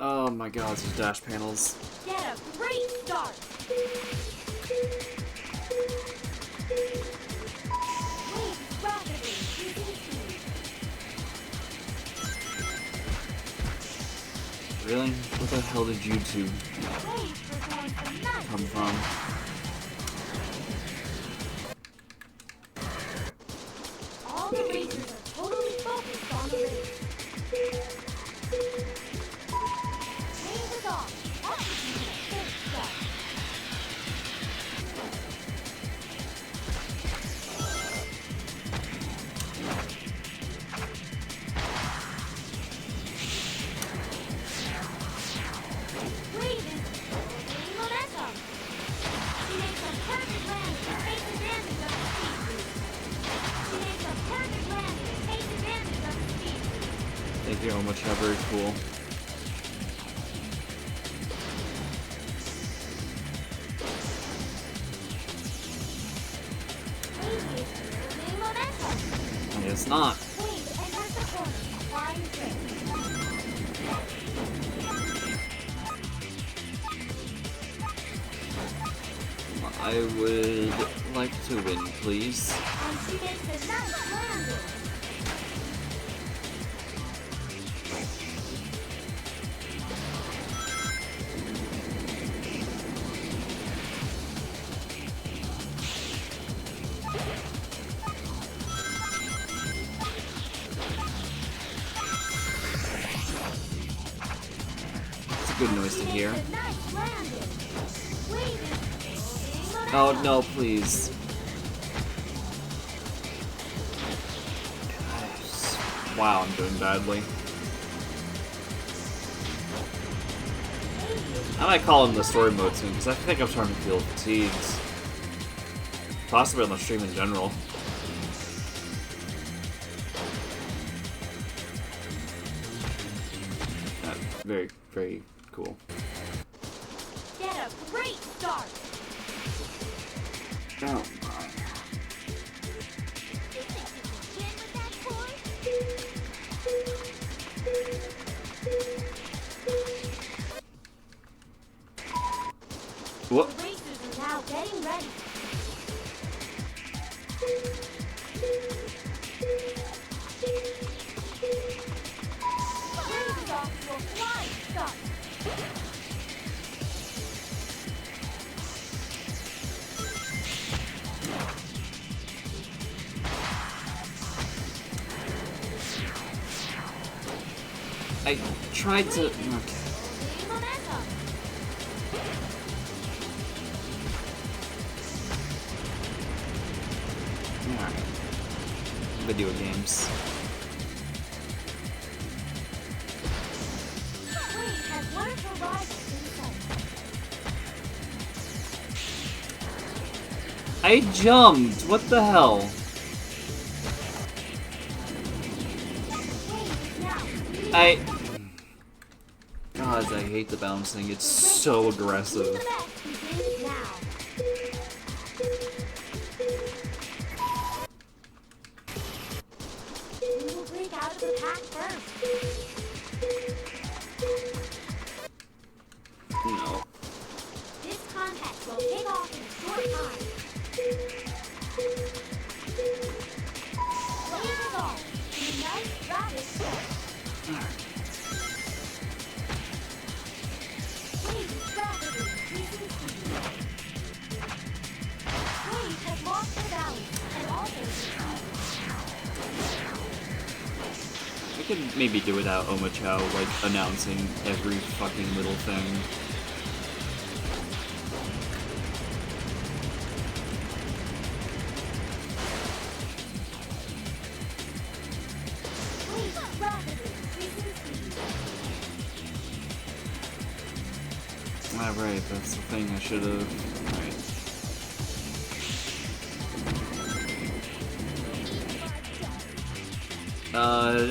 Oh my god, these dash panels.
Get a great start.
Really? What the hell did you two come from?
All the racers are totally focused on the race. Wave is off. Oxygen at first start. Wave is building momentum. perfect landing and takes advantage of the speed boost. She makes a perfect landing and takes advantage of the speed boost.
Thank you so much. How very cool.
Wavy is building momentum.
It's not.
Wave enters the corner, flying straight.
I would like to win, please.
And she makes a nice landing.
It's a good noise to hear.
Makes a nice landing. Wave is building
Oh
momentum.
no, please. Wow, I'm doing badly. I might call him the story mode soon, because I think I'm starting to feel fatigued. Possibly on the stream in general. Very, very cool.
Get a great start.
Oh my.
You think you can win with that toy?
What?
The racers are now getting ready. Race is off to a flying start.
I tried to. Okay.
Gaining momentum.
Alright. Video games.
Wave has one of her rivals in sight.
I jumped! What the hell?
Wave is now leading
I. God, I hate the bouncing. It's so
Who's
aggressive.
the best begins now. Who will break out of the pack first?
No.
This contest will kick off in a short time. Players evolve in a nice, rapid step. Wave is rapidly increasing speed. Wave has lost her balance and also
I could maybe do without Omochao, like, announcing every fucking little thing.
Wave is rapidly increasing speed.
Alright, that's the thing I should've. Alright.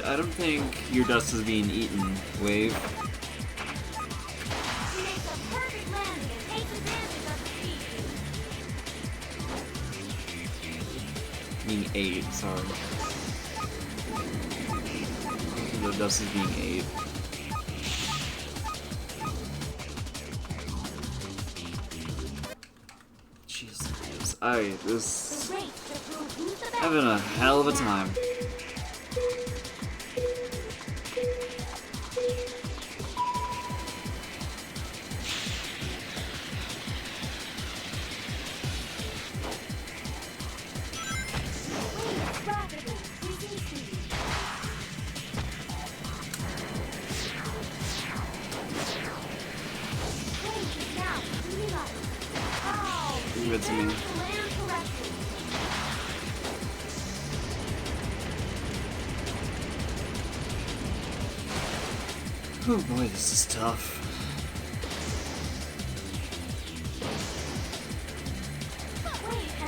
I don't think your dust is being eaten, Wave.
She makes a perfect landing and takes advantage of the speed.
Being ate, sorry. The dust is being ate. Jesus. Alright, this.
The race to prove who's the best.
Having a hell of a time.
Wave is rapidly increasing speed. Wave is now speeding up. Oh, she
Give it to me.
managed to land correctly.
Oh boy, this is tough.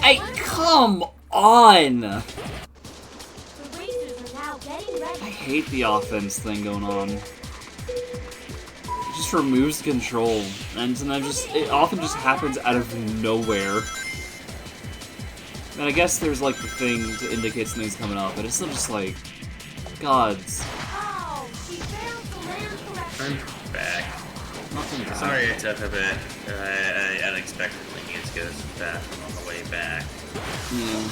Hey, come on!
The racers are now getting ready.
I hate the offense thing going on. It just removes control, and sometimes it often just happens out of nowhere. And I guess there's like the thing to indicate something's coming up, but it's still just like, gods.
Oh, she failed to land correctly.
I'm back.
Nothing bad.
Sorry I took a bit. I unexpectedly needed to go to the bathroom on the way back.
Yeah.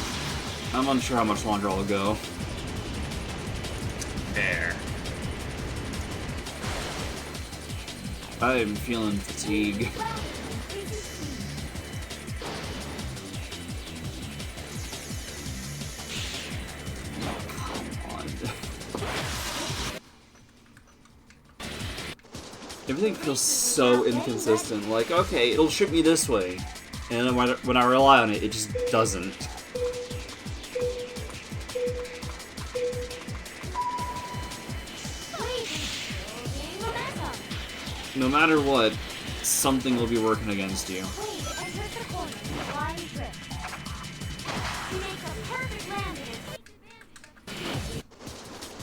I'm unsure how much longer I'll go.
There.
I'm feeling fatigue. Everything feels so inconsistent. Like, okay, it'll shoot me this way, and then when I rely on it, it just doesn't. No matter what, something will be working against you.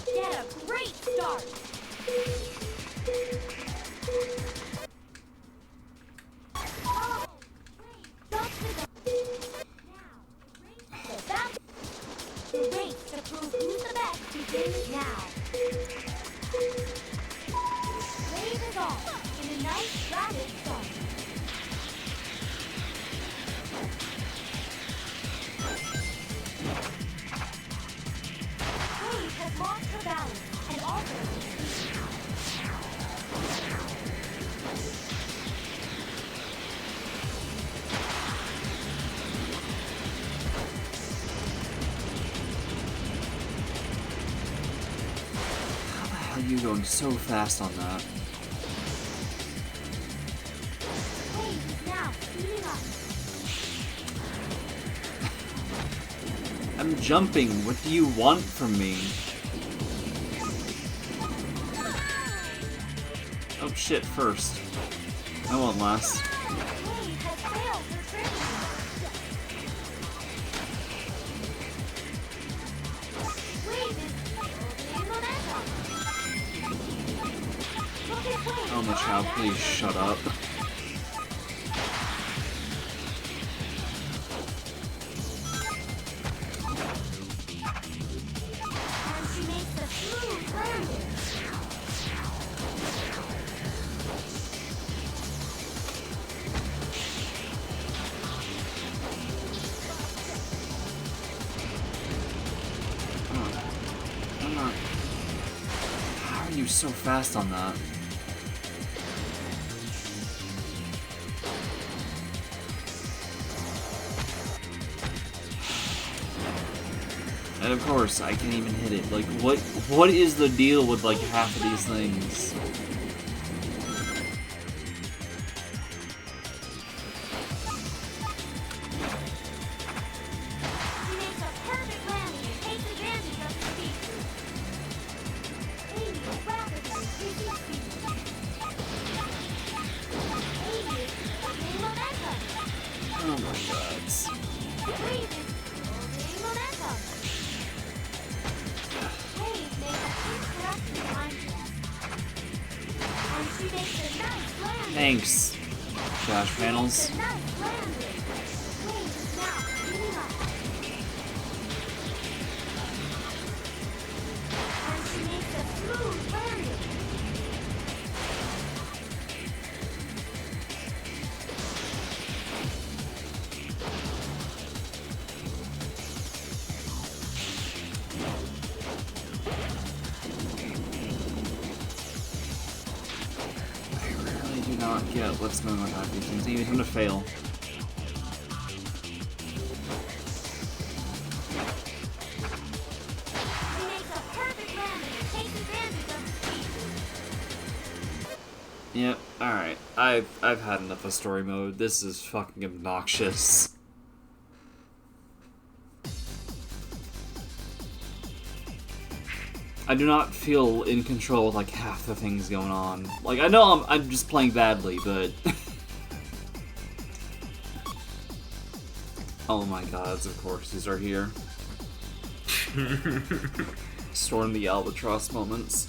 Get a great start. The race to prove who's the best begins now. Wave is off in a nice rapid start. Wave has lost her balance and also
How are you going so fast on that?
Wave is now speeding up.
I'm jumping. What do you want from me? Oh shit, first. I won't last.
Wave has failed her training. Wave is building momentum. Look at Wave.
Oh my child, please shut up.
And she makes a smooth landing.
I'm not. How are you so fast on that? And of course, I can't even hit it. Like, what is the deal with, like, half of these things?
She makes a perfect landing and takes advantage of the speed boost. Amy is rapidly increasing speed. Amy is building momentum.
Oh my gods.
Wave is building momentum. Wave makes a quick correction behind her. And she makes a nice landing.
Thanks, Josh Panels.
It's a nice landing. Wave is now speeding up. And she makes a smooth landing.
I really do not get what's going on with these things. Even to fail.
She makes a perfect landing and takes advantage of the speed.
Yep, alright. I've had enough of story mode. This is fucking obnoxious. I do not feel in control with like half the things going on. Like I know I'm just playing badly, but Oh my gods, of course, these are here. Storm the Albatross moments.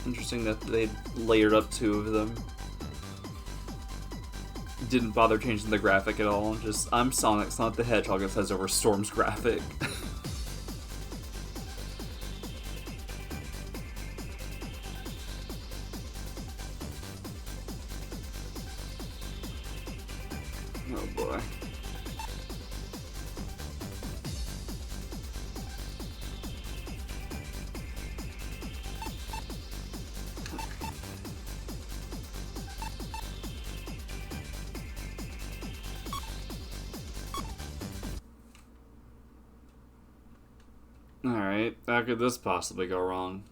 Interesting that they layered up 2 of them. Didn't bother changing the graphic at all. Just, I'm Sonic, it's not the Hedgehog that says over Storm's graphic. Oh boy. Alright, how could this possibly go wrong?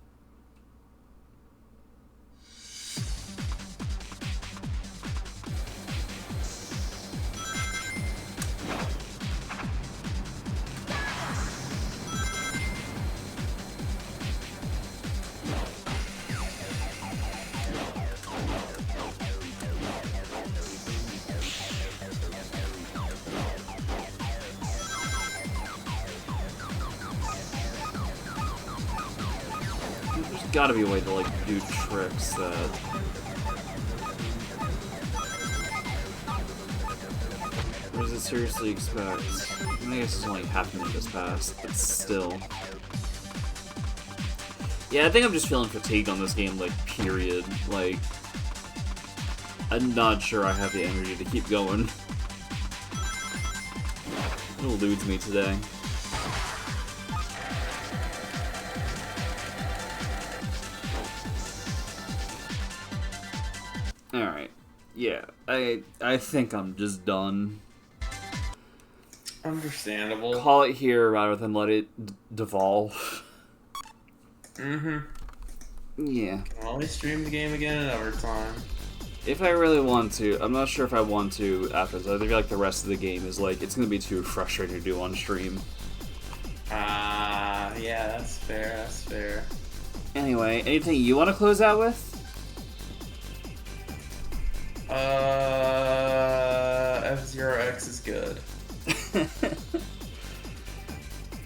There's gotta be a way to, like, do tricks that... What does it seriously expect? I mean, I guess it's only half a minute has passed, but still. Yeah, I think I'm just feeling fatigued on this game, like, period. Like, I'm not sure I have the energy to keep going. It eludes me today. Alright. Yeah, I think I'm just done.
Understandable.
Call it here rather than let it devolve.
Mm-hmm.
Yeah.
Can always stream the game again another time.
If I really want to, I'm not sure if I want to after this. I think like the rest of the game is like, it's gonna be too frustrating to do on stream.
Yeah, that's fair, that's fair.
Anyway, anything you want to close out with?
F-Zero X is good.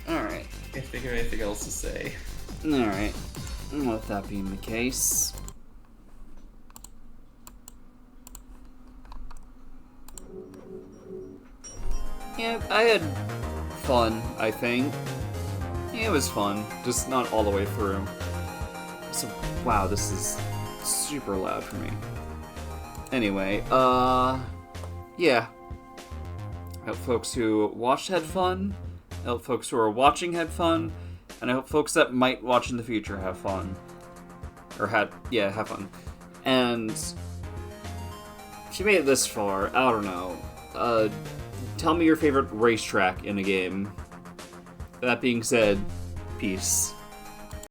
Alright.
Can't think of anything else to say.
Alright. With that being the case... Yeah, I had fun, I think. Yeah, it was fun, just not all the way through. So, wow, this is super loud for me. Anyway, yeah. I hope folks who watched had fun. I hope folks who are watching had fun. And I hope folks that might watch in the future have fun. Or have fun. And if you made it this far, I don't know. Tell me your favorite racetrack in a game. That being said, peace.